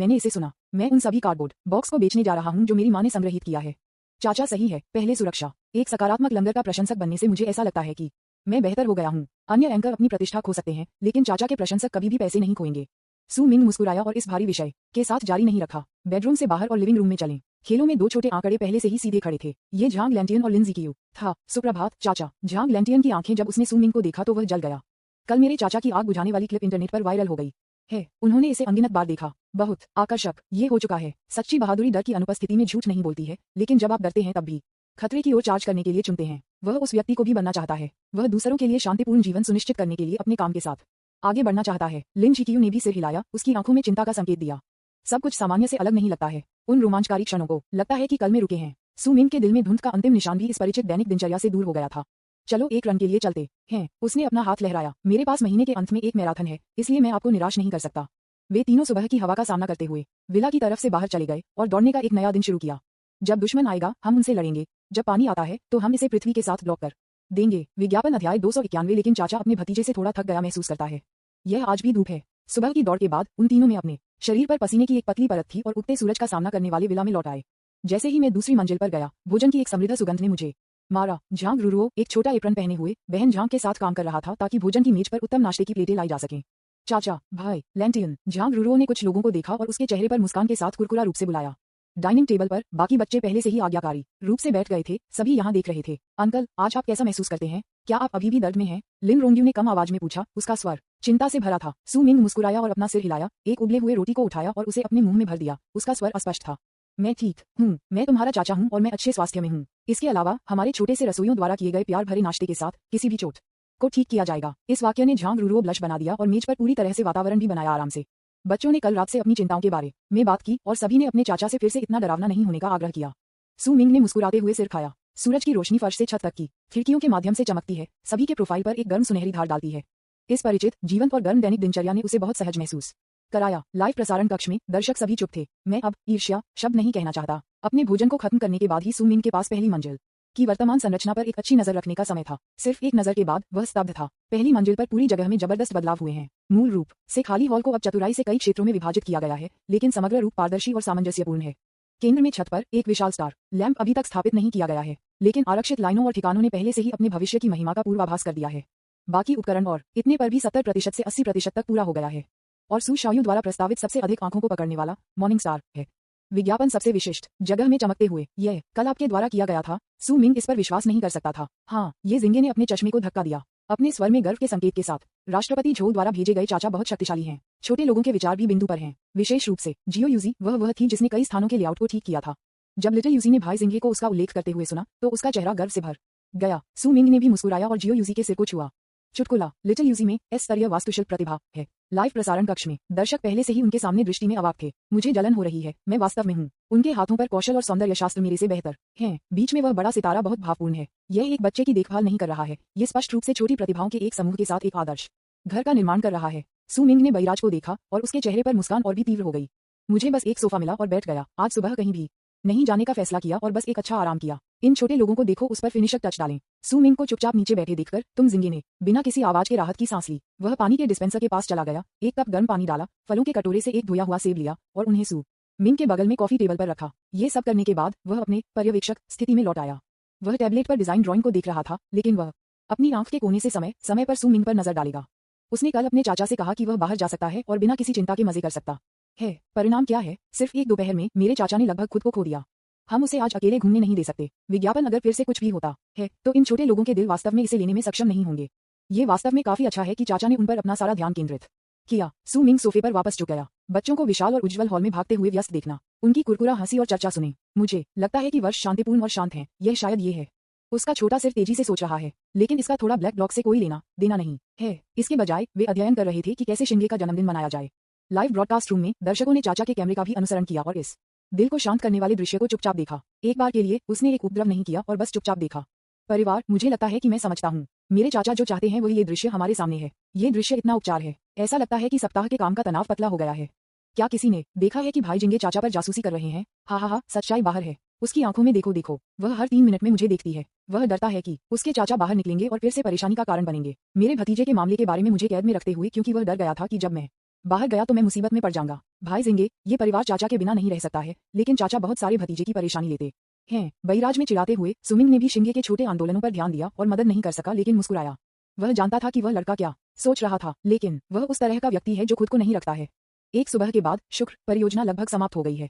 मैं उन सभी कार्डबोर्ड बॉक्स को बेचने जा रहा हूँ जो मेरी माँ ने संग्रहित किया है। चाचा सही है, पहले सुरक्षा। एक सकारात्मक लंगर का प्रशंसक बनने से मुझे ऐसा लगता है कि मैं बेहतर हो गया हूँ। अन्य एंकर अपनी प्रतिष्ठा खो सकते हैं, लेकिन चाचा के प्रशंसक कभी भी पैसे नहीं खोएंगे। सू मिंग मुस्कुराया और इस भारी विषय के साथ जारी नहीं रखा। बेडरूम से बाहर और लिविंग रूम में चलें। खेलों में दो छोटे आंकड़े पहले से ही सीधे खड़े थे। ये झांग लैंटियन और लिंजी की था। सुप्रभात चाचा। झांग लैंटियन की आंखें जब उसने सू मिंग को देखा तो वह जल गया। कल मेरे चाचा की आग बुझाने वाली क्लिप इंटरनेट पर वायरल हो गई है। उन्होंने इसे अनगिनत बार देखा। बहुत आकर्षक ये हो चुका है। सच्ची बहादुरी डर की अनुपस्थिति में झूठ नहीं बोलती है, लेकिन जब आप डरते हैं तब भी खतरे की ओर चार्ज करने के लिए चुनते हैं। वह उस व्यक्ति को भी बनना चाहता है। वह दूसरों के लिए शांतिपूर्ण जीवन सुनिश्चित करने के लिए अपने काम के साथ आगे बढ़ना चाहता है। लिन जिकियू ने भी सिर हिलाया, उसकी आंखों में चिंता का संकेत दिया। सब कुछ सामान्य से अलग नहीं लगता है। उन रोमांचकारी क्षणों को लगता है कि कल में रुके हैं। सू मिंग के दिल में धुंध का अंतिम निशान भी इस परिचित दैनिक दिनचर्या से दूर हो गया था। चलो एक रन के लिए चलते हैं। उसने अपना हाथ लहराया। मेरे पास महीने के अंत में एक मैराथन है, इसलिए मैं आपको निराश नहीं कर सकता। वे तीनों सुबह की हवा का सामना करते हुए विला की तरफ से बाहर चले गए और दौड़ने का एक नया दिन शुरू किया। जब दुश्मन आएगा हम उनसे लड़ेंगे, जब पानी आता है तो हम इसे पृथ्वी के साथ ब्लॉक कर देंगे। विज्ञापन अध्याय 291। लेकिन चाचा अपने भतीजे से थोड़ा थक गया महसूस करता है। यह आज भी धूप है। सुबह की दौड़ के बाद उन तीनों में अपने शरीर पर पसीने की एक पतली परत थी और उगते सूरज का सामना करने वाले विला में लौट आए। जैसे ही मैं दूसरी मंजिल पर गया, भोजन की एक समृद्ध सुगंध ने मुझे मारा। झांग रुरुओ एक छोटा एप्रन पहने हुए बहन झांग के साथ काम कर रहा था ताकि भोजन की मेज पर उत्तम नाश्ते की प्लेटें लाई जा सकें। चाचा, भाई, लैंटियन। झांग रुरुओ ने कुछ लोगों को देखा और उसके चेहरे पर मुस्कान के साथ कुरकुरा रूप से बुलाया। डाइनिंग टेबल पर बाकी बच्चे पहले से ही आज्ञाकारी रूप से बैठ गए थे। सभी यहाँ देख रहे थे। अंकल, आज आप कैसा महसूस करते हैं? क्या आप अभी भी दर्द में हैं? लिन रोंग्यू ने कम आवाज में पूछा। उसका स्वर चिंता से भरा था। सू मिंग मुस्कुराया और अपना सिर हिलाया। एक उबले हुए रोटी को उठाया और उसे अपने मुंह में भर दिया। उसका स्वर अस्पष्ट था। मैं ठीक हूँ, मैं तुम्हारा चाचा हूँ और मैं अच्छे स्वास्थ्य में हूँ। इसके अलावा हमारे छोटे से रसोइयों द्वारा किए गए प्यार भरे नाश्ते के साथ किसी भी चोट को ठीक किया जाएगा। इस वाक्य ने झांग रुरुओ ब्लश बना दिया और मेज पर पूरी तरह से वातावरण भी बनाया आराम से। बच्चों ने कल रात से अपनी चिंताओं के बारे में बात की और सभी ने अपने चाचा से फिर से इतना डरावना नहीं होने का आग्रह किया। सू मिंग ने मुस्कुराते हुए सिर खाया। सूरज की रोशनी फर्श से छत तक की खिड़कियों के माध्यम से चमकती है, सभी के प्रोफाइल पर एक गर्म सुनहरी धार डालती है। इस परिचित जीवंत और गर्म दैनिक दिनचर्या ने उसे बहुत सहज महसूस कराया। लाइव प्रसारण कक्ष में दर्शक सभी चुप थे। मैं अब ईर्ष्या शब्द नहीं कहना चाहता। अपने भोजन को खत्म करने के बाद ही सू मिंग के पास पहली मंजिल की वर्तमान संरचना पर एक अच्छी नजर रखने का समय था। सिर्फ एक नजर के बाद वह स्तब्ध था। पहली मंजिल पर पूरी जगह में जबरदस्त बदलाव हुए हैं। मूल रूप से खाली हॉल को अब चतुराई से कई क्षेत्रों में विभाजित किया गया है, लेकिन समग्र रूप पारदर्शी और सामंजस्यपूर्ण है। केंद्र में छत पर एक विशाल स्टार लैंप अभी तक स्थापित नहीं किया गया है, लेकिन आरक्षित लाइनों और ठिकानों ने पहले से ही अपने भविष्य की महिमा का पूर्वाभास कर दिया है। बाकी उपकरण और इतने पर भी 70% से 80% तक पूरा हो गया है। और सू शाओयू द्वारा प्रस्तावित सबसे अधिक आंखों को पकड़ने वाला मॉर्निंग स्टार है। विज्ञापन सबसे विशिष्ट जगह में चमकते हुए यह कल आपके द्वारा किया गया था। सू मिंग इस पर विश्वास नहीं कर सकता था। हाँ, ये जिंगे ने अपने चश्मे को धक्का दिया, अपने स्वर में गर्व के संकेत के साथ। राष्ट्रपति झोल द्वारा भेजे गए चाचा बहुत शक्तिशाली हैं। छोटे लोगों के विचार भी बिंदु पर हैं। विशेष रूप से जियो यूजी वह थी जिसने कई स्थानों के लेआउट को ठीक किया था। जब लिटिल यूजी ने भाई जिंगे को उसका उल्लेख करते हुए सुना तो उसका चेहरा गर्व से भर गया। सू मिंग ने भी मुस्कुराया और जियो यूजी के सिर को छुआ। चुटकुला, लिटिल यूजी में एस स्तरीय वास्तुशिल्प प्रतिभा है। लाइव प्रसारण कक्ष में दर्शक पहले से ही उनके सामने दृष्टि में अवाक थे। मुझे जलन हो रही है, मैं वास्तव में हूँ। उनके हाथों पर कौशल और सौंदर्य शास्त्र मेरे से बेहतर हैं। बीच में वह बड़ा सितारा बहुत भावपूर्ण है। यह एक बच्चे की देखभाल नहीं कर रहा है, ये स्पष्ट रूप से छोटी प्रतिभाओं के एक समूह के साथ एक आदर्श घर का निर्माण कर रहा है। सू मिंग ने बैराज को देखा और उसके चेहरे पर मुस्कान और भी तीव्र हो गई। मुझे बस एक सोफा मिला और बैठ गया। आज सुबह कहीं भी नहीं जाने का फैसला किया और बस एक अच्छा आराम किया। इन छोटे लोगों को देखो, उस पर फिनिशर टच डालें। सू मिंग को चुपचाप नीचे बैठे देखकर तुम जिंगे ने बिना किसी आवाज के राहत की सांस ली। वह पानी के डिस्पेंसर के पास चला गया, एक कप गर्म पानी डाला, फलों के कटोरे से एक धोया हुआ सेब लिया और उन्हें सू मिंग के बगल में कॉफी टेबल पर रखा। ये सब करने के बाद वह अपने पर्यवेक्षक स्थिति में लौट आया। वह टैबलेट पर डिजाइन ड्राइंग को देख रहा था, लेकिन वह अपनी आंख के कोने से समय समय पर सू मिंग पर नजर डालेगा। उसने कल अपने चाचा से कहा कि वह बाहर जा सकता है और बिना किसी चिंता के मजे कर सकता है। परिणाम क्या है? सिर्फ एक दोपहर में मेरे चाचा ने लगभग खुद को खो दिया। हम उसे आज अकेले घूमने नहीं दे सकते। विज्ञापन अगर फिर से कुछ भी होता है तो इन छोटे लोगों के दिल वास्तव में इसे लेने में सक्षम नहीं होंगे। ये वास्तव में काफी अच्छा है कि चाचा ने उन पर अपना सारा ध्यान केंद्रित किया। सू मिंग सोफे पर वापस झुक गया। बच्चों को विशाल और उज्जवल हॉल में भागते हुए व्यस्त देखना, उनकी कुरकुरा हंसी और चर्चा सुने। मुझे लगता है कि वर्ष शांतिपूर्ण और शांत हैं। यह शायद ये है। उसका छोटा सिर तेजी से सोच रहा है, लेकिन इसका थोड़ा ब्लैक ब्लॉक से कोई लेना देना नहीं है। इसके बजाय वे अध्ययन कर रहे थे कि कैसे शिंगे का जन्मदिन मनाया जाए। लाइव ब्रॉडकास्ट रूम में दर्शकों ने चाचा के कैमरे का भी अनुसरण किया और इस दिल को शांत करने वाले दृश्य को चुपचाप देखा। एक बार के लिए उसने एक उपद्रव नहीं किया और बस चुपचाप देखा। परिवार, मुझे लगता है कि मैं समझता हूँ। मेरे चाचा जो चाहते हैं वही ये दृश्य हमारे सामने है। ये दृश्य इतना उपचार है, ऐसा लगता है कि सप्ताह के काम का तनाव पतला हो गया है। क्या किसी ने देखा है कि भाई जिंगे चाचा पर जासूसी कर रहे हैं? हा, सच्चाई बाहर है। उसकी आंखों में देखो देखो, वह हर 3 मिनट में मुझे देखती है। वह डरता है कि उसके चाचा बाहर निकलेंगे और फिर से परेशानी का कारण बनेंगे मेरे भतीजे के मामले के बारे में मुझे कैद में रखते हुए, क्योंकि वह डर गया था कि जब मैं बाहर गया तो मैं मुसीबत में पड़ जाऊंगा। भाई जिंगे, ये परिवार चाचा के बिना नहीं रह सकता है, लेकिन चाचा बहुत सारे भतीजे की परेशानी लेते हैं। बहिराज में चिढ़ाते हुए सुमिंग ने भी शिंगे के छोटे आंदोलनों पर ध्यान दिया और मदद नहीं कर सका, लेकिन मुस्कुराया। वह जानता था कि वह लड़का क्या सोच रहा था, लेकिन वह उस तरह का व्यक्ति है जो खुद को नहीं रखता है। एक सुबह के बाद शुक्र परियोजना लगभग समाप्त हो गई है।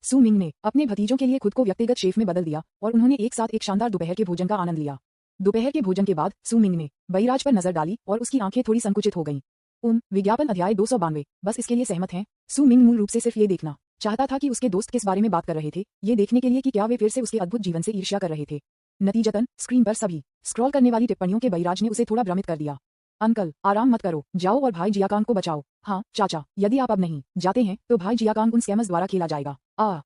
सु मिंग ने अपने भतीजों के लिए खुद को व्यक्तिगत शेफ में बदल दिया और उन्होंने एक साथ एक शानदार दोपहर के भोजन का आनंद लिया। दोपहर के भोजन के बाद सु मिंग ने बहिराज पर नजर डाली और उसकी आंखें थोड़ी संकुचित हो गईं। विज्ञापन अध्याय 292। बस इसके लिए सहमत हैं। सु मिंग मूल रूप से सिर्फ ये देखना चाहता था कि उसके दोस्त किस बारे में बात कर रहे थे, ये देखने के लिए कि क्या वे फिर से उसके अद्भुत जीवन से ईर्ष्या कर रहे थे। नतीजतन स्क्रीन पर सभी स्क्रॉल करने वाली टिप्पणियों के बहिराज ने उसे थोड़ा भ्रमित कर दिया। अंकल, आराम मत करो, जाओ और भाई जियाकांग को बचाओ। हाँ चाचा, यदि आप अब नहीं जाते हैं तो भाई जियाकांग उन स्कैमर्स द्वारा खेला जाएगा।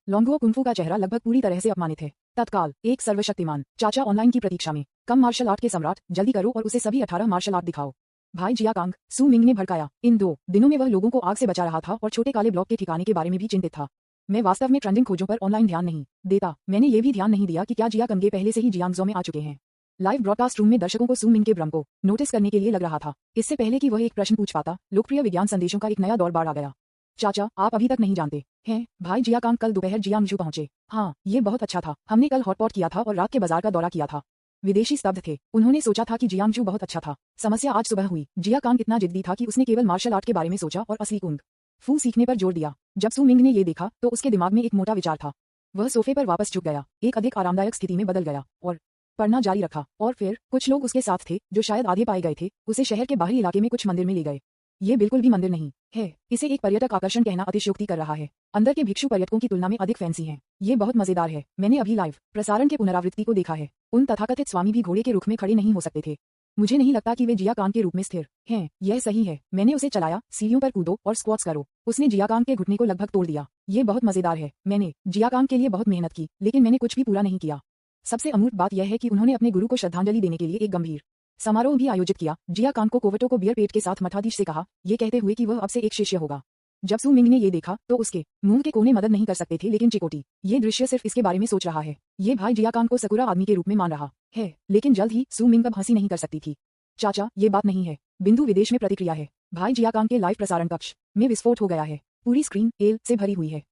लोंगुओ कुंफू का चेहरा लगभग पूरी तरह से अपमानित है। तत्काल एक सर्वशक्तिमान चाचा ऑनलाइन की प्रतीक्षा में, कम मार्शल आर्ट के सम्राट, जल्दी करो और उसे सभी 18 मार्शल आर्ट दिखाओ। भाई जियाकांग, सु मिंग ने भड़काया। इन 2 दिनों में वह लोगों को आग से बचा रहा था और छोटे काले ब्लॉक के ठिकाने के बारे में भी चिंतित था। मैं वास्तव में ट्रेंडिंग खोजों पर ऑनलाइन ध्यान नहीं देता। मैंने ये भी ध्यान नहीं दिया कि क्या जियाकांग पहले से ही जियांगजो में आ चुके हैं। लाइव ब्रॉडकास्ट रूम में दर्शकों को सु मिंग के भ्रम को नोटिस करने के लिए लग रहा था। इससे पहले कि वह एक प्रश्न पूछ पाता, लोकप्रिय विज्ञान संदेशों का एक नया दौर बाढ़ आ गया। चाचा, आप अभी तक नहीं जानते हैं, भाई जियाकांग कल दोपहर जियांगजू पहुंचे। हाँ, ये बहुत अच्छा था। हमने कल हॉटपॉट किया था और रात के बाजार का दौरा किया था। विदेशी स्तब्ध थे। उन्होंने सोचा था कि जियांगजू बहुत अच्छा था। समस्या आज सुबह हुई। जियाकांग इतना जिद्दी था कि उसने केवल मार्शल आर्ट के बारे में सोचा और असली कुंग फू सीखने पर जोर दिया। जब सु मिंग ने ये देखा तो उसके दिमाग में एक मोटा विचार था। वह सोफे पर वापस झुक गया, एक अधिक आरामदायक स्थिति में बदल गया और पढ़ना जारी रखा। और फिर कुछ लोग उसके साथ थे जो शायद आधे पाए गए थे, उसे शहर के बाहरी इलाके में कुछ मंदिर में ले गए। ये बिल्कुल भी मंदिर नहीं है, इसे एक पर्यटक आकर्षण कहना अतिशयोक्ति कर रहा है। अंदर के भिक्षु पर्यटकों की तुलना में अधिक फैंसी हैं। ये बहुत मजेदार है। मैंने अभी लाइव प्रसारण के पुनरावृत्ति को देखा है। उन तथाकथित स्वामी भी घोड़े के रुख में खड़े नहीं हो सकते थे। मुझे नहीं लगता कि वे जियाकांग के रूप में स्थिर हैं। यह सही है। मैंने उसे चलाया, सीढ़ियों पर कूदो और स्क्वाट्स करो। उसने जियाकांग के घुटने को लगभग तोड़ दिया। ये बहुत मजेदार है। मैंने जियाकांग के लिए बहुत मेहनत की, लेकिन मैंने कुछ भी पूरा नहीं किया। सबसे अमूर्त बात यह है कि उन्होंने अपने गुरु को श्रद्धांजलि देने के लिए एक गंभीर समारोह भी आयोजित किया। जियाकांग को कोवटो को बियर पेट के साथ मठाधीश से कहा, ये कहते हुए कि वह अब से एक शिष्य होगा। जब सु मिंग ने ये देखा तो उसके मुंह के कोने मदद नहीं कर सकते थे, लेकिन चिकोटी ये दृश्य सिर्फ इसके बारे में सोच रहा है। ये भाई जियाकांग को सकुरा आदमी के रूप में मान रहा है, लेकिन जल्द ही सु मिंग अब हंसी नहीं कर सकती थी। चाचा, ये बात नहीं है। बिंदु विदेश में प्रतिक्रिया है। भाई जियाकांग के लाइव प्रसारण कक्ष में विस्फोट हो गया है। पूरी स्क्रीन एल से भरी हुई है।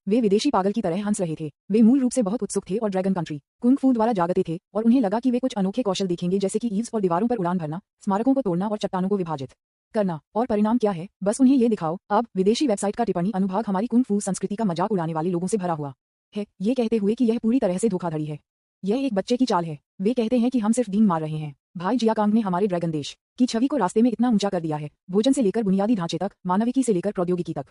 वे विदेशी पागल की तरह हंस रहे थे। वे मूल रूप से बहुत उत्सुक थे और ड्रैगन कंट्री कुंग फू द्वारा जागते थे और उन्हें लगा कि वे कुछ अनोखे कौशल देखेंगे, जैसे कि ईव्स और दीवारों पर उड़ान भरना, स्मारकों को तोड़ना और चट्टानों को विभाजित करना। और परिणाम क्या है, बस उन्हें ये दिखाओ। अब विदेशी वेबसाइट का टिप्पणी अनुभाग हमारी कुंग फू संस्कृति का मजाक उड़ाने वाले लोगों से भरा हुआ है, ये कहते हुए कि यह पूरी तरह से धोखाधड़ी है। यह एक बच्चे की चाल है। वे कहते हैं कि हम सिर्फ डींग मार रहे हैं। भाई जियाकांग ने हमारे ड्रैगन देश की छवि को रास्ते में इतना ऊंचा कर दिया है, भोजन से लेकर बुनियादी ढांचे तक, मानविकी से लेकर प्रौद्योगिकी तक।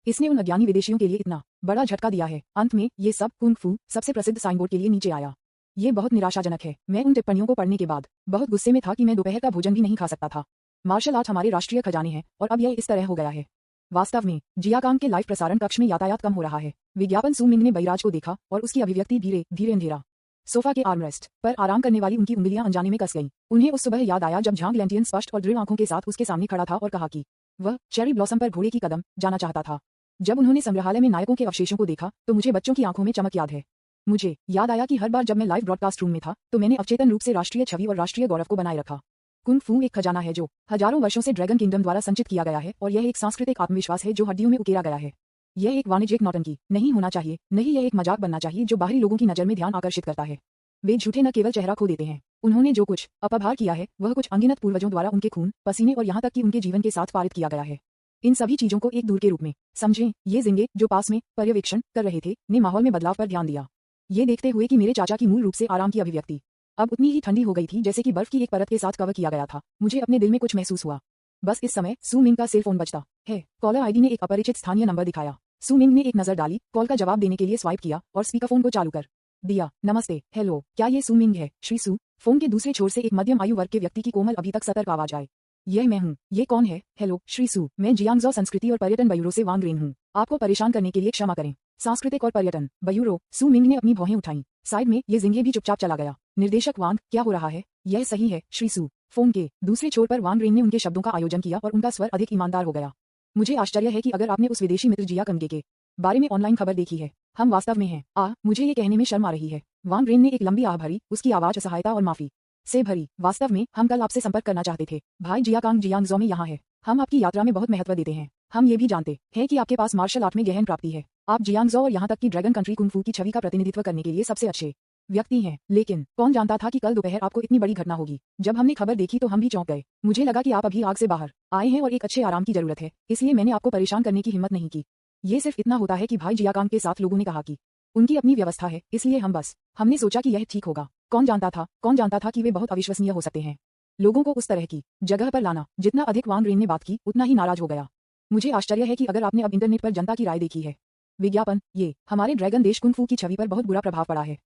इसने उन अज्ञानी विदेशियों के लिए इतना बड़ा झटका दिया है। अंत में ये सब कुंग फू सबसे प्रसिद्ध साइनबोर्ड के लिए नीचे आया। ये बहुत निराशाजनक है। मैं उन टिप्पणियों को पढ़ने के बाद बहुत गुस्से में था कि मैं दोपहर का भोजन भी नहीं खा सकता था। मार्शल आर्ट हमारे राष्ट्रीय खजाने हैं और अब यह इस तरह हो गया है। वास्तव में जियाकांग के लाइव प्रसारण कक्ष में यातायात कम हो रहा है। विज्ञापन सु मिंग ने बहिराज को देखा और उसकी अभिव्यक्ति धीरे धीरे अंधेरा। सोफा के आर्मरेस्ट पर आराम करने वाली उनकी उंगलियां अनजाने में कस गईं। उन्हें उस सुबह याद आया जब झांग लैंटियन स्पष्ट और दृढ़ आंखों के साथ उसके सामने खड़ा था और कहा कि वह चेरी ब्लॉसम पर घोड़े की कदम जाना चाहता था। जब उन्होंने संग्रहालय में नायकों के अवशेषों को देखा तो मुझे बच्चों की आंखों में चमक याद है। मुझे याद आया कि हर बार जब मैं लाइव ब्रॉडकास्ट रूम में था तो मैंने अवचेतन रूप से राष्ट्रीय छवि और राष्ट्रीय गौरव को बनाए रखा। कुंग फू एक खजाना है जो हजारों वर्षों से ड्रैगन किंगडम द्वारा संचित किया गया है और यह एक सांस्कृतिक आत्मविश्वास है जो हड्डियों में उकेरा गया है। यह एक वाणिज्यिक नौटंकी नहीं होना चाहिए, नहीं यह एक मजाक बनना चाहिए जो बाहरी लोगों की नजर में ध्यान आकर्षित करता है। वे झूठे न केवल चेहरा खो देते हैं, उन्होंने जो कुछ अपभार किया है वह कुछ अनगिनत पूर्वजों द्वारा उनके खून, पसीने और यहाँ तक कि उनके जीवन के साथ पारित किया गया है। इन सभी चीजों को एक दूर के रूप में समझें। ये जिंगे जो पास में पर्यवेक्षण कर रहे थे ने माहौल में बदलाव पर ध्यान दिया, ये देखते हुए कि मेरे चाचा की मूल रूप से आराम की अभिव्यक्ति अब उतनी ही ठंडी हो गई थी जैसे कि बर्फ की एक परत के साथ कवर किया गया था। मुझे अपने दिल में कुछ महसूस हुआ। बस इस समय सु मिंग का सेल फोन बजता है। कॉलर आईडी ने एक अपरिचित स्थानीय नंबर दिखाया। सु मिंग ने एक नजर डाली, कॉल का जवाब देने के लिए स्वाइप किया और स्पीकरफोन को चालू कर दिया। नमस्ते, हेलो, क्या ये सु मिंग है? श्री सु। फोन के दूसरे छोर से एक मध्यम आयु वर्ग के व्यक्ति की कोमल अभी तक सतर्क आवाज आई। यह मैं हूँ। ये कौन है? हेलो श्री सु, मैं जियांगजो संस्कृति और पर्यटन ब्यूरो से वांग रेन हूँ। आपको परेशान करने के लिए क्षमा करें। सांस्कृतिक और पर्यटन ब्यूरो। सु मिंग ने अपनी भौहें उठाई। साइड में ये जिंगे भी चुपचाप चला गया। निर्देशक वांग, क्या हो रहा है? यह सही है श्री सु। फोन के दूसरे छोर पर वांग रेन ने उनके शब्दों का आयोजन किया और उनका स्वर अधिक ईमानदार हो गया। मुझे आश्चर्य है कि अगर आपने उस विदेशी मित्र जियाकांग के बारे में ऑनलाइन खबर देखी है। हम वास्तव में हैं। मुझे ये कहने में शर्म आ रही है। वांग रेन ने एक लंबी आह भरी, उसकी आवाज असहायता और माफी से भरी। वास्तव में हम कल आपसे संपर्क करना चाहते थे। भाई जियाकांग जियांगजो में यहाँ है। हम आपकी यात्रा में बहुत महत्व देते हैं। हम ये भी जानते हैं कि आपके पास मार्शल आर्ट में गहन प्राप्ति है। आप जियांगजो और यहाँ तक कि ड्रैगन कंट्री कुंग फू की छवि का प्रतिनिधित्व करने के लिए सबसे अच्छे व्यक्ति हैं। लेकिन कौन जानता था कि कल दोपहर आपको इतनी बड़ी घटना होगी। जब हमने खबर देखी तो हम भी चौंक गए। मुझे लगा कि आप अभी आग से बाहर आए हैं और एक अच्छे आराम की जरूरत है, इसलिए मैंने आपको परेशान करने की हिम्मत नहीं की। ये सिर्फ इतना होता है कि भाई जियाकांग के साथ लोगों ने कहा कि उनकी अपनी व्यवस्था है, इसलिए हमने सोचा कि यह ठीक होगा। कौन जानता था कि वे बहुत अविश्वसनीय हो सकते हैं। लोगों को उस तरह की जगह पर लाना। जितना अधिक वांग रेन ने बात की उतना ही नाराज हो गया। मुझे आश्चर्य है कि अगर आपने अब इंटरनेट पर जनता की राय देखी है। विज्ञापन, ये हमारे ड्रैगन देश कुंग फू की छवि पर बहुत बुरा प्रभाव पड़ा है।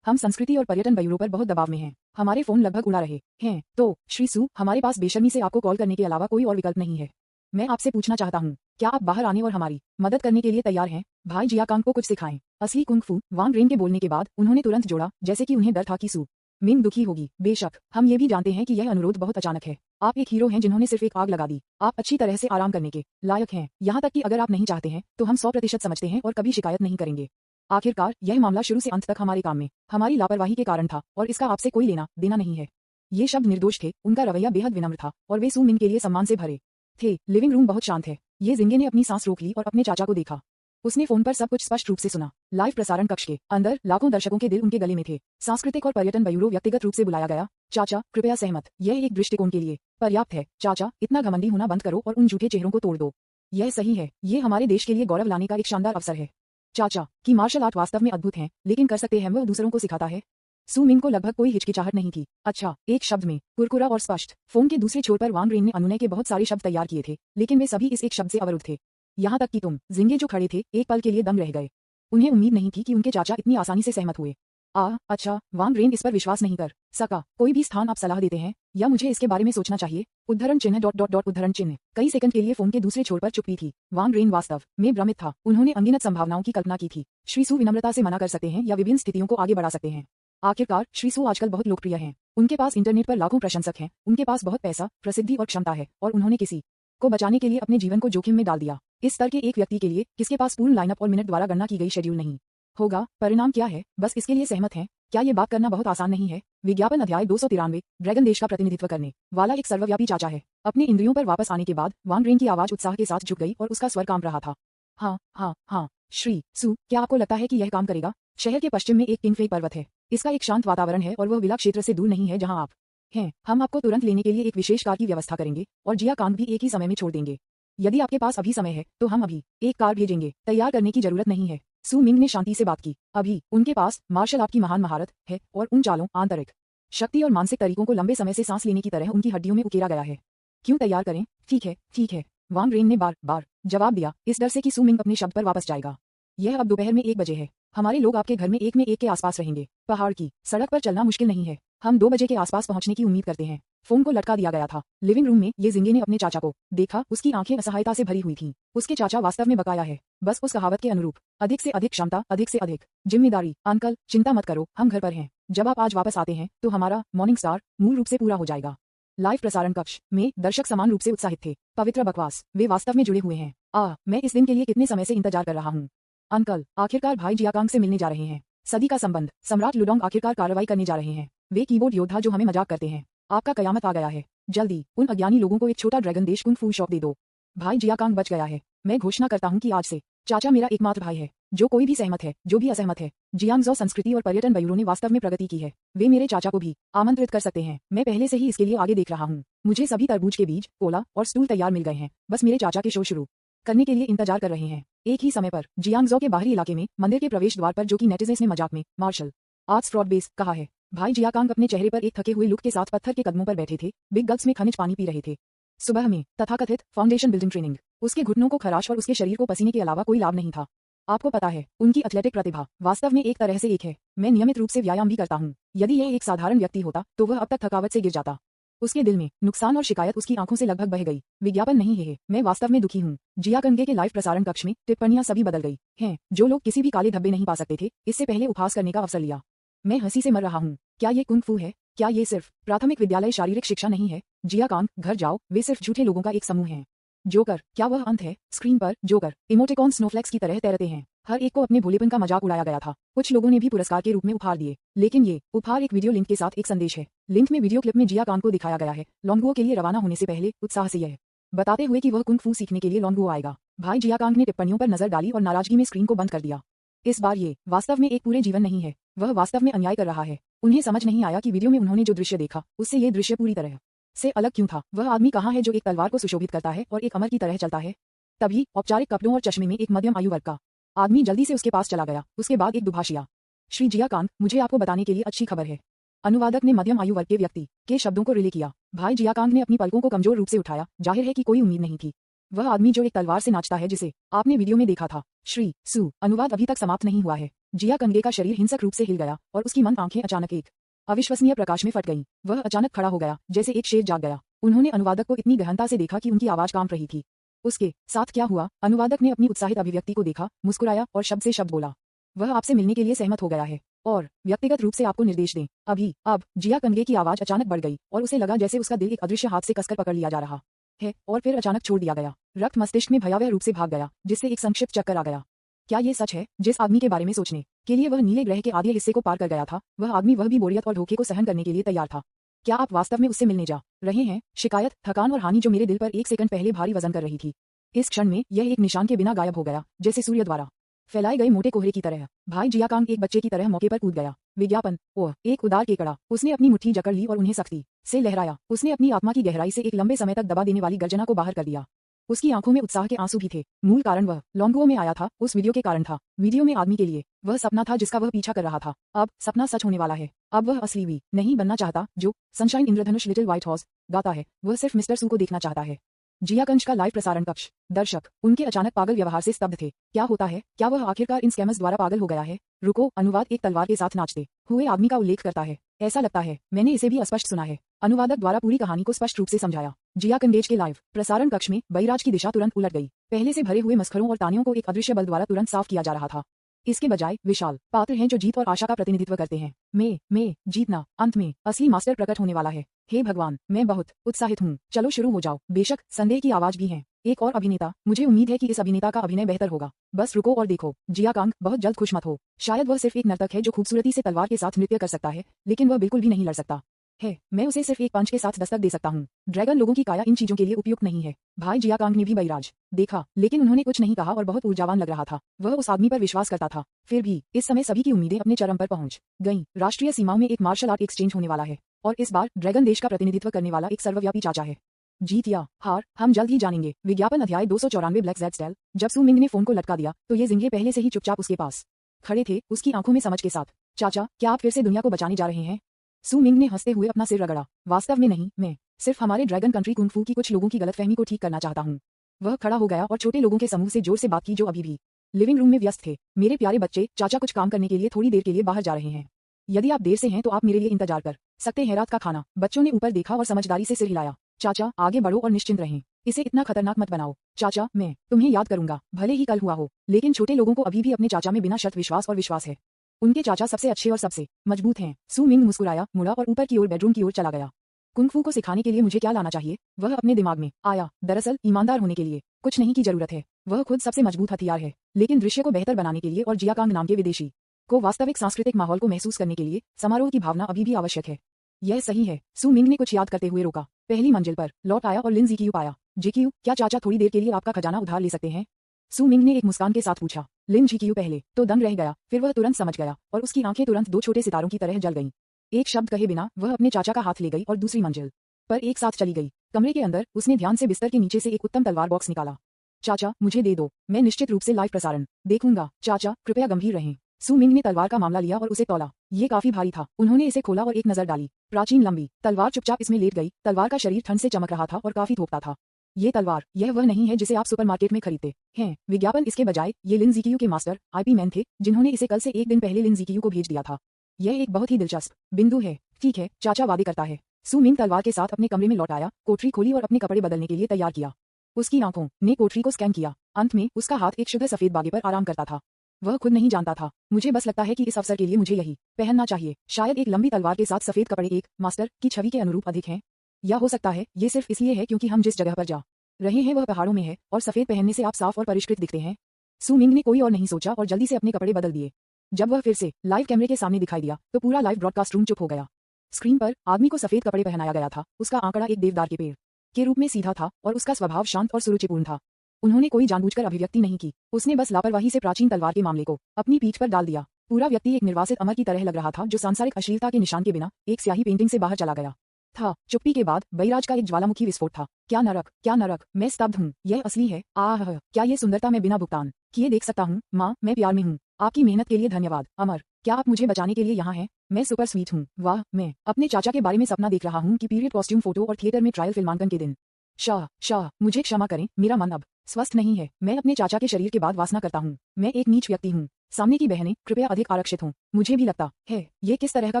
हम संस्कृति और पर्यटन ब्यूरो पर बहुत दबाव में हैं। हमारे फोन लगभग उड़ा रहे हैं। तो श्री सू, हमारे पास बेशर्मी से आपको कॉल करने के अलावा कोई और विकल्प नहीं है। मैं आपसे पूछना चाहता हूँ, क्या आप बाहर आने और हमारी मदद करने के लिए तैयार हैं? भाई जियाकांग को कुछ सिखाएं। असली कुंग फू। वांग रेन के बोलने के बाद उन्होंने तुरंत जोड़ा, जैसे कि उन्हें डर था कि सू मिंग दुखी होगी। बेशक, हम ये भी जानते हैं कि यह अनुरोध बहुत अचानक है। आप एक हीरो हैं जिन्होंने सिर्फ एक आग लगा दी। आप अच्छी तरह से आराम करने के लायक हैं। यहाँ तक कि अगर आप नहीं चाहते हैं तो हम 100% समझते हैं और कभी शिकायत नहीं करेंगे। आखिरकार यह मामला शुरू से अंत तक हमारे काम में हमारी लापरवाही के कारण था और इसका आपसे कोई लेना देना नहीं है। ये शब्द निर्दोष थे। उनका रवैया बेहद विनम्र था और वे सू मिंग के लिए सम्मान से भरे थे। लिविंग रूम बहुत शांत है। ये जिंगे ने अपनी सांस रोक ली और अपने चाचा को देखा। उसने फोन पर सब कुछ स्पष्ट रूप से सुना। लाइव प्रसारण कक्ष के अंदर लाखों दर्शकों के दिल उनके गले में थे। सांस्कृतिक और पर्यटन ब्यूरो व्यक्तिगत रूप से बुलाया गया। चाचा, कृपया सहमत। यह एक दृष्टिकोण के लिए पर्याप्त है। चाचा, इतना घमंडी होना बंद करो और उन झूठे चेहरों को तोड़ दो। यह सही है। ये हमारे देश के लिए गौरव लाने का एक शानदार अवसर है। चाचा कि मार्शल आर्ट वास्तव में अद्भुत हैं, लेकिन कर सकते हैं वह दूसरों को सिखाता है। सू मिंग को लगभग कोई हिचकिचाहट नहीं थी। अच्छा, एक शब्द में, कुरकुरा और स्पष्ट। फोन के दूसरे छोर पर वांग रेन ने अनुनय के बहुत सारे शब्द तैयार किए थे, लेकिन वे सभी इस एक शब्द से अवरुद्ध थे। यहाँ तक कि तुम जिंगे जो खड़े थे एक पल के लिए दंग रह गए। उन्हें उम्मीद नहीं थी कि उनके चाचा इतनी आसानी से सहमत हुए। अच्छा, वांग रेन इस पर विश्वास नहीं कर सका। कोई भी स्थान आप सलाह देते हैं या मुझे इसके बारे में सोचना चाहिए? उद्धरण चिन्ह डॉट डॉट डॉट उद्धरण चिन्ह। कई सेकंड के लिए फोन के दूसरे छोर पर चुप्पी थी। वांग रेन वास्तव में भ्रमित था। उन्होंने अनगिनत संभावनाओं की कल्पना की थी। श्री सू विनम्रता से मना कर सकते हैं या विभिन्न स्थितियों को आगे बढ़ा सकते हैं। आखिरकार श्री सू आजकल बहुत लोकप्रिय हैं। उनके पास इंटरनेट पर लाखों प्रशंसक हैं। उनके पास बहुत पैसा, प्रसिद्धि और क्षमता है और उन्होंने किसी को बचाने के लिए अपने जीवन को जोखिम में डाल दिया। इस स्तर के एक व्यक्ति के लिए किसके पास पूर्ण लाइनअप और मिनट द्वारा गणना की गई शेड्यूल नहीं होगा? परिणाम क्या है? बस इसके लिए सहमत हैं? क्या ये बात करना बहुत आसान नहीं है? विज्ञापन अध्याय 293। ड्रैगन देश का प्रतिनिधित्व करने वाला एक सर्वव्यापी चाचा है। अपने इंद्रियों पर वापस आने के बाद वांग रेन की आवाज उत्साह के साथ झुक गई और उसका स्वर कांप रहा था। हाँ, श्री सू, क्या आपको लगता है कि यह काम करेगा? शहर के पश्चिम में एक किंगफेई पर्वत है। इसका एक शांत वातावरण है और वह विला क्षेत्र से दूर नहीं है जहां आप हैं। हम आपको तुरंत लेने के लिए एक विशेष कार की व्यवस्था करेंगे और जियाकांग भी एक ही समय में छोड़ देंगे। यदि आपके पास अभी समय है तो हम अभी एक कार भेजेंगे। तैयार करने की जरूरत नहीं है। सू मिंग ने शांति से बात की। अभी उनके पास मार्शल आर्ट की महान महारत है और उन चालों, आंतरिक शक्ति और मानसिक तरीकों को लंबे समय से सांस लेने की तरह उनकी हड्डियों में उकेरा गया है। क्यों तैयार करें? ठीक है, वांग रेन ने बार बार जवाब दिया, इस डर से कि सू मिंग अपने शब्द पर वापस जाएगा। यह अब दोपहर में 1 बजे है। हमारे लोग आपके घर में एक के आसपास रहेंगे। पहाड़ की सड़क पर चलना मुश्किल नहीं है। हम 2 बजे के आसपास पहुंचने की उम्मीद करते हैं। फोन को लटका दिया गया था। लिविंग रूम में ये जिंगे ने अपने चाचा को देखा। उसकी आंखें असहायता से भरी हुई थीं। उसके चाचा वास्तव में बकाया है, बस उस कहावत के अनुरूप। अधिक से अधिक क्षमता, अधिक से अधिक जिम्मेदारी। अंकल, चिंता मत करो, हम घर पर हैं। जब आप आज वापस आते हैं तो हमारा मॉर्निंग स्टार मूल रूप से पूरा हो जाएगा। लाइव प्रसारण कक्ष में दर्शक समान रूप से उत्साहित थे। पवित्र बकवास, वे वास्तव में जुड़े हुए हैं। मैं इस दिन के लिए कितने समय से इंतजार कर रहा हूँ। अंकल, आखिरकार भाई जियाकांग से मिलने जा रहे हैं। सदी का संबंध, सम्राट लुडोंग आखिरकार कार्रवाई करने जा रहे हैं। वे कीबोर्ड योद्धा जो हमें मजाक करते हैं। आपका कयामत आ गया है। जल्दी उन अज्ञानी लोगों को एक छोटा ड्रैगन देश कुंग फू शॉप दे दो। भाई जियाकांग बच गया है। मैं घोषणा करता हूँ कि आज से चाचा मेरा एकमात्र भाई है। जो कोई भी सहमत है, जो भी असहमत है, जियांगजो संस्कृति और पर्यटन ब्यूरो ने वास्तव में प्रगति की है। वे मेरे चाचा को भी आमंत्रित कर सकते हैं। मैं पहले से ही इसके लिए आगे देख रहा हूँ। मुझे सभी तरबूज के बीज, कोला और स्टूल तैयार मिल गए हैं। बस मेरे चाचा के शो शुरू करने के लिए इंतजार कर रहे हैं। एक ही समय पर जियांगजो के बाहरी इलाके में मंदिर के प्रवेश द्वार पर, जो कि नेटिजन्स ने मजाक में मार्शल आर्ट्स फ्रॉड बेस कहा है, भाई जियाकांग अपने चेहरे पर एक थके हुए लुक के साथ पत्थर के कदमों पर बैठे थे। बिग गल्प्स में खनिज पानी पी रहे थे। सुबह में तथाकथित फाउंडेशन बिल्डिंग ट्रेनिंग। उसके घुटनों को खराश और उसके शरीर को पसीने के अलावा कोई लाभ नहीं था। आपको पता है, उनकी एथलेटिक प्रतिभा वास्तव में एक तरह से एक है। मैं नियमित रूप से व्यायाम भी करता हूँ। यदि यह एक साधारण व्यक्ति होता तो वह अब तक थकावट से गिर जाता। उसके दिल में नुकसान और शिकायत उसकी आंखों से लगभग बह गई। विज्ञापन नहीं है, मैं वास्तव में दुखी हूँ। जियाकांग के लाइव प्रसारण कक्ष में टिप्पणियां सभी बदल गई हैं। जो लोग किसी भी काले धब्बे नहीं पा सकते थे, इससे पहले उपहास करने का अवसर लिया। मैं हंसी से मर रहा हूँ। क्या ये कुंग फू है? क्या ये सिर्फ प्राथमिक विद्यालय शारीरिक शिक्षा नहीं है? जियाकांग, घर जाओ, वे सिर्फ झूठे लोगों का एक समूह हैं। जोकर, क्या वह अंत है? स्क्रीन पर जोकर इमोटिकॉन स्नोफ्लेक्स की तरह तैरते हैं। हर एक को अपने भोलेपन का मजाक उड़ाया गया था। कुछ लोगों ने भी पुरस्कार के रूप में उपहार दिए, लेकिन ये उपहार एक वीडियो लिंक के साथ एक संदेश है। लिंक में वीडियो क्लिप में जिया कांग को दिखाया गया है लॉन्गुओ के लिए रवाना होने से पहले उत्साह से यह बताते हुए कि वह कुंग फू सीखने के लिए लॉन्गुओ आएगा। भाई जिया कांग ने टिप्पणियों पर नजर डाली और नाराजगी में स्क्रीन को बंद कर दिया। इस बार ये वास्तव में एक पूरे जीवन नहीं है, वह वास्तव में अन्याय कर रहा है। उन्हें समझ नहीं आया कि वीडियो में उन्होंने जो दृश्य देखा उससे ये दृश्य पूरी तरह से अलग क्यों था। वह आदमी कहाँ है जो एक तलवार को सुशोभित करता है और एक अमर की तरह चलता है? तभी औपचारिक कपड़ों और चश्मे में एक मध्यम आयु वर्ग का आदमी जल्दी से उसके पास चला गया। उसके बाद एक दुभाषिया, श्री जिया कांग, मुझे आपको बताने के लिए अच्छी खबर है। अनुवादक ने मध्यम आयु वर्ग के व्यक्ति के शब्दों को रिले किया। भाई जिया कांग ने अपनी पलकों को कमजोर रूप से उठाया। जाहिर है कि कोई उम्मीद नहीं थी। वह आदमी जो एक तलवार से नाचता है जिसे आपने वीडियो में देखा था। श्री सु, अनुवाद अभी तक समाप्त नहीं हुआ है। जिया कंगे का शरीर हिंसक रूप से हिल गया और उसकी मंद आंखें अचानक एक अविश्वसनीय प्रकाश में फट गईं। वह अचानक खड़ा हो गया, जैसे एक शेर जाग गया। उन्होंने अनुवादक को इतनी गहनता से देखा कि उनकी आवाज कांप रही थी। उसके साथ क्या हुआ? अनुवादक ने अपनी उत्साहित अभिव्यक्ति को देखा, मुस्कुराया और शब्द से शब्द बोला। वह आपसे मिलने के लिए सहमत हो गया है और व्यक्तिगत रूप से आपको निर्देश दें। अभी अब जिया कंगे की आवाज अचानक बढ़ गई और उसे लगा जैसे उसका दिल एक अदृश्य हाथ से कसकर पकड़ लिया जा रहा है और फिर अचानक छोड़ दिया गया। रक्त मस्तिष्क में भयावह रूप से भाग गया, जिससे एक संक्षिप्त चक्कर आ गया। क्या ये सच है? जिस आदमी के बारे में सोचने के लिए वह नीले ग्रह के आधे हिस्से को पार कर गया था, वह आदमी वह भी बोरियत और धोखे को सहन करने के लिए तैयार था। क्या आप वास्तव में उससे मिलने जा रहे हैं? शिकायत, थकान और हानि जो मेरे दिल पर एक सेकंड पहले भारी वजन कर रही थी, इस क्षण में यह एक निशान के बिना गायब हो गया, जैसे सूर्य द्वारा फैलाए गए मोटे कोहरे की तरह। भाई जिया कांग एक बच्चे की तरह मौके पर कूद गया। विज्ञापन, ओह, एक उदार केकड़ा। उसने अपनी मुट्ठी जकड़ ली और उन्हें सख्ती से लहराया। उसने अपनी आत्मा की गहराई से एक लंबे समय तक दबा देने वाली गर्जना को बाहर कर दिया। उसकी आंखों में उत्साह के आंसू भी थे। मूल कारण वह लॉन्गुओ में आया था, उस वीडियो के कारण था। वीडियो में आदमी के लिए वह सपना था जिसका वह पीछा कर रहा था। अब सपना सच होने वाला है। अब वह असली भी नहीं बनना चाहता जो सनशाइन इंद्रधनुष लिटिल व्हाइट हॉर्स गाता है। वह सिर्फ मिस्टर सू को देखना चाहता है। जिया कंज का लाइव प्रसारण कक्ष। दर्शक उनके अचानक पागल व्यवहार से स्तब्ध थे। क्या होता है? क्या वह आखिरकार इन स्कैमर्स द्वारा पागल हो गया है? रुको, अनुवाद एक तलवार के साथ नाचते हुए आदमी का उल्लेख करता है। ऐसा लगता है मैंने इसे भी अस्पष्ट सुना है। अनुवादक द्वारा पूरी कहानी को स्पष्ट रूप से समझाया। जिया कंगेज के लाइव प्रसारण कक्ष में बहिराज की दिशा तुरंत उलट गई। पहले से भरे हुए मस्खरों और तानियों को एक अदृश्य बल द्वारा तुरंत साफ किया जा रहा था। इसके बजाय विशाल पात्र हैं जो जीत और आशा का प्रतिनिधित्व करते हैं। मैं जीतना। अंत में असली मास्टर प्रकट होने वाला है। हे भगवान, मैं बहुत उत्साहित हूँ। चलो शुरू हो जाओ। बेशक संदेह की आवाज भी है। एक और अभिनेता। मुझे उम्मीद है कि इस अभिनेता का अभिनय बेहतर होगा। बस रुको और देखो। जिया कांग, बहुत जल्द खुश मत हो। शायद वह सिर्फ एक नर्तक है जो खूबसूरती से तलवार के साथ नृत्य कर सकता है, लेकिन वह बिल्कुल भी नहीं लड़ सकता है। मैं उसे सिर्फ एक पंच के साथ दस्तक दे सकता हूँ। ड्रैगन लोगों की काया इन चीजों के लिए उपयुक्त नहीं है। भाई जिया कांग ने भी बहिराज देखा, लेकिन उन्होंने कुछ नहीं कहा और बहुत ऊर्जावान लग रहा था। वह उस आदमी पर विश्वास करता था। फिर भी इस समय सभी की उम्मीदें अपने चरम पर पहुंच गईं। राष्ट्रीय सीमाओं में एक मार्शल आर्ट एक्सचेंज होने वाला है और इस बार ड्रैगन देश का प्रतिनिधित्व करने वाला एक सर्वव्यापी चाचा है। जीत या हार हम जल्द ही जानेंगे। विज्ञापन अध्याय 294 ब्लैक ज़ेड स्टाइल। जब सू मिंग ने फोन को लटका दिया तो ये जिंगे पहले से ही चुपचाप उसके पास खड़े थे, उसकी आंखों में समझ के साथ। चाचा, क्या आप फिर से दुनिया को बचाने जा रहे हैं? सू मिंग ने हंसते हुए अपना सिर रगड़ा। वास्तव में नहीं, मैं सिर्फ हमारे ड्रैगन कंट्री कुंग फू की कुछ लोगों की गलतफहमी को ठीक करना चाहता हूँ। वह खड़ा हो गया और छोटे लोगों के समूह से जोर से बात की जो अभी भी लिविंग रूम में व्यस्त थे। मेरे प्यारे बच्चे, चाचा कुछ काम करने के लिए थोड़ी देर के लिए बाहर जा रहे हैं। यदि आप देर से हैं तो आप मेरे लिए इंतजार कर सकते हैं। रात का खाना। बच्चों ने ऊपर देखा और समझदारी से सिर हिलाया। चाचा, आगे बढ़ो और निश्चिंत रहें। इसे इतना खतरनाक मत बनाओ। चाचा, मैं तुम्हें याद करूंगा, भले ही कल हुआ हो। लेकिन छोटे लोगों को अभी भी अपने चाचा में बिना शर्त विश्वास और विश्वास है। उनके चाचा सबसे अच्छे और सबसे मजबूत हैं। सू मिंग मुस्कुराया, मुड़ा और ऊपर की ओर बेडरूम की ओर चला गया। कुंग फू को सिखाने के लिए मुझे क्या लाना चाहिए? वह अपने दिमाग में आया। दरअसल ईमानदार होने के लिए कुछ नहीं की जरूरत है। वह खुद सबसे मजबूत हथियार है। लेकिन दृश्य को बेहतर बनाने के लिए और जिया कांग नाम के विदेशी को वास्तविक सांस्कृतिक माहौल को महसूस करने के लिए समारोह की भावना अभी भी आवश्यक है। यह सही है। सू मिंग ने कुछ याद करते हुए रोका। पहली मंजिल पर लौट आया और लिन जिकियू पाया। जिकियू, क्या चाचा थोड़ी देर के लिए आपका खजाना उधार ले सकते हैं? सू मिंग ने एक मुस्कान के साथ पूछा। लिन जिकियू पहले तो दंग रह गया, फिर वह तुरंत समझ गया और उसकी आंखें तुरंत दो छोटे सितारों की तरह जल गईं। एक शब्द कहे बिना वह अपने चाचा का हाथ ले गई और दूसरी मंजिल पर एक साथ चली गई। कमरे के अंदर उसने ध्यान से बिस्तर के नीचे से एक उत्तम तलवार बॉक्स निकाला। चाचा, मुझे दे दो। मैं निश्चित रूप से लाइव प्रसारण देखूंगा। चाचा, कृपया गंभीर रहें। सू मिंग ने तलवार का मामला लिया और उसे तौला। ये काफी भारी था। उन्होंने इसे खोला और एक नजर डाली। प्राचीन लंबी तलवार चुपचाप इसमें लेट गई। तलवार का शरीर ठंड से चमक रहा था और काफी थोपता था। ये तलवार, यह वह नहीं है जिसे आप सुपरमार्केट में खरीदते हैं। विज्ञापन इसके बजाय ये लिन जिकियू के मास्टर आईपी मैन थे, जिन्होंने इसे कल से एक दिन पहले लिन जिकियू को भेज दिया था। यह एक बहुत ही दिलचस्प बिंदु है। ठीक है, चाचा वादे करता है। सू मिंग तलवार के साथ अपने कमरे में लौट आया, कोठरी खोली और अपने कपड़े बदलने के लिए तैयार किया। उसकी आंखों ने कोठरी को स्कैन किया। अंत में उसका हाथ एक शुद्ध सफेद बागे पर आराम करता था। वह खुद नहीं जानता था। मुझे बस लगता है कि इस अवसर के लिए मुझे यही पहनना चाहिए। शायद एक लंबी तलवार के साथ सफेद कपड़े एक मास्टर की छवि के अनुरूप अधिक हैं। या हो सकता है ये सिर्फ इसलिए है क्योंकि हम जिस जगह पर जा रहे हैं वह पहाड़ों में है और सफेद पहनने से आप साफ और परिष्कृत दिखते हैं। सू मिंग ने कोई और नहीं सोचा और जल्दी से अपने कपड़े बदल दिए। जब वह फिर से लाइव कैमरे के सामने दिखाई दिया तो पूरा लाइव ब्रॉडकास्ट रूम चुप हो गया। स्क्रीन पर आदमी को सफेद कपड़े पहनाया गया था। उसका आंकड़ा एक देवदार के पेड़ के रूप में सीधा था और उसका स्वभाव शांत और सुरुचिपूर्ण था। उन्होंने कोई जानबूझकर अभिव्यक्ति नहीं की, उसने बस लापरवाही से प्राचीन तलवार के मामले को अपनी पीठ पर डाल दिया। पूरा व्यक्ति एक निर्वासित अमर की तरह लग रहा था जो सांसारिक अश्लीलता के निशान के बिना एक स्याही पेंटिंग से बाहर चला गया था। चुप्पी के बाद बैराज का एक ज्वालामुखी विस्फोट था। क्या नरक, मैं स्तब्ध हूँ, यह असली है। आह, क्या ये सुंदरता मैं बिना भुगतान किए देख सकता हूँ? माँ, मैं प्यार में हूँ। आपकी मेहनत के लिए धन्यवाद। अमर, क्या आप मुझे बचाने के लिए यहाँ हैं? मैं सुपर स्वीट हूँ। वाह, मैं अपने चाचा के बारे में सपना देख रहा हूँ कि पीरियड कॉस्ट्यूम फोटो और थिएटर में ट्रायल फिल्मांकन के दिन। शाह, मुझे क्षमा करें, मेरा मन अब स्वस्थ नहीं है। मैं अपने चाचा के शरीर के बाद वासना करता हूँ। मैं एक नीच व्यक्ति हूँ। सामने की बहनें कृपया अधिक आरक्षित हों। मुझे भी लगता है ये किस तरह का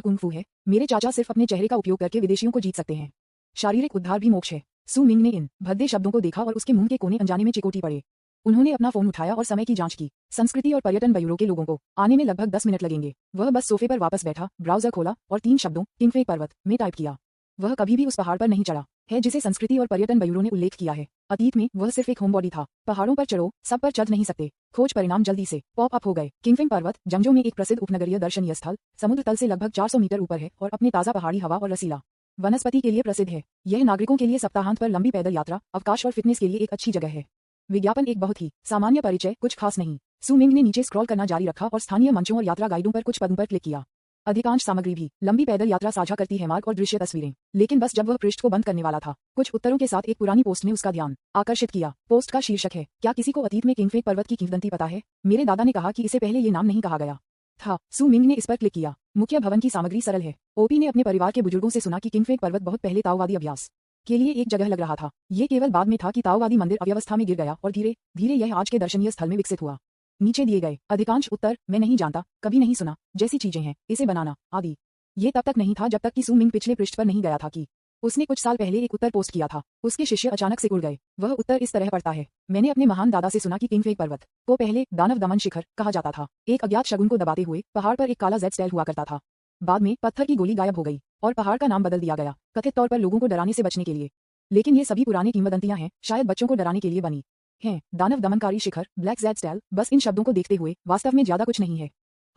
कुंग-फू है। मेरे चाचा सिर्फ अपने चेहरे का उपयोग करके विदेशियों को जीत सकते हैं। शारीरिक उद्धार भी मोक्ष है। सू मिंग ने इन भद्दे शब्दों को देखा और उसके मुंह के कोने अनजाने में चिकोटी पड़े। उन्होंने अपना फोन उठाया और समय की जांच की। संस्कृति और पर्यटन ब्यूरो के लोगों को आने में लगभग 10 मिनट लगेंगे। वह बस सोफे पर वापस बैठा, ब्राउजर खोला और 3 शब्दों किंगफेक पर्वत में टाइप किया। वह कभी भी उस पहाड़ पर नहीं चढ़ा है जिसे संस्कृति और पर्यटन ब्यूरो ने उल्लेख किया है। अतीत में वह सिर्फ एक होमबॉडी था। पहाड़ों पर चढ़ो, सब पर चढ़ नहीं सकते। खोज परिणाम जल्दी से पॉप अप हो गए। किंगफेक पर्वत जंगजो में एक प्रसिद्ध उपनगरीय दर्शनीय स्थल, समुद्र तल से लगभग 400 मीटर ऊपर है और अपनी ताजा पहाड़ी हवा और रसीला वनस्पति के लिए प्रसिद्ध है। यह नागरिकों के लिए सप्ताहांत पर लंबी पैदल यात्रा, अवकाश और फिटनेस के लिए एक अच्छी जगह है। विज्ञापन एक बहुत ही सामान्य परिचय, कुछ खास नहीं। सू मिंग ने नीचे स्क्रॉल करना जारी रखा और स्थानीय मंचों और यात्रा गाइडों पर कुछ पदों पर क्लिक किया। अधिकांश सामग्री भी लंबी पैदल यात्रा साझा करती है, मार्ग और दृश्य तस्वीरें। लेकिन बस जब वह पृष्ठ को बंद करने वाला था, कुछ उत्तरों के साथ एक पुरानी पोस्ट ने उसका ध्यान आकर्षित किया। पोस्ट का शीर्षक है, क्या किसी को अतीत में किंगफेक पर्वत की किंवदंती पता है? मेरे दादा ने कहा कि इसे पहले ये नाम नहीं कहा गया था। सू मिंग ने इस पर क्लिक किया। मुख्य भवन की सामग्री सरल है। ओपी ने अपने परिवार के बुजुर्गों से सुना कि किंगफेक पर्वत बहुत पहले ताओवादी अभ्यास के लिए एक जगह लग रहा था। ये केवल बाद में था कि ताओवादी मंदिर अव्यवस्था में गिर गया और धीरे धीरे यह आज के दर्शनीय स्थल में विकसित हुआ। नीचे दिए गए अधिकांश उत्तर मैं नहीं जानता, कभी नहीं सुना जैसी चीजें हैं, इसे बनाना आदि। ये तब तक नहीं था जब तक कि सू मिंग पिछले पृष्ठ पर नहीं गया था कि उसने कुछ साल पहले एक उत्तर पोस्ट किया था। उसके शिष्य अचानक से उड़ गए। वह उत्तर इस तरह पढ़ता है, मैंने अपने महान दादा से सुना कि किंगफेक पर्वत को पहले दानव दमन शिखर कहा जाता था। एक अज्ञात शगुन को दबाते हुए पहाड़ पर एक काला जेड स्टाइल हुआ करता था। बाद में पत्थर की गोली गायब हो गई और पहाड़ का नाम बदल दिया गया, कथित तौर पर लोगों को डराने से बचने के लिए। लेकिन ये सभी पुरानी किंवदंतियां हैं, शायद बच्चों को डराने के लिए बनी हैं। दानव दमनकारी शिखर, ब्लैक जेड स्टाइल, बस इन शब्दों को देखते हुए वास्तव में ज्यादा कुछ नहीं है।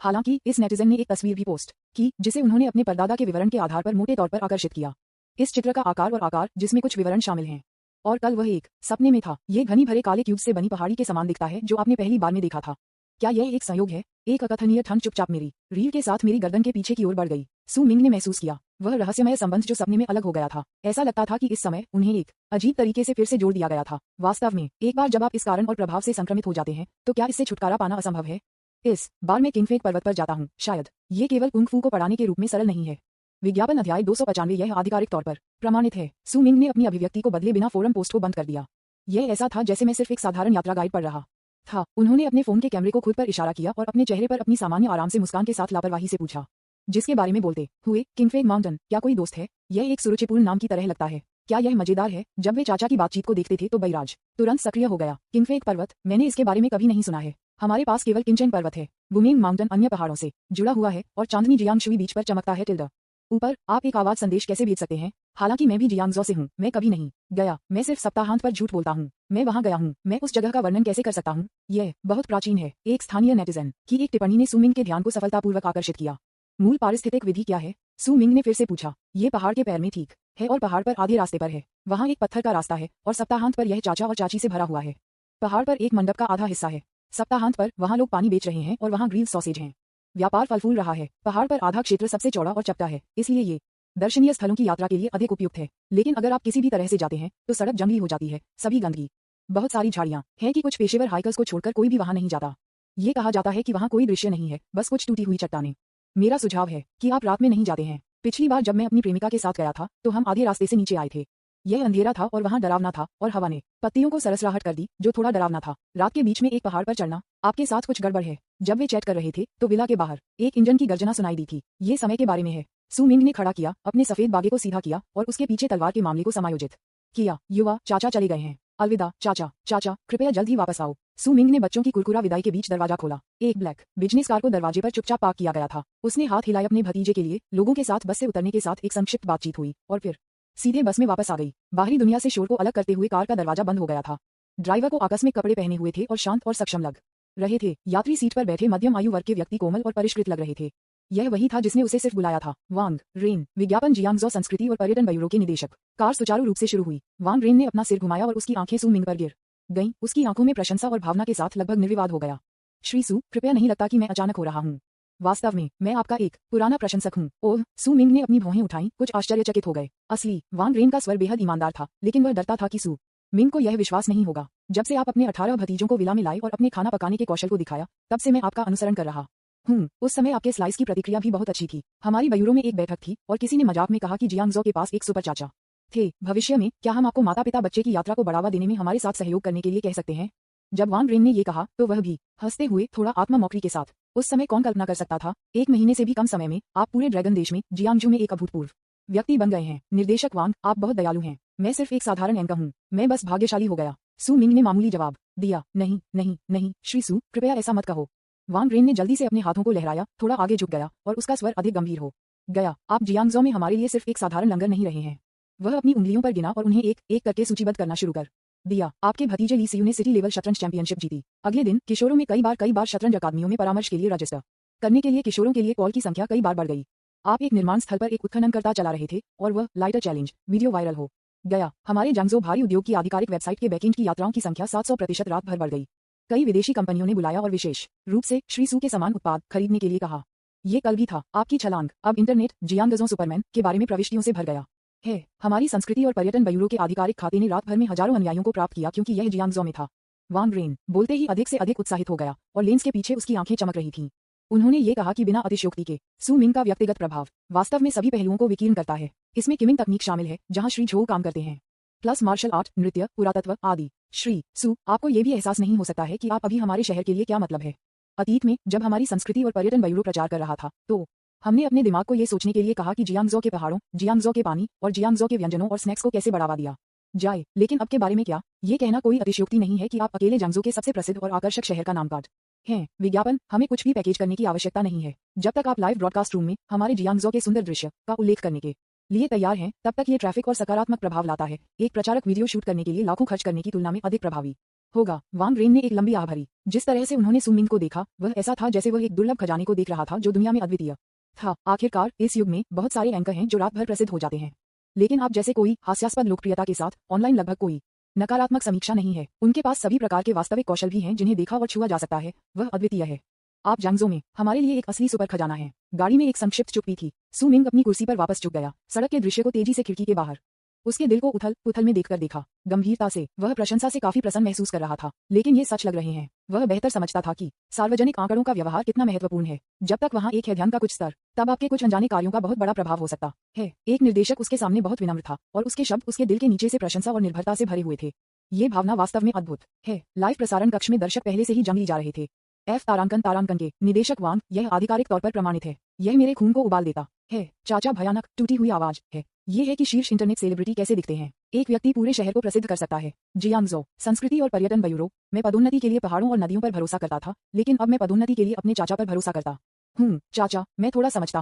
हालांकि इस नेटिजन ने एक तस्वीर भी पोस्ट की जिसे उन्होंने अपने परदादा के विवरण के आधार पर मोटे तौर पर आकर्षित किया। इस चित्र का आकार जिसमें कुछ विवरण शामिल हैं। और कल वह एक सपने में था। ये घनी भरे काले क्यूब से बनी पहाड़ी के समान दिखता है जो आपने पहली बार में देखा था। क्या यह एक संयोग है? एक अकथनीय ठंड चुपचाप मेरी रीढ़ के साथ मेरी गर्दन के पीछे की ओर बढ़ गई। सू मिंग ने महसूस किया वह रहस्यमय संबंध जो सपने में अलग हो गया था। ऐसा लगता था कि इस समय उन्हें एक अजीब तरीके से फिर से जोड़ दिया गया था। वास्तव में एक बार जब आप इस कारण और प्रभाव से संक्रमित हो जाते हैं तो क्या इससे छुटकारा पाना असंभव है? इस बार मैं किंगफेक पर्वत पर जाता हूँ। शायद ये केवल कुंग-फू को पढ़ाने के रूप में सरल नहीं है। विज्ञापन अध्याय 295 यह आधिकारिक तौर पर प्रमाणित है। सू मिंग ने अपनी अभिव्यक्ति को बदले बिना फोरम पोस्ट को बंद कर दिया। यह ऐसा था जैसे मैं सिर्फ एक साधारण यात्रा गाइड पढ़ रहा था। उन्होंने अपने फोन के कैमरे को खुद पर इशारा किया और अपने चेहरे पर अपनी सामान्य आराम से मुस्कान के साथ लापरवाही से पूछा, जिसके बारे में बोलते हुए किंगफेक माउंटेन, क्या कोई दोस्त है? यह एक सुरुचिपूर्ण नाम की तरह लगता है। क्या यह मजेदार है? जब वे चाचा की बातचीत को देखते थे तो बैराज तुरंत सक्रिय हो गया। किंगफेक पर्वत, मैंने इसके बारे में कभी नहीं सुना है। हमारे पास केवल किंचन पर्वत है। वुमेंग माउंटेन अन्य पहाड़ों से जुड़ा हुआ है और चांदनी जियांगशुई बीच पर चमकता है। टिल्डा ऊपर आप एक आवाज संदेश कैसे भेज सकते हैं? हालांकि मैं भी जियांगजो से हूँ, मैं कभी नहीं गया। मैं सिर्फ सप्ताहांत पर झूठ बोलता हूँ। मैं वहां गया हूँ। मैं उस जगह का वर्णन कैसे कर सकता हूँ? यह बहुत प्राचीन है। एक स्थानीय नेटिजन की एक टिप्पणी ने सू मिंग के ध्यान को सफलतापूर्वक आकर्षित किया। मूल पारिस्थितिक विधि क्या है? सू मिंग ने फिर से पूछा। ये पहाड़ के पैर में ठीक है और पहाड़ पर आधे रास्ते पर है। वहाँ एक पत्थर का रास्ता है और सप्ताहांत पर यह चाचा और चाची से भरा हुआ है। पहाड़ पर एक मंडप का आधा हिस्सा है। सप्ताहांत पर वहाँ लोग पानी बेच रहे हैं और वहाँ ग्रिल्ड सॉसेज हैं। व्यापार फल फूल रहा है। पहाड़ पर आधा क्षेत्र सबसे चौड़ा और चपटा है, इसलिए ये दर्शनीय स्थलों की यात्रा के लिए अधिक उपयुक्त है। लेकिन अगर आप किसी भी तरह से जाते हैं तो सड़क जंगली हो जाती है, सभी गंदगी, बहुत सारी झाड़ियां हैं कि कुछ पेशेवर हाइकर्स को छोड़कर कोई भी वहां नहीं जाता। ये कहा जाता है कि वहां कोई दृश्य नहीं है, बस कुछ टूटी हुई चट्टानें। मेरा सुझाव है कि आप रात में नहीं जाते हैं। पिछली बार जब मैं अपनी प्रेमिका के साथ गया था तो हम आधे रास्ते से नीचे आए थे। यह अंधेरा था और वहां डरावना था और हवा ने पत्तियों को सरसराहट कर दी जो थोड़ा डरावना था। रात के बीच में एक पहाड़ पर चढ़ना, आपके साथ कुछ गड़बड़ है। जब वे चैट कर रहे थे तो विला के बाहर एक इंजन की गर्जना सुनाई दी थी। ये समय के बारे में है। सू मिंग ने खड़ा किया, अपने सफेद बागे को सीधा किया और उसके पीछे तलवार के मामले को समायोजित किया। युवा चाचा चले गए हैं। अलविदा चाचा, कृपया जल्द ही वापस आओ। सू मिंग ने बच्चों की कुरकुरा विदाई के बीच दरवाजा खोला। एक ब्लैक बिजनेस कार को दरवाजे पर चुपचाप पार्क किया गया था। उसने हाथ हिलाए अपने भतीजे के लिए। लोगों के साथ बस से उतरने के साथ एक संक्षिप्त बातचीत हुई और फिर सीधे बस में वापस आ गई। बाहरी दुनिया से शोर को अलग करते हुए कार का दरवाजा बंद हो गया था। ड्राइवर को आकस्मिक कपड़े पहने हुए थे और शांत और सक्षम लग रहे थे। यात्री सीट पर बैठे मध्यम आयु वर्ग के व्यक्ति कोमल और परिष्कृत लग रहे थे। यह वही था जिसने उसे सिर्फ बुलाया था। वांग रेन, विज्ञापन जियांगजो संस्कृति और पर्यटन ब्यूरो के निदेशक। कार सुचारू रूप से शुरू हुई। वांग रेन ने अपना सिर घुमाया और उसकी आंखें सू मिंग पर गिर गईं। उसकी आंखों में प्रशंसा और भावना के साथ लगभग निर्विवाद हो गया। श्री सू, कृपया नहीं लगता कि मैं अचानक हो रहा हूँ। वास्तव में मैं आपका एक पुराना प्रशंसक हूँ। ओह, सू मिंग ने अपनी भौहें उठाईं, कुछ आश्चर्यचकित हो गए। असली वांग रेन का स्वर बेहद ईमानदार था, लेकिन वह डरता था कि सू मिंग को यह विश्वास नहीं होगा। जब से आप अपने 18 भतीजों को विला में लाए और अपने खाना पकाने के कौशल को दिखाया, तब से मैं आपका अनुसरण कर रहा हूँ। उस समय आपके स्लाइस की प्रतिक्रिया भी बहुत अच्छी थी। हमारी ब्यूरो में एक बैठक थी और किसी ने मजाक में कहा कि जियांगजो के पास एक सुपर चाचा थे। भविष्य में क्या हम आपको माता पिता बच्चे की यात्रा को बढ़ावा देने में हमारे साथ सहयोग करने के लिए कह सकते हैं? जब वांग रेन ने ये कहा तो वह भी हंसते हुए, थोड़ा आत्ममौक्री के साथ। उस समय कौन कल्पना कर सकता था, 1 महीने से भी कम समय में आप पूरे ड्रैगन देश में जियांगजू में एक अभूतपूर्व व्यक्ति बन गए हैं। निर्देशक वांग, आप बहुत दयालु हैं। मैं सिर्फ एक साधारण एंकर हूँ। मैं बस भाग्यशाली हो गया। सू मिंग ने मामूली जवाब दिया। नहीं नहीं नहीं श्री सू, कृपया ऐसा मत कहो। वांग रेन ने जल्दी से अपने हाथों को लहराया, थोड़ा आगे झुक गया और उसका स्वर अधिक गंभीर हो गया। आप जियांगजो में हमारे लिए सिर्फ एक साधारण लंगर नहीं रहे हैं। वह अपनी उंगलियों पर गिना और उन्हें एक एक करके सूचीबद्ध करना शुरू कर दिया। आपके भतीजे ली सियू ने सिटी लेवल शतरंज चैंपियनशिप जीती। अगले दिन किशोरों में कई बार शतरंज अकादमियों में परामर्श के लिए रजिस्टर करने के लिए किशोरों के लिए कॉल की संख्या कई बार बढ़ गई। आप एक निर्माण स्थल पर एक उत्खनन करता चला रहे थे और वह लाइटर चैलेंज वीडियो वायरल हो गया। हमारे जियांगजो भारी उद्योग की आधिकारिक वेबसाइट के बैकएंड की यात्राओं की संख्या 700% रात भर बढ़ गई। कई विदेशी कंपनियों ने बुलाया और विशेष रूप से श्री सू के समान उत्पाद खरीदने के लिए कहा। ये कल भी था। आपकी छलांग अब इंटरनेट जियांगजो सुपरमैन के बारे में प्रविष्टियों से भर गया है। हमारी संस्कृति और पर्यटन ब्यूरो के आधिकारिक खाते ने रात भर में हजारों अनुयायियों को प्राप्त किया क्योंकि यह जियांगजो में था। वांग रेन बोलते ही अधिक से अधिक उत्साहित हो गया और लेंस के पीछे उसकी आंखें चमक रही थीं। उन्होंने ये कहा कि बिना अतिशयोक्ति के सू मिंग का व्यक्तिगत प्रभाव वास्तव में सभी पहलुओं को विकीर्ण करता है। इसमें किमिंग तकनीक शामिल है जहां श्री झो काम करते हैं, प्लस मार्शल आर्ट, नृत्य, पुरातत्व आदि। श्री सू, आपको ये भी एहसास नहीं हो सकता है कि आप अभी हमारे शहर के लिए क्या मतलब है। अतीत में जब हमारी संस्कृति और पर्यटन ब्यूरो प्रचार कर रहा था तो हमने अपने दिमाग को ये सोचने के लिए कहा कि जियांगजो के पहाड़ों, जियांगजो के पानी और जियांगजो के व्यंजनों और स्नैक्स को कैसे बढ़ावा दिया जाए। लेकिन अब के बारे में क्या? ये कहना कोई अतिशयोक्ति नहीं है कि आप अकेले जियांगजो के सबसे प्रसिद्ध और आकर्षक शहर का नाम काट हैं। विज्ञापन, हमें कुछ भी पैकेज करने की आवश्यकता नहीं है। जब तक आप लाइव ब्रॉडकास्ट रूम में हमारे जियांगजो के सुंदर दृश्य का उल्लेख करने के लिए तैयार हैं, तब तक ये ट्रैफिक और सकारात्मक प्रभाव लाता है। एक प्रचारक वीडियो शूट करने के लिए लाखों खर्च करने की तुलना में अधिक प्रभावी होगा। वांग रेन ने एक लंबी आह भरी। जिस तरह से उन्होंने सू मिंग को देखा, वह ऐसा था जैसे वह एक दुर्लभ खजाने को देख रहा था जो दुनिया में अद्वितीय था। आखिरकार इस युग में बहुत सारे एंकर हैं जो रात भर प्रसिद्ध हो जाते हैं, लेकिन आप जैसे कोई हास्यास्पद लोकप्रियता के साथ ऑनलाइन लगभग कोई नकारात्मक समीक्षा नहीं है। उनके पास सभी प्रकार के वास्तविक कौशल भी हैं जिन्हें देखा और छुआ जा सकता है। वह अद्वितीय है। आप जियांगजो में हमारे लिए एक असली सुपर खजाना है। गाड़ी में एक संक्षिप्त चुप्पी थी। सू मिंग अपनी कुर्सी पर वापस झुक गया। सड़क के दृश्य को तेजी से खिड़की के बाहर उसके दिल को उथल पुथल में देखकर देखा। गंभीरता से वह प्रशंसा से काफी प्रसन्न महसूस कर रहा था, लेकिन ये सच लग रहे हैं। वह बेहतर समझता था कि सार्वजनिक आंकड़ों का व्यवहार कितना महत्वपूर्ण है। जब तक वहाँ एक है ध्यान का कुछ स्तर, तब आपके कुछ अनजाने कार्यों का बहुत बड़ा प्रभाव हो सकता है। एक निर्देशक उसके सामने बहुत विनम्र था और उसके शब्द उसके दिल के नीचे से प्रशंसा और निर्भरता से भरे हुए थे। ये भावना वास्तव में अद्भुत है। लाइव प्रसारण कक्ष में दर्शक पहले से ही जंग ली जा रहे थे। तारांकन के निदेशक वांग, यह आधिकारिक तौर पर प्रमाणित है। यह मेरे खून को उबाल देता है। चाचा, भयानक टूटी हुई आवाज है। ये है कि शीर्ष इंटरनेट सेलिब्रिटी कैसे दिखते हैं। एक व्यक्ति पूरे शहर को प्रसिद्ध कर सकता है। जियांगजो संस्कृति और पर्यटन ब्यूरो। मैं पदोन्नति के लिए पहाड़ों और नदियों पर भरोसा करता था, लेकिन अब मैं पदोन्नति के लिए अपने चाचा पर भरोसा करता हूँ। चाचा, मैं थोड़ा समझता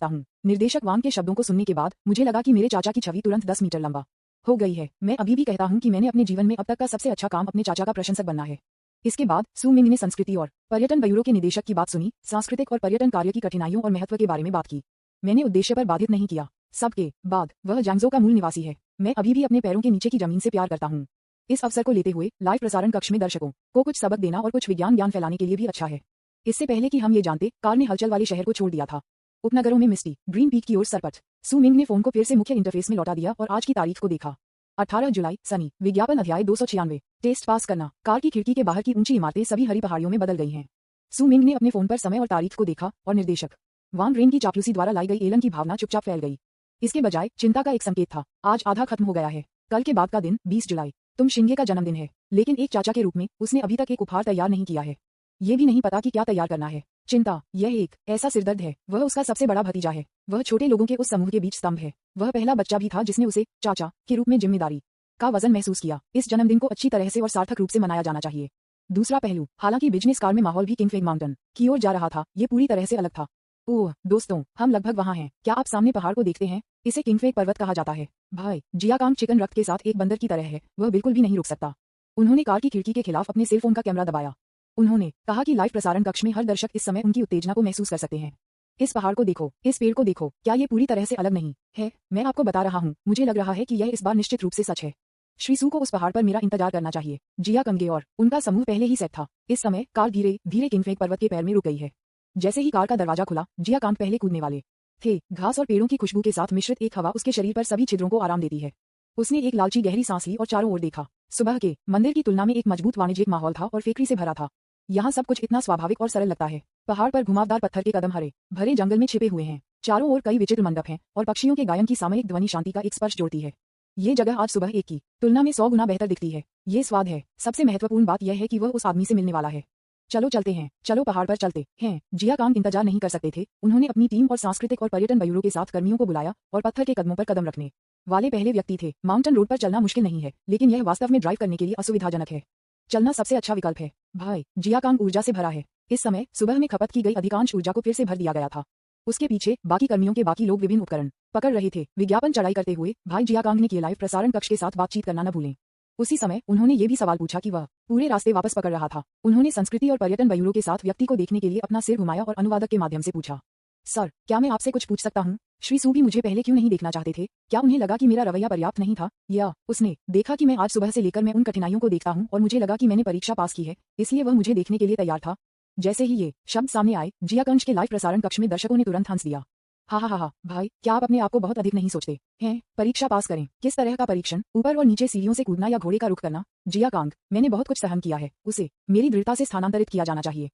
हूँ। निर्देशक वांग के शब्दों को सुनने के बाद मुझे लगा कि मेरे चाचा की छवि तुरंत 10 मीटर लंबा हो गई है। मैं अभी भी कहता हूँ कि मैंने अपने जीवन में अब तक का सबसे अच्छा काम अपने चाचा का प्रशंसक बनना है। इसके बाद सू मिंग ने संस्कृति और पर्यटन ब्यूरो के निदेशक की बात सुनी, सांस्कृतिक और पर्यटन कार्य की कठिनाइयों और महत्व के बारे में बात की। मैंने उद्देश्य पर बाधित नहीं किया। सबके बाद वह जियांगजो का मूल निवासी है। मैं अभी भी अपने पैरों के नीचे की जमीन से प्यार करता हूँ। इस अवसर को लेते हुए लाइव प्रसारण कक्ष में दर्शकों को कुछ सबक देना और कुछ विज्ञान ज्ञान फैलाने के लिए भी अच्छा है। इससे पहले कि हम ये जानते, कार ने हलचल वाले शहर को छोड़ दिया था। उपनगरों में मिस्टी ग्रीन पीक की ओर सरपट। सू मिंग ने फोन को फिर से मुख्य इंटरफेस में लौटा दिया और आज की तारीख को देखा। 18 जुलाई, सनी। विज्ञापन अध्याय 296। टेस्ट पास करना। कार की खिड़की के बाहर की ऊंची इमारतें सभी हरी पहाड़ियों में बदल गई हैं। सू मिंग ने अपने फोन पर समय और तारीख को देखा और निर्देशक वांग रेन की चापलूसी द्वारा लाई गई एलन की भावना चुपचाप फैल गई। इसके बजाय चिंता का एक संकेत था। आज आधा खत्म हो गया है। कल के बाद का दिन 20 जुलाई। तुम शिंगे का जन्मदिन है, लेकिन एक चाचा के रूप में उसने अभी तक एक उपहार तैयार नहीं किया है। ये भी नहीं पता कि क्या तैयार करना है। चिंता, यह एक ऐसा सिरदर्द है। वह उसका सबसे बड़ा भतीजा है। वह छोटे लोगों के उस समूह के बीच स्तंभ है। वह पहला बच्चा भी था जिसने उसे चाचा के रूप में जिम्मेदारी का वजन महसूस किया। इस जन्मदिन को अच्छी तरह से और सार्थक रूप से मनाया जाना चाहिए। दूसरा पहलू, हालांकि बिजनेस कार में माहौल भी किंगफिग माउंटेन की ओर जा रहा था, ये पूरी तरह से अलग था। ओह दोस्तों, हम लगभग वहाँ हैं। क्या आप सामने पहाड़ को देखते हैं? इसे किंगफेक पर्वत कहा जाता है। भाई जियाकांग चिकन रक्त के साथ एक बंदर की तरह है, वह बिल्कुल भी नहीं रुक सकता। उन्होंने कार की खिड़की के खिलाफ अपने सेल फोन का कैमरा दबाया। उन्होंने कहा कि लाइव प्रसारण कक्ष में हर दर्शक इस समय उनकी उत्तेजना को महसूस कर सकते हैं। इस पहाड़ को देखो, इस पेड़ को देखो, क्या ये पूरी तरह से अलग नहीं है? मैं आपको बता रहा हूँ, मुझे लग रहा है कि यह इस बार निश्चित रूप से सच है। श्री सू को उस पहाड़ पर मेरा इंतजार करना चाहिए। जिया कंगे और उनका समूह पहले ही सेट था। इस समय कार धीरे धीरे किंगफेक पर्वत के पैर में रुक गई है। जैसे ही कार का दरवाजा खुला, जिया कांग पहले कूदने वाले थे। घास और पेड़ों की खुशबू के साथ मिश्रित एक हवा उसके शरीर पर सभी छिद्रों को आराम देती है। उसने एक लालची गहरी सांस ली और चारों ओर देखा। सुबह के मंदिर की तुलना में एक मजबूत वाणिज्यिक माहौल था और फेकरी से भरा था। यहाँ सब कुछ इतना स्वाभाविक और सरल लगता है। पहाड़ पर घुमावदार पत्थर के कदम हरे भरे जंगल में छिपे हुए हैं। चारों ओर कई विचित्र मंडप हैं और पक्षियों के गायन की सामयिक ध्वनि शांति का एक स्पर्श जोड़ती है। ये जगह आज सुबह एक की तुलना में 100 गुना बेहतर दिखती है। ये स्वाद है। सबसे महत्वपूर्ण बात यह है कि वह उस आदमी से मिलने वाला है। चलो चलते हैं, चलो पहाड़ पर चलते हैं। जिया कांग इंतजार नहीं कर सकते थे। उन्होंने अपनी टीम और सांस्कृतिक और पर्यटन ब्यूरो के साथ कर्मियों को बुलाया और पत्थर के कदमों पर कदम रखने वाले पहले व्यक्ति थे। माउंटेन रोड पर चलना मुश्किल नहीं है, लेकिन यह वास्तव में ड्राइव करने के लिए असुविधाजनक है। चलना सबसे अच्छा विकल्प है। भाई जिया कांग ऊर्जा से भरा है। इस समय सुबह में खपत की गई अधिकांश ऊर्जा को फिर से भर दिया गया था। उसके पीछे बाकी कर्मियों के बाकी लोग विभिन्न उपकरण पकड़ रहे थे। विज्ञापन चढ़ाई करते हुए भाई जिया कांग ने किए लाइव प्रसारण कक्ष के साथ बातचीत करना न भूलें। उसी समय उन्होंने ये भी सवाल पूछा कि वह पूरे रास्ते वापस पकड़ रहा था। उन्होंने संस्कृति और पर्यटन ब्यूरो के साथ व्यक्ति को देखने के लिए अपना सिर घुमाया और अनुवादक के माध्यम से पूछा, सर क्या मैं आपसे कुछ पूछ सकता हूँ? श्री सू भी मुझे पहले क्यों नहीं देखना चाहते थे? क्या उन्हें लगा कि मेरा रवैया पर्याप्त नहीं था, या उसने देखा कि मैं आज सुबह से लेकर मैं उन कठिनाइयों को देखता हूँ और मुझे लगा कि मैंने परीक्षा पास की है, इसलिए वह मुझे देखने के लिए तैयार था? जैसे ही ये शब्द सामने आए, जियाकंज के लाइव प्रसारण कक्ष में दर्शकों ने तुरंत हंस दिया। हा, भाई क्या आप अपने आप को बहुत अधिक नहीं सोचते हैं? परीक्षा पास करें? किस तरह का परीक्षण? ऊपर और नीचे सीढ़ियों से कूदना या घोड़े का रुख करना? जिया कांग, मैंने बहुत कुछ सहन किया है, उसे मेरी दृढ़ता से स्थानांतरित किया जाना चाहिए।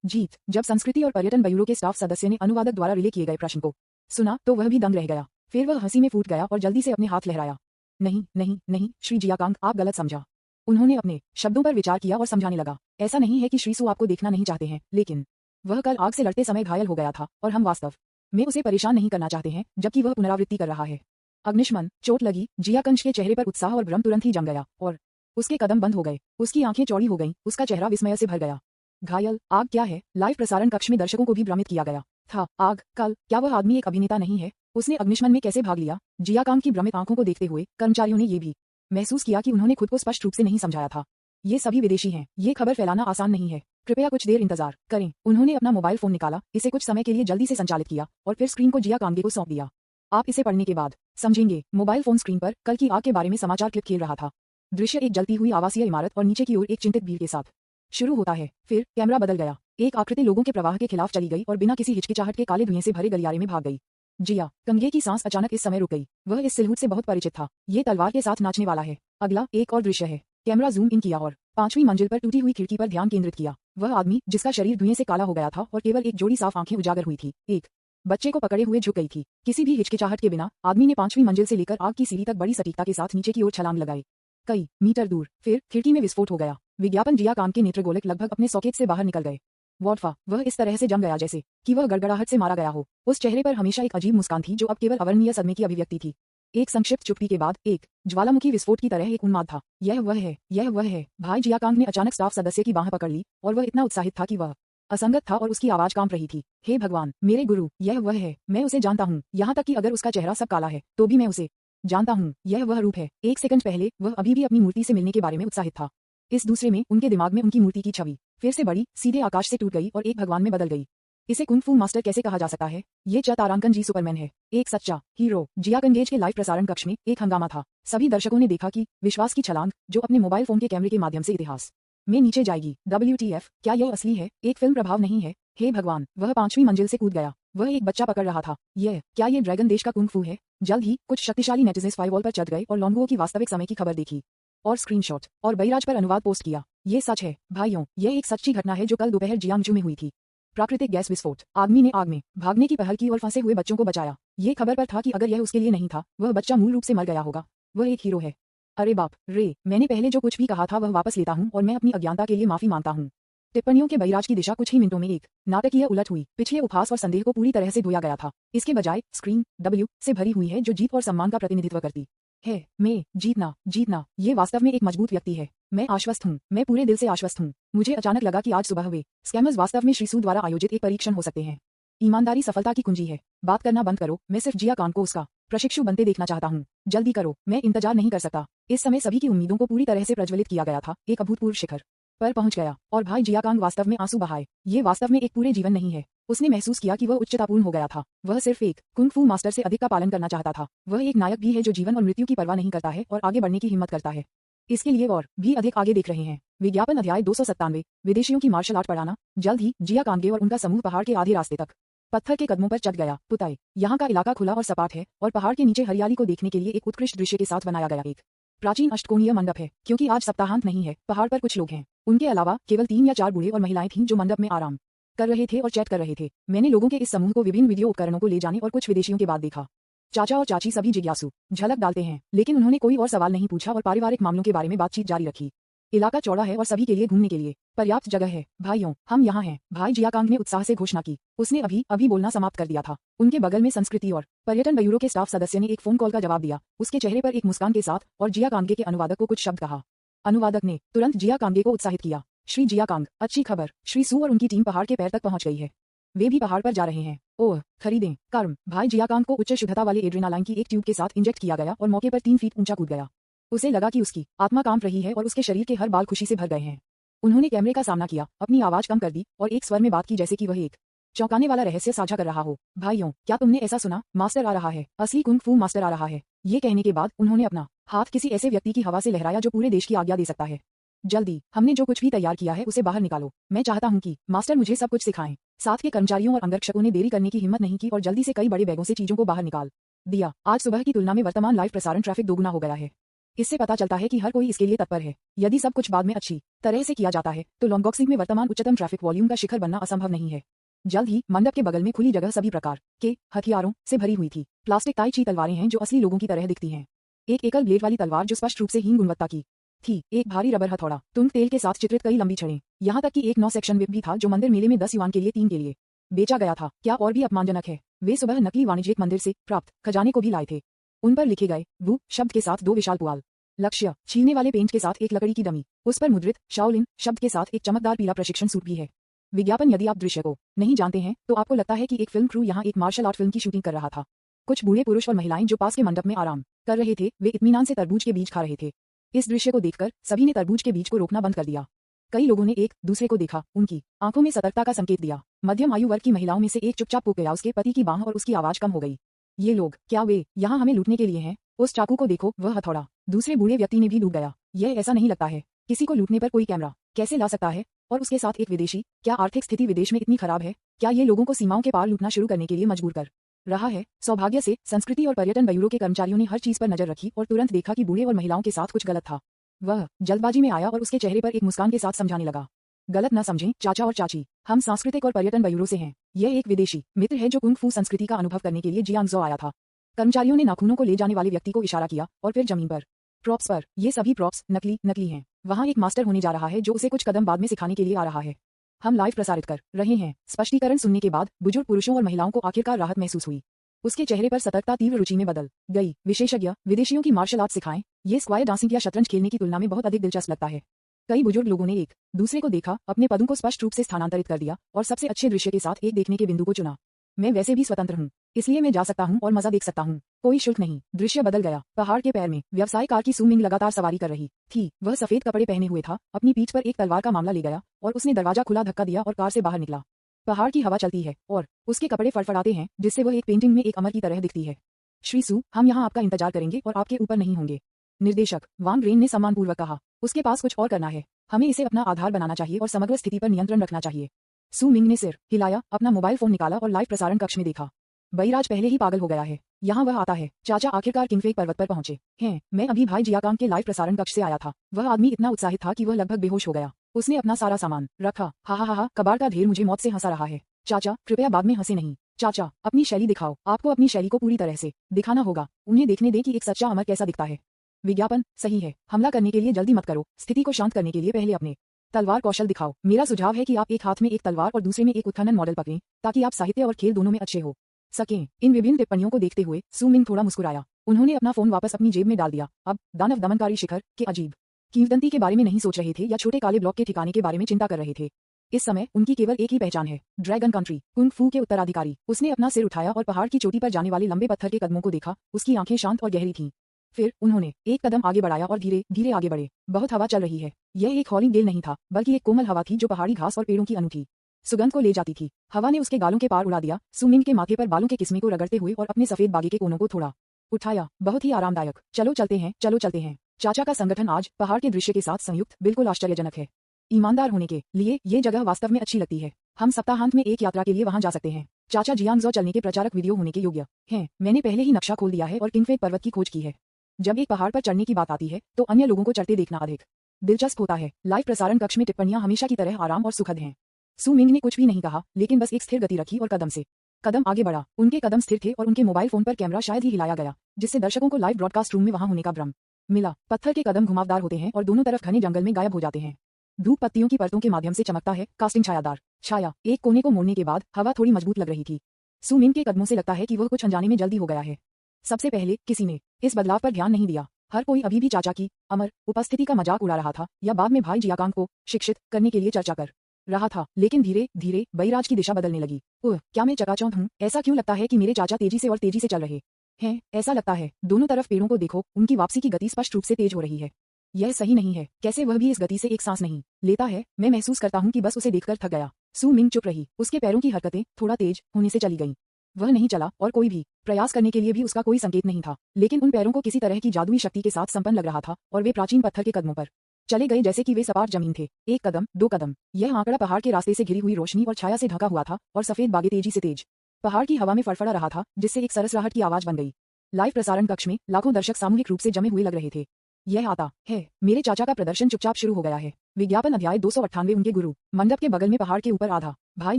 जीत। जब संस्कृति और पर्यटन ब्यूरो के स्टाफ सदस्य ने अनुवादक द्वारा रिले किए गए प्रश्न को सुना तो वह भी दंग रह गया। फिर वह हंसी में फूट गया और जल्दी से अपने हाथ लहराया। नहीं, श्री जिया कांग, आप गलत समझा। उन्होंने अपने शब्दों पर विचार किया और समझाने लगा, ऐसा नहीं है कि श्री सू आपको देखना नहीं चाहते हैं, लेकिन वह कल आग से लड़ते समय घायल हो गया था और हम वास्तव में उसे परेशान नहीं करना चाहते हैं जबकि वह पुनरावृत्ति कर रहा है। अग्निशमन, चोट लगी। जियाकंज के चेहरे पर उत्साह और भ्रम तुरंत ही जम गया और उसके कदम बंद हो गए। उसकी आंखें चौड़ी हो गईं, उसका चेहरा विस्मय से भर गया। घायल? आग क्या है? लाइव प्रसारण कक्ष में दर्शकों को भी भ्रमित किया गया था। आग? कल? क्या वह आदमी एक अभिनेता नहीं है? उसने अग्निशमन में कैसे भाग लिया? जियाकांग की भ्रमित आंखों को देखते हुए कर्मचारियों ने यह भी महसूस किया कि उन्होंने खुद को स्पष्ट रूप से नहीं समझाया था। ये सभी विदेशी हैं। ये खबर फैलाना आसान नहीं है। कृपया कुछ देर इंतजार करें। उन्होंने अपना मोबाइल फोन निकाला, इसे कुछ समय के लिए जल्दी से संचालित किया और फिर स्क्रीन को जिया कांगे को सौंप दिया। आप इसे पढ़ने के बाद समझेंगे। मोबाइल फोन स्क्रीन पर कल की आग के बारे में समाचार क्लिप खेल रहा था। दृश्य एक जलती हुई आवासीय इमारत और नीचे की ओर एक चिंतित भीड़ के साथ शुरू होता है। फिर कैमरा बदल गया। एक आकृति लोगों के प्रवाह के खिलाफ चली गई और बिना किसी हिचकिचाहट के काले धुएं से भरे गलियारे में भाग गई। जिया कंगे की सांस अचानक इस समय रुक गई। वह इस सिलहूट से बहुत परिचित था। ये तलवार के साथ नाचने वाला है। अगला एक और दृश्य है। कैमरा जूम इन किया और 5वीं मंजिल पर टूटी हुई खिड़की पर ध्यान केंद्रित किया। वह आदमी जिसका शरीर धुएं से काला हो गया था और केवल एक जोड़ी साफ आंखें उजागर हुई थी, एक बच्चे को पकड़े हुए झुक गई थी। किसी भी हिचकिचाहट के बिना आदमी ने 5वीं मंजिल से लेकर आग की सीढ़ी तक बड़ी सटीकता के साथ नीचे की ओर छलांग लगाई। कई मीटर दूर फिर खिड़की में विस्फोट हो गया। विज्ञापन जिया कांग के नेत्रगोलक लगभग अपने सॉकेट से बाहर निकल गए। वॉटफा, वह इस तरह से जम गया जैसे कि वह गड़गड़ाहट से मारा गया हो। उस चेहरे पर हमेशा एक अजीब मुस्कान थी जो अब केवल अवर्णनीय सदमे की अभिव्यक्ति थी। एक संक्षिप्त चुप्पी के बाद एक ज्वालामुखी विस्फोट की तरह एक उन्माद था। यह वह है। भाई जियाकांग ने अचानक स्टाफ सदस्य की बाह पकड़ ली और वह इतना उत्साहित था कि वह असंगत था और उसकी आवाज कांप रही थी। हे भगवान, मेरे गुरु, यह वह है। मैं उसे जानता हूँ। यहाँ तक कि अगर उसका चेहरा सब काला है तो भी मैं उसे जानता हूँ। यह वह रूप है। एक सेकंड पहले वह अभी भी अपनी मूर्ति से मिलने के बारे में उत्साहित था। इस दूसरे में उनके दिमाग में उनकी मूर्ति की छवि फिर से बड़ी सीधे आकाश से टूट गई और एक भगवान में बदल गई। इसे कुंग फू मास्टर कैसे कहा जा सकता है? ये तारांकन जी सुपरमैन है, एक सच्चा हीरो। जिया कंगेज के लाइव प्रसारण कक्ष में एक हंगामा था। सभी दर्शकों ने देखा कि विश्वास की छलांग जो अपने मोबाइल फोन के कैमरे के माध्यम से इतिहास में नीचे जाएगी। WTF, क्या यह असली है? एक फिल्म प्रभाव नहीं है। हे भगवान, वह 5वीं मंजिल से कूद गया। वह एक बच्चा पकड़ रहा था। क्या ये ड्रैगन देश का कुंग फू है? जल्द ही कुछ शक्तिशाली नेटिजन्स फाइवॉल पर चढ़ गए और लोंगुओ की वास्तविक समय की खबर देखी और स्क्रीनशॉट और बइराज पर अनुवाद पोस्ट किया। ये सच है भाइयों, यह एक सच्ची घटना है जो कल दोपहर जियांगजू में हुई थी। प्राकृतिक गैस विस्फोट। आदमी ने आग में भागने की पहल की और फंसे हुए बच्चों को बचाया। ये खबर पर था कि अगर यह उसके लिए नहीं था, वह बच्चा मूल रूप से मर गया होगा। वह एक हीरो है। अरे बाप रे, मैंने पहले जो कुछ भी कहा था वह वापस लेता हूँ और मैं अपनी अज्ञानता के लिए माफी मांगता हूँ। टिप्पणियों के बइराज की दिशा कुछ ही मिनटों में एक नाटकीय उलट हुई। पिछले उपहास और संदेह को पूरी तरह से धोया गया था। इसके बजाय स्क्रीन W से भरी हुई है जो जीत और सम्मान का प्रतिनिधित्व करती है। मैं जीतना, ये वास्तव में एक मजबूत व्यक्ति है। मैं आश्वस्त हूँ, मैं पूरे दिल से आश्वस्त हूँ। मुझे अचानक लगा कि आज सुबह वे स्कैमर्स वास्तव में श्री सू द्वारा आयोजित एक परीक्षण हो सकते हैं। ईमानदारी सफलता की कुंजी है। बात करना बंद करो, मैं सिर्फ जिया कांग को उसका प्रशिक्षु बनते देखना चाहता हूँ। जल्दी करो, मैं इंतजार नहीं कर सकता। इस समय सभी की उम्मीदों को पूरी तरह से प्रज्वलित किया गया था, एक अभूतपूर्व शिखर पर पहुंच गया और भाई जिया कांग वास्तव में आंसू बहाए। ये वास्तव में एक पूरे जीवन नहीं है। उसने महसूस किया कि वह उच्चतापूर्ण हो गया था। वह सिर्फ एक कुंग फू मास्टर से अधिक का पालन करना चाहता था। वह एक नायक भी है जो जीवन और मृत्यु की परवाह नहीं करता है और आगे बढ़ने की हिम्मत करता है। इसके लिए और भी अधिक आगे देख रहे हैं। विज्ञापन अध्याय 297 विदेशियों की मार्शल आर्ट पढ़ाना। जल्द ही जिया कांगे और उनका समूह पहाड़ के आधे रास्ते तक पत्थर के कदमों पर चढ़ गया। पुताई, यहाँ का इलाका खुला और सपाट है और पहाड़ के नीचे हरियाली को देखने के लिए एक उत्कृष्ट दृश्य के साथ बनाया गया एक प्राचीन अष्टकोणीय मंडप है। क्योंकि आज सप्ताहांत नहीं है, पहाड़ पर कुछ लोग हैं। उनके अलावा केवल 3 या 4 बूढ़े और महिलाएं थीं जो मंडप में आराम कर रहे थे और चैट कर रहे थे। मैंने लोगों के इस समूह को विभिन्न वीडियो उपकरणों को ले जाने और कुछ विदेशियों के बाद देखा। चाचा और चाची सभी जिज्ञासु झलक डालते हैं, लेकिन उन्होंने कोई और सवाल नहीं पूछा और पारिवारिक मामलों के बारे में बातचीत जारी रखी। इलाका चौड़ा है और सभी के लिए घूमने के लिए पर्याप्त जगह है। भाइयों, हम यहाँ हैं, भाई जिया कांग ने उत्साह से घोषणा की। उसने अभी बोलना समाप्त कर दिया था। उनके बगल में संस्कृति और पर्यटन ब्यूरो के स्टाफ सदस्य ने एक फोन कॉल का जवाब दिया, उसके चेहरे पर एक मुस्कान के साथ, और जिया कांगे के अनुवादक को कुछ शब्द कहा। अनुवादक ने तुरंत जिया कांगे को उत्साहित किया। श्री जिया कांग, अच्छी खबर, श्री सू और उनकी टीम पहाड़ के पैर तक पहुंच गई है। वे भी पहाड़ पर जा रहे हैं। ओह, खरीदें। कर्म, भाई जिया कांग को उच्च शुद्धता वाले एड्रेनालाइन की एक ट्यूब के साथ इंजेक्ट किया गया और मौके पर 3 फीट ऊंचा कूद गया। उसे लगा कि उसकी आत्मा कांप रही है और उसके शरीर के हर बाल खुशी से भर गए हैं। उन्होंने कैमरे का सामना किया, अपनी आवाज कम कर दी और एक स्वर में बात की जैसे कि वह एक चौंकाने वाला रहस्य साझा कर रहा हो। भाइयों, क्या तुमने ऐसा सुना? मास्टर आ रहा है, असली कुंग फू मास्टर आ रहा है। ये कहने के बाद उन्होंने अपना हाथ किसी ऐसे व्यक्ति की हवा से लहराया जो पूरे देश की आज्ञा दे सकता है। जल्दी, हमने जो कुछ भी तैयार किया है उसे बाहर निकालो। मैं चाहता हूँ कि मास्टर मुझे सब कुछ सिखाएं। साथ के कर्मचारियों और अंगरक्षकों ने देरी करने की हिम्मत नहीं की और जल्दी से कई बड़े बैगों से चीजों को बाहर निकाल दिया। आज सुबह की तुलना में वर्तमान लाइव प्रसारण ट्रैफिक दोगुना हो गया है। इससे पता चलता है कि हर कोई इसके लिए तत्पर है। यदि सब कुछ बाद में अच्छी तरह से किया जाता है तो लॉन्गबॉक्सिंग में वर्तमान उच्चतम ट्रैफिक वॉल्यूम का शिखर बनना असंभव नहीं है। जल्द ही मंडप के बगल में खुली जगह सभी प्रकार के हथियारों से भरी हुई थी। प्लास्टिक ताई ची तलवारें हैं जो असली लोगों की तरह दिखती हैं। एक एकल ब्लेड वाली तलवार जो स्पष्ट रूप से हीन गुणवत्ता की थी, एक भारी रबर हथौड़ा, तुम तेल के साथ चित्रित कई लंबी छड़ें, यहाँ तक कि एक 9 सेक्शन विप भी था जो मंदिर मेले में 10 युआन के लिए 3 के लिए बेचा गया था। क्या और भी अपमानजनक है, वे सुबह नकली वाणिज्यिक मंदिर से प्राप्त खजाने को भी लाए थे। उन पर लिखे गए वू शब्द के साथ 2 विशाल पुआल, लक्ष्य छीलने वाले पेंट के साथ एक लकड़ी की डमी, उस पर मुद्रित शाओलिन शब्द के साथ एक चमकदार पीला प्रशिक्षण सूट भी है। विज्ञापन, यदि आप दृश्य को नहीं जानते हैं तो आपको लगता है कि एक फिल्म क्रू यहाँ एक मार्शल आर्ट फिल्म की शूटिंग कर रहा था। कुछ बूढ़े पुरुष और महिलाएं जो पास के मंडप में आराम कर रहे थे, वे इत्मीनान से तरबूज के बीज खा रहे थे। इस दृश्य को देखकर सभी ने तरबूज के बीज को रोकना बंद कर दिया। कई लोगों ने एक दूसरे को देखा, उनकी आंखों में सतर्कता का संकेत दिया। मध्यम आयु वर्ग की महिलाओं में से एक चुपचाप पुक गया, उसके पति की बांह और उसकी आवाज कम हो गई। ये लोग, क्या वे यहाँ हमें लूटने के लिए हैं? उस चाकू को देखो, वह हथौड़ा। दूसरे बूढ़े व्यक्ति ने भी डूब गया। यह ऐसा नहीं लगता है। किसी को लूटने पर कोई कैमरा कैसे ला सकता है? और उसके साथ एक विदेशी। क्या आर्थिक स्थिति विदेश में इतनी खराब है? क्या ये लोगों को सीमाओं के पार लूटना शुरू करने के लिए मजबूर कर रहा है? सौभाग्य से संस्कृति और पर्यटन ब्यूरो के कर्मचारियों ने हर चीज पर नजर रखी और तुरंत देखा कि बूढ़े और महिलाओं के साथ कुछ गलत था। वह जल्दबाजी में आया और उसके चेहरे पर एक मुस्कान के साथ समझाने लगा, गलत न समझें चाचा और चाची, हम सांस्कृतिक और पर्यटन ब्यूरो से हैं। यह एक विदेशी मित्र है जो कुंग फू संस्कृति का अनुभव करने के लिए जियांगजो आया था। कर्मचारियों ने नाखूनों को ले जाने वाले व्यक्ति को इशारा किया और फिर जमीन पर प्रॉप्स पर। ये सभी प्रॉप्स नकली हैं। वहाँ एक मास्टर होने जा रहा है जो उसे कुछ कदम बाद में सिखाने के लिए आ रहा है। हम लाइव प्रसारित कर रहे हैं। स्पष्टीकरण सुनने के बाद बुजुर्ग पुरुषों और महिलाओं को आखिरकार राहत महसूस हुई। उसके चेहरे पर सतर्कता तीव्र रुचि में बदल गई। विशेषज्ञ विदेशियों की मार्शल आर्ट सिखाएं। ये स्क्वायर डांसिंग या शतरंज खेलने की तुलना में बहुत अधिक दिलचस्प लगता है। कई बुजुर्ग लोगों ने एक दूसरे को देखा, अपने पदों को स्पष्ट रूप से स्थानांतरित कर दिया और सबसे अच्छे दृश्य के साथ एक देखने के बिंदु को चुना। मैं वैसे भी स्वतंत्र हूँ, इसलिए मैं जा सकता हूँ और मजा देख सकता हूँ। कोई शुल्क नहीं। दृश्य बदल गया। पहाड़ के पैर में व्यवसाय कार की सू मिंग लगातार सवारी कर रही थी। वह सफेद कपड़े पहने हुए था, अपनी पीठ पर एक तलवार का मामला ले गया और उसने दरवाजा खुला धक्का दिया और कार से बाहर निकला। पहाड़ की हवा चलती है और उसके कपड़े फड़फड़ाते हैं जिससे वह एक पेंटिंग में एक अमर की तरह दिखती है। श्री सू, हम यहाँ आपका इंतजार करेंगे और आपके ऊपर नहीं होंगे। निर्देशक वांग रेन ने सम्मानपूर्वक कहा, उसके पास कुछ और करना है। हमें इसे अपना आधार बनाना चाहिए और समग्र स्थिति पर नियंत्रण रखना चाहिए। सू मिंग ने सिर हिलाया, अपना मोबाइल फोन निकाला और लाइव प्रसारण कक्ष में देखा। बईराज पहले ही पागल हो गया है। यहाँ वह आता है। चाचा आखिरकार किंगफेक पर्वत पर पहुंचे हैं। मैं अभी भाई जियाकांग के लाइव प्रसारण कक्ष से आया था। वह आदमी इतना उत्साहित था कि वह लगभग बेहोश हो गया। उसने अपना सारा सामान रखा। हा, कबाड़ का ढेर मुझे मौत से हंसा रहा है। चाचा कृपया बाद में हंसे नहीं। चाचा अपनी शैली दिखाओ। आपको अपनी शैली को पूरी तरह से दिखाना होगा। उन्हें देखने दे कि एक सच्चा अमर कैसा दिखता है। विज्ञापन सही है। हमला करने के लिए जल्दी मत करो। स्थिति को शांत करने के लिए पहले अपने तलवार कौशल दिखाओ। मेरा सुझाव है कि आप एक हाथ में एक तलवार और दूसरे में एक उत्खनन मॉडल पकड़ें ताकि आप साहित्य और खेल दोनों में अच्छे हो सकें। इन विभिन्न टिप्पणियों को देखते हुए सू मिंग थोड़ा मुस्कुराया। उन्होंने अपना फोन वापस अपनी जेब में डाल दिया। अब दानव दमनकारी शिखर के अजीब किंवदंती के बारे में नहीं सोच रहे थे या छोटे काले ब्लॉक के ठिकाने के बारे में चिंता कर रहे थे। इस समय उनकी केवल एक ही पहचान है, ड्रैगन कंट्री, कुंग फू के उत्तराधिकारी। उसने अपना सिर उठाया और पहाड़ की चोटी पर जाने वाले लंबे पत्थर के कदमों को देखा। उसकी आंखें शांत और गहरी थीं। फिर उन्होंने एक कदम आगे बढ़ाया और धीरे धीरे आगे बढ़े। बहुत हवा चल रही है। यह एक हॉलिंग गेल नहीं था, बल्कि एक कोमल हवा थी जो पहाड़ी घास और पेड़ों की अनूठी सुगंध को ले जाती थी। हवा ने उसके गालों के पार उड़ा दिया। सुमिंग के माथे पर बालों के किस्में को रगड़ते हुए और अपने सफेद बागे के कोनों को थोड़ा उठाया। बहुत ही आरामदायक। चलो चलते हैं, चलो चलते हैं। चाचा का संगठन आज पहाड़ के दृश्य के साथ संयुक्त बिल्कुल आश्चर्यजनक है। ईमानदार होने के लिए ये जगह वास्तव में अच्छी लगती है। हम सप्ताहांत में एक यात्रा के लिए वहां जा सकते हैं। चाचा जियांगजो चलने के प्रचारक वीडियो होने के योग्य हैं। मैंने पहले ही नक्शा खोल दिया है और किंगफेट पर्वत की खोज की है। जब एक पहाड़ पर चढ़ने की बात आती है तो अन्य लोगों को चढ़ते देखना अधिक दिलचस्प होता है। लाइव प्रसारण कक्ष में टिप्पणियां हमेशा की तरह आराम और सुखद हैं। सू मिंग ने कुछ भी नहीं कहा, लेकिन बस एक स्थिर गति रखी और कदम से कदम आगे बढ़ा। उनके कदम स्थिर थे और उनके मोबाइल फोन पर कैमरा शायद ही हिलाया गया, जिससे दर्शकों को लाइव ब्रॉडकास्ट रूम में वहां होने का भ्रम मिला। पत्थर के कदम घुमावदार होते हैं और दोनों तरफ घने जंगल में गायब हो जाते हैं। धूप पत्तियों की परतों के माध्यम से चमकता है। कास्टिंग छायादार छाया एक कोने को मोड़ने के बाद हवा थोड़ी मजबूत लग रही थी। सू मिंग के कदमों से लगता है कि वह कुछ अनजाने में जल्दी हो गया है। सबसे पहले किसी ने इस बदलाव पर ध्यान नहीं दिया। हर कोई अभी भी चाचा की अमर उपस्थिति का मजाक उड़ा रहा था या बाद में भाई जियाकांग को शिक्षित करने के लिए चर्चा कर रहा था। लेकिन धीरे धीरे बैराज की दिशा बदलने लगी। ओह, क्या मैं चकाचौंध हूँ? ऐसा क्यों लगता है कि मेरे चाचा तेजी से और तेजी से चल रहे हैं? ऐसा लगता है। दोनों तरफ पेड़ों को देखो, उनकी वापसी की गति स्पष्ट रूप से तेज हो रही है। यह सही नहीं है। कैसे वह भी इस गति से एक सांस नहीं लेता है? मैं महसूस करता हूँ कि बस उसे देखकर थक गया। सू मिंग चुप रही। उसके पैरों की हरकतें थोड़ा तेज होने से चली गईं। वह नहीं चला और कोई भी प्रयास करने के लिए भी उसका कोई संकेत नहीं था। लेकिन उन पैरों को किसी तरह की जादुई शक्ति के साथ संपन्न लग रहा था और वे प्राचीन पत्थर के कदमों पर चले गए जैसे कि वे सपाट जमीन थे। एक कदम, दो कदम। यह आंकड़ा पहाड़ के रास्ते से घिरी हुई रोशनी और छाया से ढका हुआ था और सफेद बागे तेजी से तेज पहाड़ की हवा में फड़फड़ा रहा था, जिससे एक सरसराहट की आवाज बन गई। लाइव प्रसारण कक्ष में लाखों दर्शक सामूहिक रूप से जमे हुए लग रहे थे। यह आता है मेरे चाचा का प्रदर्शन चुपचाप शुरू हो गया है। विज्ञापन अध्याय 298। उनके गुरु मंडप के बगल में पहाड़ के ऊपर आधा भाई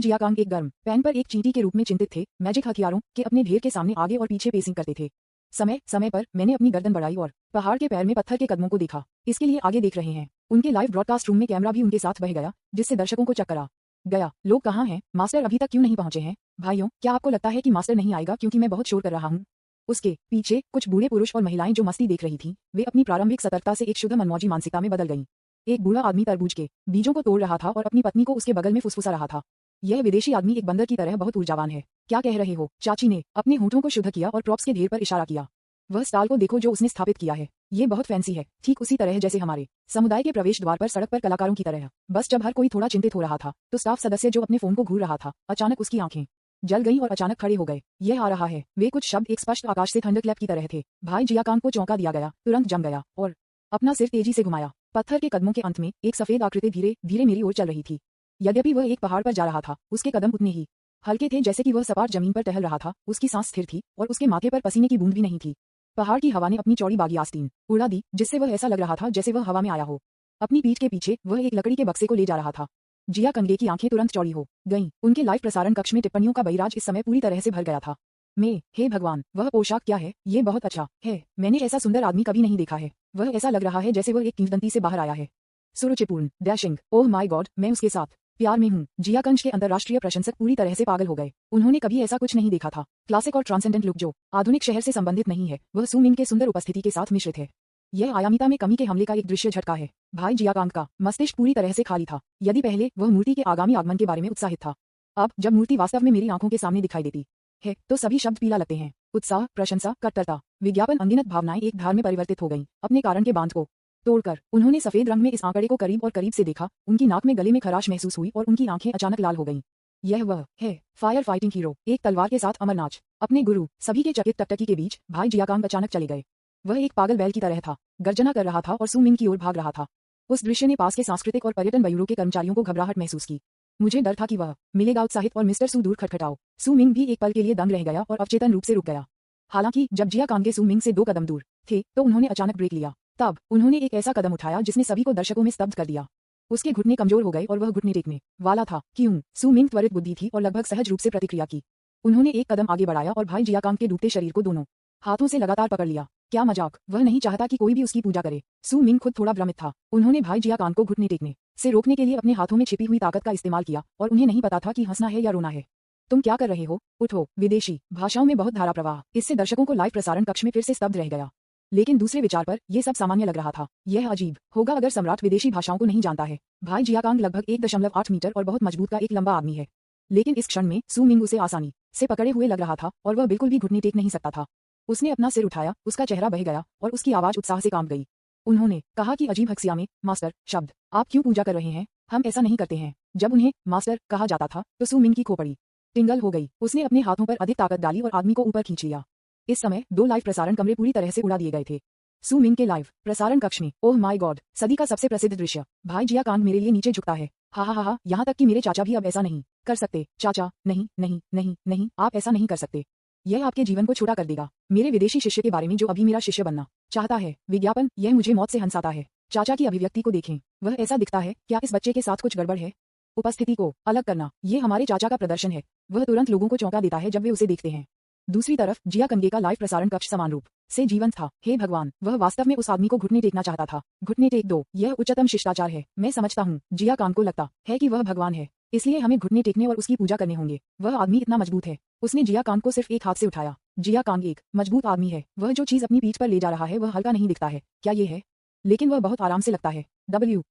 जियाकांग एक गर्म पैन पर एक चींटी के रूप में चिंतित थे। मैजिक हथियारों के अपने ढेर के सामने आगे और पीछे पेसिंग करते थे। समय समय पर मैंने अपनी गर्दन बढ़ाई और पहाड़ के पैर में पत्थर के कदमों को देखा। इसके लिए आगे देख रहे हैं। उनके लाइव ब्रॉडकास्ट रूम में कैमरा भी उनके साथ बह गया, जिससे दर्शकों को चक्कर आ गया। लोग कहाँ हैं? मास्टर अभी तक क्यों नहीं पहुंचे हैं? भाइयों, क्या आपको लगता है कि मास्टर नहीं आएगा क्योंकि मैं बहुत शोर कर रहा हूँ? उसके पीछे कुछ बूढ़े पुरुष और महिलाएं जो मस्ती देख रही थीं, वे अपनी प्रारंभिक सतर्कता से एक शुद्ध मनमौजी मानसिकता में बदल गईं। एक बूढ़ा आदमी तरबूज के बीजों को तोड़ रहा था और अपनी पत्नी को उसके बगल में फुसफुसा रहा था। यह विदेशी आदमी एक बंदर की तरह बहुत ऊर्जावान है। क्या कह रहे हो? चाची ने अपने होंठों को शुद्ध किया और प्रॉप्स के ढेर पर इशारा किया। वह स्टॉल को देखो जो उसने स्थापित किया है। ये बहुत फैंसी है, ठीक उसी तरह जैसे हमारे समुदाय के प्रवेश द्वार पर सड़क पर कलाकारों की तरह। बस जब हर कोई थोड़ा चिंतित हो रहा था तो स्टाफ सदस्य जो अपने फोन को घूर रहा था, अचानक उसकी आंखें जल गईं और अचानक खड़े हो गए। यह आ रहा है। वे कुछ शब्द एक स्पष्ट आकाश से थंडरक्लैप की तरह थे। भाई जियाकांग को चौंका दिया गया, तुरंत जम गया और अपना सिर तेजी से घुमाया। पत्थर के कदमों के अंत में एक सफेद आकृति धीरे धीरे मेरी ओर चल रही थी। यद्यपि वह एक पहाड़ पर जा रहा था, उसके कदम उतने ही हल्के थे जैसे कि वह सपाट जमीन पर टहल रहा था। उसकी सांस स्थिर थी और उसके माथे पर पसीने की बूंद भी नहीं थी। पहाड़ की हवा ने अपनी चौड़ी बागी आस्तीन उड़ा दी, जिससे वह ऐसा लग रहा था जैसे वह हवा में आया हो। अपनी पीठ के पीछे वह एक लकड़ी के बक्से को ले जा रहा था। जिया कंगे की आंखें तुरंत चौड़ी हो गईं। उनके लाइव प्रसारण कक्ष में टिप्पणियों का बैराज इस समय पूरी तरह से भर गया था। हे भगवान, वह पोशाक क्या है? ये बहुत अच्छा है। मैंने ऐसा सुंदर आदमी कभी नहीं देखा है। वह ऐसा लग रहा है जैसे वह एक किंवदंती से बाहर आया है। सुरुचिपूर्ण, डैशिंग, ओह माय गॉड, मैं उसके साथ प्यार में हूँ। जियाकंज के अंतर्राष्ट्रीय प्रशंसक पूरी तरह से पागल हो गए। उन्होंने कभी ऐसा कुछ नहीं देखा था। क्लासिक और ट्रांसेंडेंट लुक जो आधुनिक शहर से संबंधित नहीं है, वह सू मिंग के सुंदर उपस्थिति के साथ मिश्रित है। यह आयामिता में कमी के हमले का एक दृश्य झटका है। भाई जियाकांग का मस्तिष्क पूरी तरह से खाली था। यदि पहले वह मूर्ति के आगामी आगमन के बारे में उत्साहित था, अब जब मूर्ति वास्तव में मेरी आंखों के सामने दिखाई देती है तो सभी शब्द पीला लगते हैं। उत्साह, प्रशंसा, कट्टरता, विज्ञापन, अनगिनत भावनाएं एक धार में परिवर्तित हो गईं। अपने कारण के बांध को तोड़कर उन्होंने सफेद रंग में इस आंकड़े को करीब और करीब से देखा। उनकी नाक में गले में खराश महसूस हुई और उनकी आंखें अचानक लाल हो गईं। यह वह है, फायर फाइटिंग हीरो, एक तलवार के साथ अमर नाच। अपने गुरु सभी के चकित टकटकी के बीच भाई जियाकांग अचानक चले गए। वह एक पागल बैल की तरह था, गर्जना कर रहा था और सू मिंग की ओर भाग रहा था। उस दृश्य ने पास के सांस्कृतिक और पर्यटन ब्यूरो के कर्मचारियों को घबराहट महसूस की। मुझे डर था कि वह मिलेगा उत्साहित और मिस्टर सू दूर खटखटाओ। सू मिंग भी एक पल के लिए दंग रह गया और अवचेतन रूप से रुक गया। हालांकि जब जियाकांग के सू मिंग से 2 कदम दूर थे तो उन्होंने अचानक ब्रेक लिया। तब उन्होंने एक ऐसा कदम उठाया जिसने सभी को दर्शकों में स्तब्ध कर दिया। उसके घुटने कमजोर हो गए और वह घुटने टेकने वाला था। क्यों? सू मिंग त्वरित बुद्धि थी और लगभग सहज रूप से प्रतिक्रिया की। उन्होंने एक कदम आगे बढ़ाया और भाई जियाकांग के डूबते शरीर को दोनों हाथों से लगातार पकड़ लिया। क्या मजाक? वह नहीं चाहता कि कोई भी उसकी पूजा करे। सू मिंग खुद थोड़ा भ्रमित था। उन्होंने भाई जियाकांग को घुटने टेकने से रोकने के लिए अपने हाथों में छिपी हुई ताकत का इस्तेमाल किया और उन्हें नहीं पता था कि हंसना है या रोना है। तुम क्या कर रहे हो? उठो। विदेशी भाषाओं में बहुत धारा प्रवाह। इससे दर्शकों को लाइव प्रसारण कक्ष में फिर से स्तब्ध रह गया। लेकिन दूसरे विचार पर यह सब सामान्य लग रहा था। यह अजीब होगा अगर सम्राट विदेशी भाषाओं को नहीं जानता है। भाई जियाकांग लगभग 1.8 मीटर और बहुत मजबूत का एक लंबा आदमी है, लेकिन इस क्षण में सू मिंग उसे आसानी से पकड़े हुए लग रहा था और वह बिल्कुल भी घुटने टेक नहीं सकता था। उसने अपना सिर उठाया, उसका चेहरा बह गया और उसकी आवाज उत्साह से कांप गई। उन्होंने कहा कि अजीब हक्सिया में, मास्टर शब्द आप क्यों पूजा कर रहे हैं? हम ऐसा नहीं करते हैं। जब उन्हें मास्टर कहा जाता था तो सू मिंग की खोपड़ी टिंगल हो गई। उसने अपने हाथों पर अधिक ताकत डाली और आदमी को ऊपर खींच लिया। इस समय 2 लाइव प्रसारण कमरे पूरी तरह से उड़ा दिए गए थे। सू मिंग के लाइव प्रसारण कक्ष में, ओह माय गॉड, सदी का सबसे प्रसिद्ध दृश्य। भाई जियाकांग मेरे लिए नीचे झुकता है। हा हा हा हा, यहाँ तक कि मेरे चाचा भी अब ऐसा नहीं कर सकते। चाचा, नहीं नहीं नहीं नहीं, आप ऐसा नहीं कर सकते। यह आपके जीवन को छोटा कर देगा। मेरे विदेशी शिष्य के बारे में जो अभी मेरा शिष्य बनना चाहता है, विज्ञापन, यह मुझे मौत से हंसाता है। चाचा की अभिव्यक्ति को देखें, वह ऐसा दिखता है, क्या इस बच्चे के साथ कुछ गड़बड़ है? उपस्थिति को अलग करना, ये हमारे चाचा का प्रदर्शन है। वह तुरंत लोगों को चौंका देता है जब वे उसे देखते हैं। दूसरी तरफ जिया कंगे का लाइव प्रसारण कक्ष समान रूप से जीवंत था। हे भगवान, वह वास्तव में उस आदमी को घुटने टेकना चाहता था। घुटने टेक दो, यह उच्चतम शिष्टाचार है। मैं समझता हूँ, जिया कांग को लगता है कि वह भगवान है, इसलिए हमें घुटने टेकने और उसकी पूजा करने होंगे। वह आदमी इतना मजबूत है। उसने जिया कांग को सिर्फ एक हाथ से उठाया। जिया कांग एक मजबूत आदमी है। वह जो चीज अपनी पीठ पर ले जा रहा है वह हल्का नहीं दिखता है। क्या ये है? लेकिन वह बहुत आराम से लगता है। W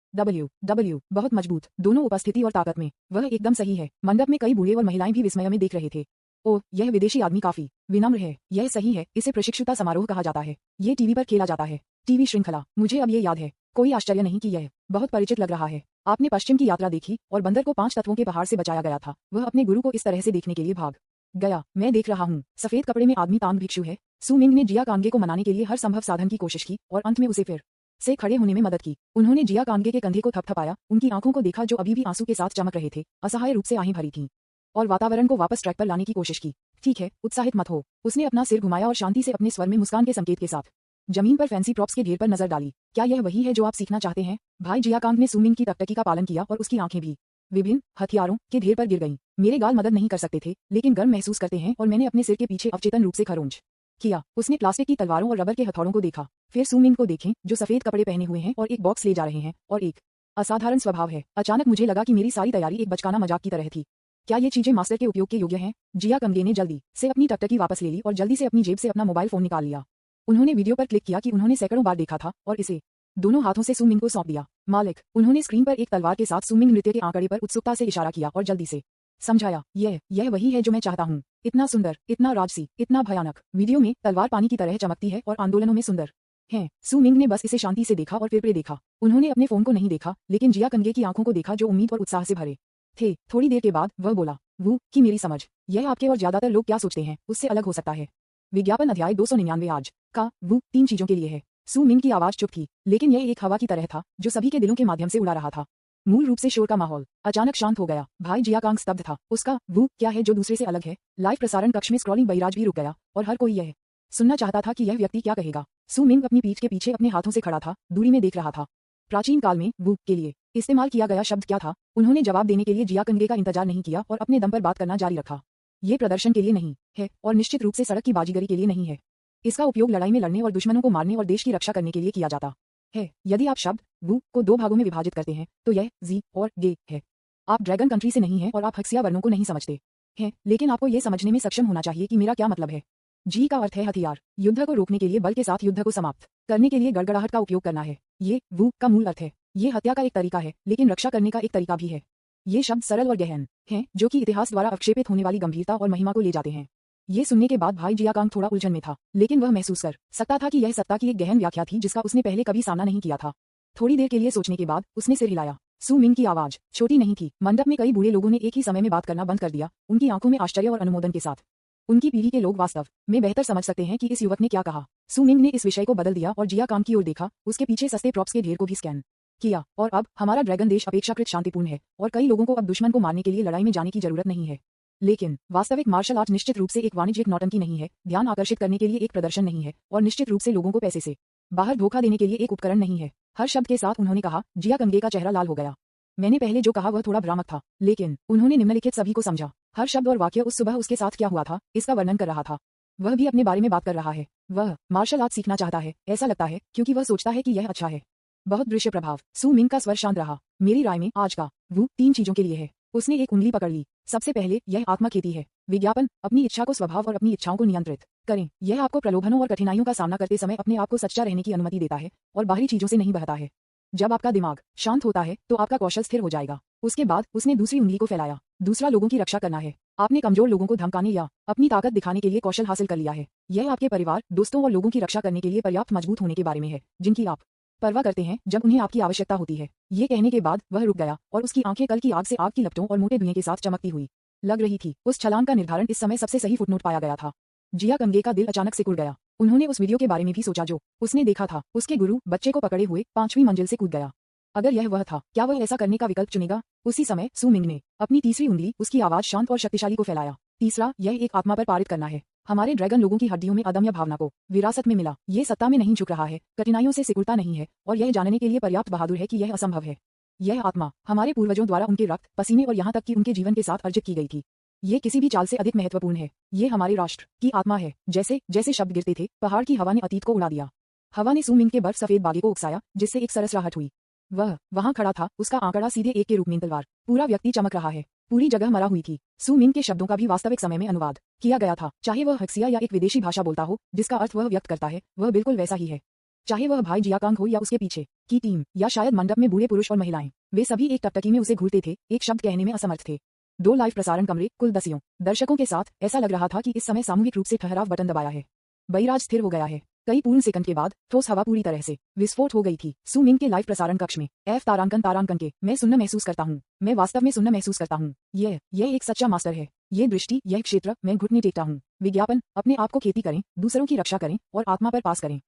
बहुत मजबूत, दोनों उपस्थिति और ताकत में वह एकदम सही है। मंडप में कई बूढ़े और महिलाएं भी विस्मय में देख रहे थे। ओह, यह विदेशी आदमी काफी विनम्र है। यह सही है, इसे प्रशिक्षुता समारोह कहा जाता है। ये टीवी पर खेला जाता है। टीवी श्रृंखला, मुझे अब ये याद है। कोई आश्चर्य नहीं कि यह बहुत परिचित लग रहा है। आपने पश्चिम की यात्रा देखी और बंदर को 5 तत्वों के पहाड़ से बचाया गया था। वह अपने गुरु को इस तरह से देखने के लिए भाग गया। मैं देख रहा हूँ, सफेद कपड़े में आदमी तांग भिक्षु है। सू मिंग ने जिया कांगे को मनाने के लिए हर संभव साधन की कोशिश की और अंत में उसे फिर से खड़े होने में मदद की। उन्होंने जिया कांगे के कंधे को थपथपाया, उनकी आंखों को देखा जो अभी भी आंसू के साथ चमक रहे थे, असहाय रूप से आहें भरी थीं, और वातावरण को वापस ट्रैक पर लाने की कोशिश की। ठीक है, उत्साहित मत हो। उसने अपना सिर घुमाया और शांति से अपने स्वर में मुस्कान के संकेत के साथ जमीन पर फैंसी प्रॉप्स के ढेर पर नजर डाली। क्या यह वही है जो आप सीखना चाहते हैं? भाई जियाकांग ने सू मिंग की टकटकी का पालन किया और उसकी आंखें भी विभिन्न हथियारों के ढेर पर गिर गईं। मेरे गाल मदद नहीं कर सकते थे, लेकिन गर्म महसूस करते हैं और मैंने अपने सिर के पीछे अवचेतन रूप से खरोंच किया। उसने प्लास्टिक की तलवारों और रबर के हथौड़ों को देखा। फिर सू मिंग को देखें, जो सफेद कपड़े पहने हुए हैं और एक बॉक्स ले जा रहे हैं और एक असाधारण स्वभाव है। अचानक मुझे लगा कि मेरी सारी तैयारी एक बचकाना मजाक की तरह थी। क्या ये चीजें मास्टर के उपयोग के योग्य हैं? जिया कंगे ने जल्दी से अपनी टकटकी वापस ले ली और जल्दी से अपनी जेब से अपना मोबाइल फोन निकाल लिया। उन्होंने वीडियो पर क्लिक किया कि उन्होंने सैकड़ों बार देखा था और इसे दोनों हाथों से सू मिंग को सौंप दिया। मालिक, उन्होंने स्क्रीन पर एक तलवार के साथ सू मिंग नृत्य के आंकड़े पर उत्सुकता से इशारा किया और जल्दी से समझाया, यह वही है जो मैं चाहता हूँ। इतना सुंदर, इतना राजसी, इतना भयानक। वीडियो में तलवार पानी की तरह चमकती है और आंदोलनों में सुंदर है। सू मिंग ने बस इसे शांति से देखा और फिर देखा। उन्होंने अपने फोन को नहीं देखा, लेकिन जिया कंगे की आंखों को देखा जो उम्मीद और उत्साह से भरे थे। थोड़ी देर के बाद वह बोला, वो कि मेरी समझ, यह आपके और ज्यादातर लोग क्या सोचते हैं उससे अलग हो सकता है। विज्ञापन अध्याय 299 आज का वो 3 चीजों के लिए है। सू मिंग की आवाज चुप थी, लेकिन यह एक हवा की तरह था जो सभी के दिलों के माध्यम से उड़ा रहा था। मूल रूप से शोर का माहौल अचानक शांत हो गया। भाई जियाकांग स्तब्ध था। उसका वो क्या है जो दूसरे से अलग है? लाइव प्रसारण कक्ष में स्क्रॉलिंग बहिराज भी रुक गया और हर कोई यह सुनना चाहता था कि यह व्यक्ति क्या कहेगा। सू मिंग अपनी पीठ के पीछे अपने हाथों से खड़ा था, दूरी में देख रहा था। प्राचीन काल में वो के लिए इस्तेमाल किया गया शब्द क्या था? उन्होंने जवाब देने के लिए जिया कंगे का इंतजार नहीं किया और अपने दम पर बात करना जारी रखा। ये प्रदर्शन के लिए नहीं है और निश्चित रूप से सड़क की बाजीगरी के लिए नहीं है। इसका उपयोग लड़ाई में लड़ने और दुश्मनों को मारने और देश की रक्षा करने के लिए किया जाता है। यदि आप शब्द वो को 2 भागों में विभाजित करते हैं तो यह जी और गे है। आप ड्रैगन कंट्री से नहीं हैं और आप हक्सिया वर्णों को नहीं समझते हैं, लेकिन आपको यह समझने में सक्षम होना चाहिए कि मेरा क्या मतलब है। जी का अर्थ है हथियार। युद्ध को रोकने के लिए बल के साथ युद्ध को समाप्त करने के लिए गड़गड़ाहट का उपयोग करना है। ये वो का मूल अर्थ है। ये हत्या का एक तरीका है, लेकिन रक्षा करने का एक तरीका भी है। ये शब्द सरल और गहन हैं, जो कि इतिहास द्वारा अवक्षेपित होने वाली गंभीरता और महिमा को ले जाते हैं। ये सुनने के बाद भाई जियाकांग थोड़ा उलझन में था, लेकिन वह महसूस कर सकता था कि यह सत्ता की एक गहन व्याख्या थी जिसका उसने पहले कभी सामना नहीं किया था। थोड़ी देर के लिए सोचने के बाद उसने सिर हिलाया। सू मिंग की आवाज छोटी नहीं थी। मंडप में कई बूढ़े लोगों ने एक ही समय में बात करना बंद कर दिया, उनकी आंखों में आश्चर्य और अनुमोदन के साथ। उनकी पीढ़ी के लोग वास्तव में बेहतर समझ सकते हैं कि इस युवक ने क्या कहा। सू मिंग ने इस विषय को बदल दिया और जियाकांग की ओर देखा, उसके पीछे सस्ते प्रॉप्स के ढेर को भी स्कैन किया। और अब हमारा ड्रैगन देश अपेक्षाकृत शांतिपूर्ण है और कई लोगों को अब दुश्मन को मारने के लिए लड़ाई में जाने की जरूरत नहीं है। लेकिन वास्तविक मार्शल आर्ट निश्चित रूप से एक वाणिज्यिक नौटंकी नहीं है, ध्यान आकर्षित करने के लिए एक प्रदर्शन नहीं है, और निश्चित रूप से लोगों को पैसे से बाहर धोखा देने के लिए एक उपकरण नहीं है। हर शब्द के साथ उन्होंने कहा। जिया कंगे का चेहरा लाल हो गया। मैंने पहले जो कहा वह थोड़ा भ्रामक था, लेकिन उन्होंने निम्नलिखित सभी को समझा। हर शब्द और वाक्य उस सुबह उसके साथ क्या हुआ था इसका वर्णन कर रहा था। वह भी अपने बारे में बात कर रहा है। वह मार्शल आर्ट सीखना चाहता है, ऐसा लगता है, क्योंकि वह सोचता है कि यह अच्छा है। बहुत दृश्य प्रभाव। सू मिंग का स्वर शांत रहा। मेरी राय में आज का वो 3 चीजों के लिए है। उसने एक उंगली पकड़ ली। सबसे पहले यह आत्मा खेती है। विज्ञापन, अपनी इच्छा को स्वभाव और अपनी इच्छाओं को नियंत्रित करें। यह आपको प्रलोभनों और कठिनाइयों का सामना करते समय अपने आप को सच्चा रहने की अनुमति देता है और बाहरी चीजों से नहीं बहता है। जब आपका दिमाग शांत होता है तो आपका कौशल स्थिर हो जाएगा। उसके बाद उसने दूसरी उंगली को फैलाया। दूसरा लोगों की रक्षा करना है। आपने कमजोर लोगों को धमकाने या अपनी ताकत दिखाने के लिए कौशल हासिल कर लिया है। यह आपके परिवार, दोस्तों और लोगों की रक्षा करने के लिए पर्याप्त मजबूत होने के बारे में है, जिनकी आप परवाह करते हैं जब उन्हें आपकी आवश्यकता होती है। ये कहने के बाद वह रुक गया और उसकी आंखें कल की आग से आग की लपटों और मोटे धुएं के साथ चमकती हुई लग रही थी। उस छलांग का निर्धारण इस समय सबसे सही फुटनोट पाया गया था। जिया कंगे का दिल अचानक सिकुड़ गया। उन्होंने उस वीडियो के बारे में भी सोचा जो उसने देखा था। उसके गुरु बच्चे को पकड़े हुए 5वीं मंजिल से कूद गया। अगर यह वह था, क्या वह ऐसा करने का विकल्प चुनेगा? उसी समय सू मिंग ने अपनी तीसरी उंगली, उसकी आवाज शांत और शक्तिशाली को फैलाया। तीसरा, यह एक आत्मा पर पारित करना है। हमारे ड्रैगन लोगों की हड्डियों में अदम्य भावना को विरासत में मिला। ये सत्ता में नहीं झुक रहा है, कठिनाइयों से सिकुड़ता नहीं है और यह जानने के लिए पर्याप्त बहादुर है कि यह असंभव है। यह आत्मा हमारे पूर्वजों द्वारा उनके रक्त, पसीने और यहाँ तक कि उनके जीवन के साथ अर्जित की गई थी। ये किसी भी चाल से अधिक महत्वपूर्ण है। ये हमारे राष्ट्र की आत्मा है। जैसे जैसे शब्द गिरते थे, पहाड़ की हवा ने अतीत को उड़ा दिया। हवा ने सू मिंग के बर्फ सफेद बागे को उकसाया, जिससे एक सरसराहट हुई। वह वहां खड़ा था, उसका आंकड़ा सीधे एक के रूप में तलवार। पूरा व्यक्ति चमक रहा है। पूरी जगह मरा हुई थी। सू मिंग के शब्दों का भी वास्तविक समय में अनुवाद किया गया था। चाहे वह हक्सिया या एक विदेशी भाषा बोलता हो जिसका अर्थ वह व्यक्त करता है, वह बिल्कुल वैसा ही है। चाहे वह भाई जियाकांग हो या उसके पीछे की टीम या शायद मंडप में बूढ़े पुरुष और महिलाएं, वे सभी एक टकटकी में उसे घूरते थे, एक शब्द कहने में असमर्थ थे। 2 लाइव प्रसारण कमरे, कुल 10 दर्शकों के साथ ऐसा लग रहा था कि इस समय सामूहिक रूप से ठहराव बटन दबाया है। बहिराज स्थिर हो गया है। कई पूर्ण सेकंड के बाद ठोस हवा पूरी तरह से विस्फोट हो गई थी। सू मिंग के लाइव प्रसारण कक्ष में एफ तारांकन के मैं सुनना महसूस करता हूँ। मैं वास्तव में सुनना महसूस करता हूँ। यह एक सच्चा मास्टर है। ये दृष्टि, यह क्षेत्र, मैं घुटने टेकता हूँ। विज्ञापन, अपने आप को खेती करें, दूसरों की रक्षा करें और आत्मा पर पास करें।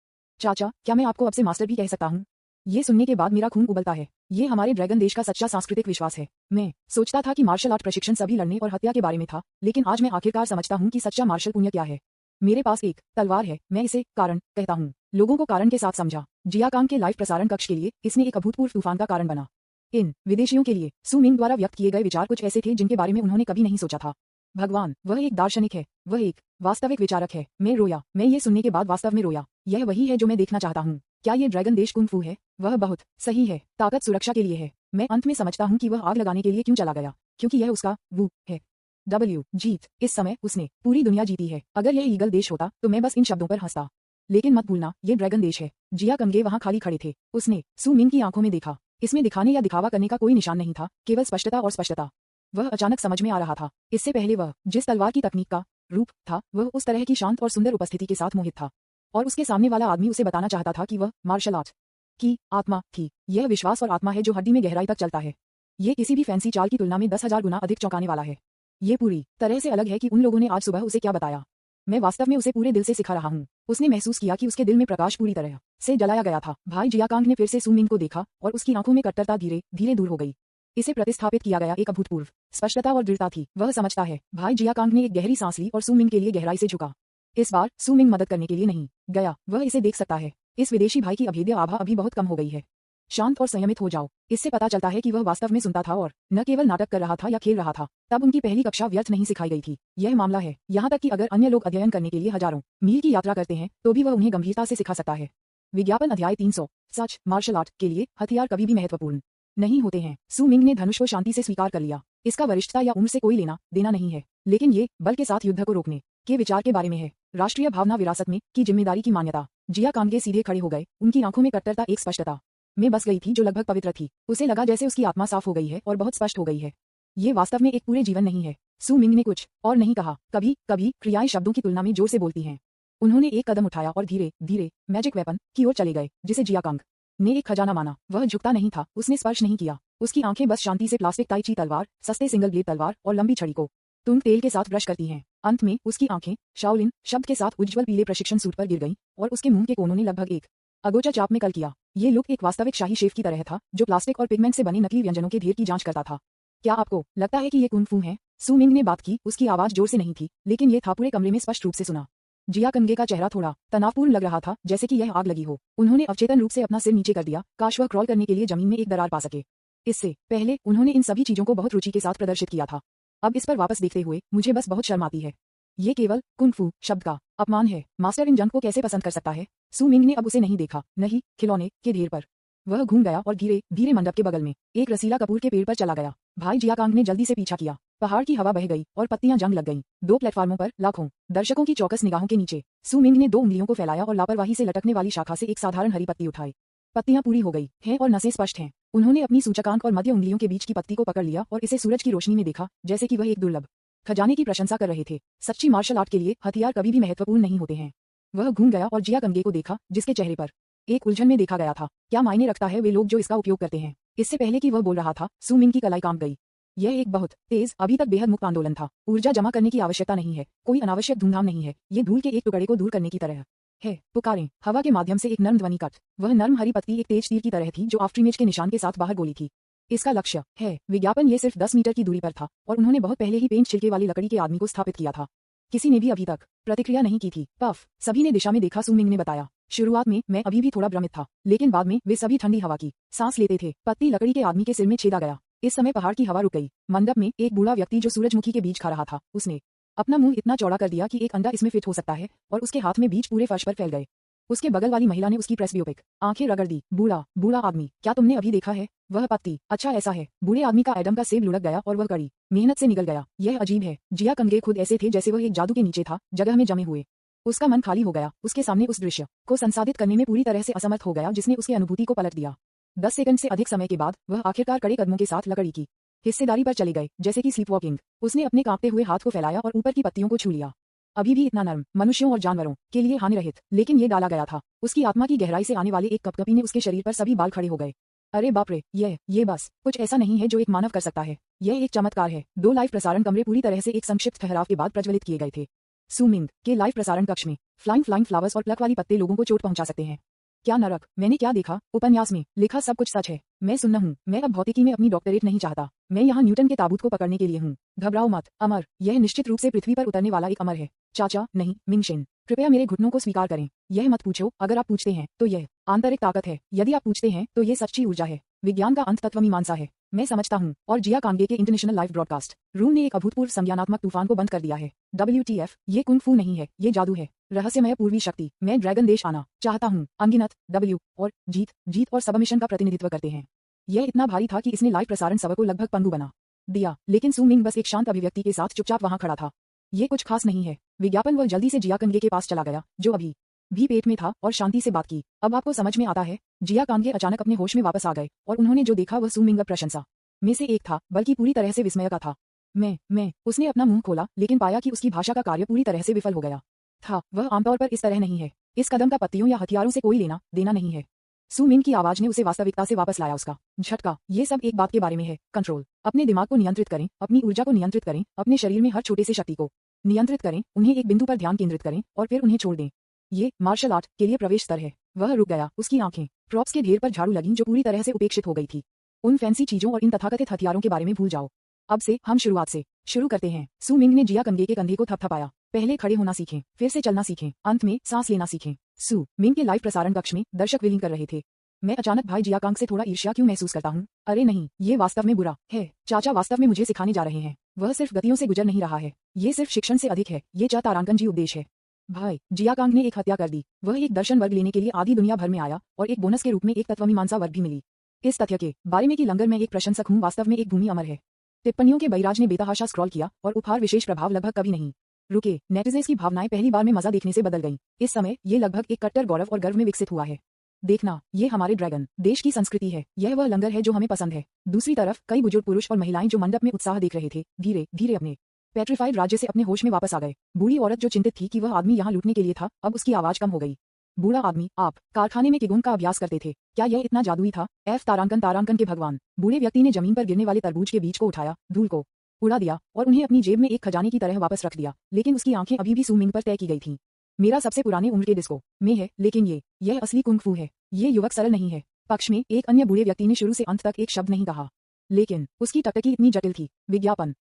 चाचा, क्या मैं आपको अब से मास्टर भी कह सकता हूँ? ये सुनने के बाद मेरा खून उबलता है। ये हमारे ड्रैगन देश का सच्चा सांस्कृतिक विश्वास है। मैं सोचता था कि मार्शल आर्ट प्रशिक्षण सभी लड़ने और हत्या के बारे में था, लेकिन आज मैं आखिरकार समझता हूँ कि सच्चा मार्शल पुण्य क्या है। मेरे पास एक तलवार है, मैं इसे कारण कहता हूँ। लोगों को कारण के साथ समझा। जियाकांग के लाइव प्रसारण कक्ष के लिए इसने एक अभूतपूर्व तूफान का कारण बना। इन विदेशियों के लिए सू मिंग द्वारा व्यक्त किए गए विचार कुछ ऐसे थे जिनके बारे में उन्होंने कभी नहीं सोचा था। भगवान, वह एक दार्शनिक है, वह एक वास्तविक विचारक है। मैं रोया। मैं ये सुनने के बाद वास्तव में रोया। यह वही है जो मैं देखना चाहता हूँ। क्या ये ड्रैगन देश कुंग फू है? वह बहुत सही है। ताकत सुरक्षा के लिए है। मैं अंत में समझता हूँ कि वह आग लगाने के लिए क्यों चला गया, क्योंकि यह उसका वो है। जीत। इस समय उसने पूरी दुनिया जीती है। अगर यह ईगल देश होता तो मैं बस इन शब्दों पर हंसता, लेकिन मत भूलना, ये ड्रैगन देश है। जिया कंगे वहां खाली खड़े थे। उसने सू मिंग की आंखों में देखा। इसमें दिखाने या दिखावा करने का कोई निशान नहीं था, केवल स्पष्टता और स्पष्टता। वह अचानक समझ में आ रहा था। इससे पहले वह जिस तलवार की तकनीक का रूप था, वह उस तरह की शांत और सुंदर उपस्थिति के साथ मोहित था। और उसके सामने वाला आदमी उसे बताना चाहता था कि वह मार्शल आर्ट की आत्मा थी। यह विश्वास और आत्मा है जो हड्डी में गहराई तक चलता है। ये किसी भी फैंसी चाल की तुलना में 10,000 गुना अधिक चौंकाने वाला है। ये पूरी तरह से अलग है कि उन लोगों ने आज सुबह उसे क्या बताया। मैं वास्तव में उसे पूरे दिल से सिखा रहा हूँ। उसने महसूस किया कि उसके दिल में प्रकाश पूरी तरह से जलाया गया था। भाई जियाकांग ने फिर से सू मिंग को देखा और उसकी आंखों में कट्टरता धीरे धीरे दूर हो गई। इसे प्रतिस्थापित किया गया एक अभूतपूर्व स्पष्टता और दृढ़ता थी। वह समझता है। भाई जियाकांग ने एक गहरी सांस ली और सू मिंग के लिए गहराई से झुका। इस बार सू मिंग मदद करने के लिए नहीं गया, वह इसे देख सकता है। इस विदेशी भाई की अभेद्य आभा अभी बहुत कम हो गई है। शांत और संयमित हो जाओ। इससे पता चलता है कि वह वास्तव में सुनता था और न केवल नाटक कर रहा था या खेल रहा था। तब उनकी पहली कक्षा व्यर्थ नहीं सिखाई गई थी। यह मामला है, यहाँ तक कि अगर अन्य लोग अध्ययन करने के लिए हजारों मील की यात्रा करते हैं तो भी वह उन्हें गंभीरता से सिखा सकता है। विज्ञापन अध्याय 300। सच, मार्शल आर्ट के लिए हथियार कभी भी महत्वपूर्ण नहीं होते हैं। सू मिंग ने धनुष को शांति से स्वीकार कर लिया। इसका वरिष्ठता या उम्र से कोई लेना देना नहीं है, लेकिन ये बल के साथ युद्ध को रोकने के विचार के बारे में है। राष्ट्रीय भावना, विरासत में की जिम्मेदारी की मान्यता। जिया कांगे सीधे खड़े हो गए। उनकी आंखों में कट्टरता एक स्पष्टता में बस गई थी जो लगभग पवित्र थी। उसे लगा जैसे उसकी आत्मा साफ हो गई है और बहुत स्पष्ट हो गई है। ये वास्तव में एक पूरे जीवन नहीं है। सू मिंग ने कुछ और नहीं कहा। कभी कभी क्रियाएं शब्दों की तुलना में जोर से बोलती हैं। उन्होंने एक कदम उठाया और धीरे धीरे मैजिक वेपन की ओर चले गए, जिसे जियाकांग ने एक खजाना माना। वह झुकता नहीं था, उसने स्पर्श नहीं किया। उसकी आंखें बस शांति से प्लास्टिक ताई ची तलवार, सस्ते सिंगल ब्लेड तलवार और लंबी छड़ी को तुम तेल के साथ ब्रश करती हैं। अंत में उसकी आंखें शाओलिन शब्द के साथ उज्ज्वल पीले प्रशिक्षण सूट पर गिर गईं और उसके मुंह के कोनों ने लगभग एक अगोचर चाप में कल किया। ये लुक एक वास्तविक शाही शेफ की तरह था, जो प्लास्टिक और पिगमेंट से बने नकली व्यंजनों के ढेर की जांच करता था। क्या आपको लगता है कि ये कुंग फू है? सू मिंग ने बात की। उसकी आवाज जोर से नहीं थी, लेकिन ये था पूरे कमरे में स्पष्ट रूप से सुना। जिया कंगे का चेहरा थोड़ा तनावपूर्ण लग रहा था, जैसे कि यह आग लगी हो। उन्होंने अवचेतन रूप से अपना सिर नीचे कर दिया, काश वह क्रॉल करने के लिए जमीन में एक दरार पा सके। इससे पहले उन्होंने इन सभी चीजों को बहुत रुचि के साथ प्रदर्शित किया था। अब इस पर वापस देखते हुए मुझे बस बहुत शर्म आती है। ये केवल कुंग फू शब्द का अपमान है। मास्टर इन जंग को कैसे पसंद कर सकता है? सू मिंग ने अब उसे नहीं देखा, नहीं खिलौने के ढेर पर। वह घूम गया और धीरे धीरे मंडप के बगल में एक रसीला कपूर के पेड़ पर चला गया। भाई जियाकांग ने जल्दी से पीछा किया। पहाड़ की हवा बह गई और पत्तियां जंग लग गईं। 2 प्लेटफार्मों पर लाखों दर्शकों की चौकस निगाहों के नीचे सू मिंग ने 2 उंगलियों को फैलाया और लापरवाही से लटकने वाली शाखा से एक साधारण हरी पत्ती उठाई। पत्तियां पूरी हो गई हैं और नसें स्पष्ट हैं। उन्होंने अपनी सूचकांक और मध्य उंगलियों के बीच की पत्ती को पकड़ लिया और इसे सूरज की रोशनी में देखा, जैसे कि वह एक दुर्लभ खजाने की प्रशंसा कर रहे थे। सच्ची मार्शल आर्ट के लिए हथियार कभी भी महत्वपूर्ण नहीं होते हैं। वह घूम गया और जिया कंगे को देखा, जिसके चेहरे पर एक उलझन में देखा गया था। क्या मायने रखता है वे लोग जो इसका उपयोग करते हैं? इससे पहले कि वह बोल रहा था, सू मिंग की कलाई कांप गई। यह एक बहुत तेज, अभी तक बेहद मुक्त आंदोलन था। ऊर्जा जमा करने की आवश्यकता नहीं है, कोई अनावश्यक धूमधाम नहीं है, ये धूल के एक टुकड़े को दूर करने की तरह है। पुकारें हवा के माध्यम से एक नर्म ध्वनि कट। वह नर्म हरी पत्ती एक तेज तीर की तरह थी जो आफ्टरइमेज के निशान के साथ बाहर गोली थी। इसका लक्ष्य है विज्ञापन। ये सिर्फ 10 मीटर की दूरी पर था और उन्होंने बहुत पहले ही पेंट छिलके वाली लकड़ी के आदमी को स्थापित किया था। किसी ने भी अभी तक प्रतिक्रिया नहीं की थी। पफ सभी ने दिशा में देखा। सू मिंग ने बताया, शुरुआत में मैं अभी भी थोड़ा भ्रमित था, लेकिन बाद में वे सभी ठंडी हवा की सांस लेते थे। पत्ती लकड़ी के आदमी के सिर में छेदा गया। इस समय पहाड़ की हवा रुक गई। मंडप में एक बूढ़ा व्यक्ति जो सूरजमुखी के बीज खा रहा था, उसने अपना मुंह इतना चौड़ा कर दिया कि एक अंडा इसमें फिट हो सकता है और उसके हाथ में बीज पूरे फर्श पर फैल गए। उसके बगल वाली महिला ने उसकी प्रेस्बियोपिक आंखें रगड़ दी। बूढ़ा बूढ़ा आदमी, क्या तुमने अभी देखा है? वह पत्ती, अच्छा ऐसा है। बूढ़े आदमी का एडम का सेब लुढ़क गया और वह कड़ी मेहनत से निकल गया। यह अजीब है। जिया कंगे खुद ऐसे थे जैसे वह एक जादू के नीचे था, जगह में जमे हुए। उसका मन खाली हो गया। उसके सामने उस दृश्य को संसाधित करने में पूरी तरह से असमर्थ हो गया जिसने उसकी अनुभूति को पलट दिया। 10 सेकंड से अधिक समय के बाद वह आखिरकार कड़े कदमों के साथ लकड़ी की हिस्सेदारी पर चले गए, जैसे कि स्लीप वॉकिंग। उसने अपने कांपते हुए हाथ को फैलाया और ऊपर की पत्तियों को छू लिया। अभी भी इतना नर्म, मनुष्यों और जानवरों के लिए हानिरहित, लेकिन ये डाला गया था। उसकी आत्मा की गहराई से आने वाले एक कपकपी ने उसके शरीर पर सभी बाल खड़े हो गए। अरे बाप रे, ये बस कुछ ऐसा नहीं है जो एक मानव कर सकता है। यह एक चमत्कार है। 2 लाइव प्रसारण कमरे पूरी तरह से एक संक्षिप्त ठहराव के बाद प्रज्वलित किए गए थे। सू मिंग के लाइव प्रसारण कक्ष में फ्लाइंग फ्लावर्स और प्लक वाली पत्ते लोगों को चोट पहुंचा सकते हैं। क्या नरक, मैंने क्या देखा? उपन्यास में लिखा सब कुछ सच है। मैं सुन्न हूँ। मैं अब भौतिकी में अपनी डॉक्टरेट नहीं चाहता। मैं यहाँ न्यूटन के ताबूत को पकड़ने के लिए हूँ। घबराओ मत, अमर। यह निश्चित रूप से पृथ्वी पर उतरने वाला एक अमर है। चाचा नहीं, मिंगशिन, कृपया मेरे घुटनों को स्वीकार करें। यह मत पूछो। अगर आप पूछते हैं तो यह आंतरिक ताकत है। यदि आप पूछते हैं तो यह सच्ची ऊर्जा है। विज्ञान का अंत तत्वमीमांसा है। मैं समझता हूँ। और जिया कांगे के इंटरनेशनल लाइव ब्रॉडकास्ट रूम ने एक अभूतपूर्व संज्ञानात्मक तूफान को बंद कर दिया है। WTF, ये कुंग फू नहीं है, ये जादू है। रहस्यमय पूर्वी शक्ति। मैं ड्रैगन देश आना चाहता हूँ। अनगिनत W और जीत और सबमिशन का प्रतिनिधित्व करते हैं। यह इतना भारी था कि इसने लाइव प्रसारण सभा को लगभग पंगु बना दिया, लेकिन सू मिंग बस एक शांत अभिव्यक्ति के साथ चुपचाप वहां खड़ा था। ये कुछ खास नहीं है। विज्ञापन। वह जल्दी से जिया कंगे के पास चला गया, जो अभी भी पेट में था, और शांति से बात की। अब आपको समझ में आता है? जिया कांगे अचानक अपने होश में वापस आ गए और उन्होंने जो देखा वह सू मिंग प्रशंसा में से एक था, बल्कि पूरी तरह से विस्मय का था। मैं उसने अपना मुंह खोला, लेकिन पाया कि उसकी भाषा का कार्य पूरी तरह से विफल हो गया था। वह आमतौर पर इस तरह नहीं है। इस कदम का पत्तियों या हथियारों से कोई लेना देना नहीं है। सू मिंग की आवाज ने उसे वास्तविकता से वापस लाया। उसका झटका। ये सब एक बात के बारे में है, कंट्रोल। अपने दिमाग को नियंत्रित करें, अपनी ऊर्जा को नियंत्रित करें, अपने शरीर में हर छोटे से शक्ति को नियंत्रित करें, उन्हें एक बिंदु पर ध्यान केंद्रित करें और फिर उन्हें छोड़ दें। ये मार्शल आर्ट के लिए प्रवेश स्तर है। वह रुक गया। उसकी आंखें प्रॉप्स के ढेर पर झाड़ू लगीं जो पूरी तरह से उपेक्षित हो गई थी। उन फैंसी चीजों और इन तथाकथित हथियारों के बारे में भूल जाओ। अब से हम शुरुआत से शुरू करते हैं। सू मिंग ने जिया कंगे के कंधे को थपथपाया। पहले खड़े होना सीखें, फिर से चलना सीखें, अंत में सांस लेना सीखें। सू मिंग के लाइव प्रसारण कक्ष में दर्शक व्हीलिंग कर रहे थे। मैं अचानक भाई जिया कांग से थोड़ा ईर्ष्या क्यों महसूस करता हूँ? अरे नहीं, ये वास्तव में बुरा है। चाचा वास्तव में मुझे सिखाने जा रहे हैं। वह सिर्फ गतियों से गुजर नहीं रहा है, ये सिर्फ शिक्षण से अधिक है। ये तारांकन जी उपदेश है। भाई जिया कांग ने एक हत्या कर दी। वह एक दर्शन वर्ग लेने के लिए आधी दुनिया भर में आया और एक बोनस के रूप में एक तत्वमीमांसा वर्ग भी मिली। इस तथ्य के बारे में कि लंगर में एक प्रशंसक हूँ, वास्तव में एक भूमि अमर है। टिप्पणियों के बहिराज ने बेतहाशा स्क्रॉल किया और उपहार विशेष प्रभाव लगभग कभी नहीं रुके। नेटिजन्स की भावनाएं पहली बार में मजा देखने से बदल गईं। इस समय ये लगभग एक कट्टर गौरव और गर्व में विकसित हुआ है। देखना, ये हमारे ड्रैगन देश की संस्कृति है। यह वह लंगर है जो हमें पसंद है। दूसरी तरफ कई बुजुर्ग पुरुष और महिलाएं जो मंडप में उत्साह देख रहे थे, धीरे धीरे अपने पेट्रिफाइड राज्य से अपने होश में वापस आ गए। बूढ़ी औरत जो चिंतित थी कि वह आदमी यहाँ लूटने के लिए था, अब उसकी आवाज कम हो गई। बूढ़ा आदमी, आप कारखाने में किगुन का अभ्यास करते थे, क्या यह इतना जादुई था? तारांकन के भगवान। बूढ़े व्यक्ति ने जमीन पर गिरने वाले तरबूज के बीज को उठाया, धूल को उड़ा दिया और उन्हें अपनी जेब में एक खजाने की तरह वापस रख दिया, लेकिन उसकी आंखें अभी भी सू मिंग पर तय की गई थीं। मेरा सबसे पुराने उम्र के डिस्को में है, लेकिन यह असली कुंग फू है। ये युवक सरल नहीं है। पक्ष में एक अन्य बूढ़े व्यक्ति ने शुरू से अंत तक एक शब्द नहीं कहा, लेकिन उसकी टकटकी इतनी जटिल थी। विज्ञापन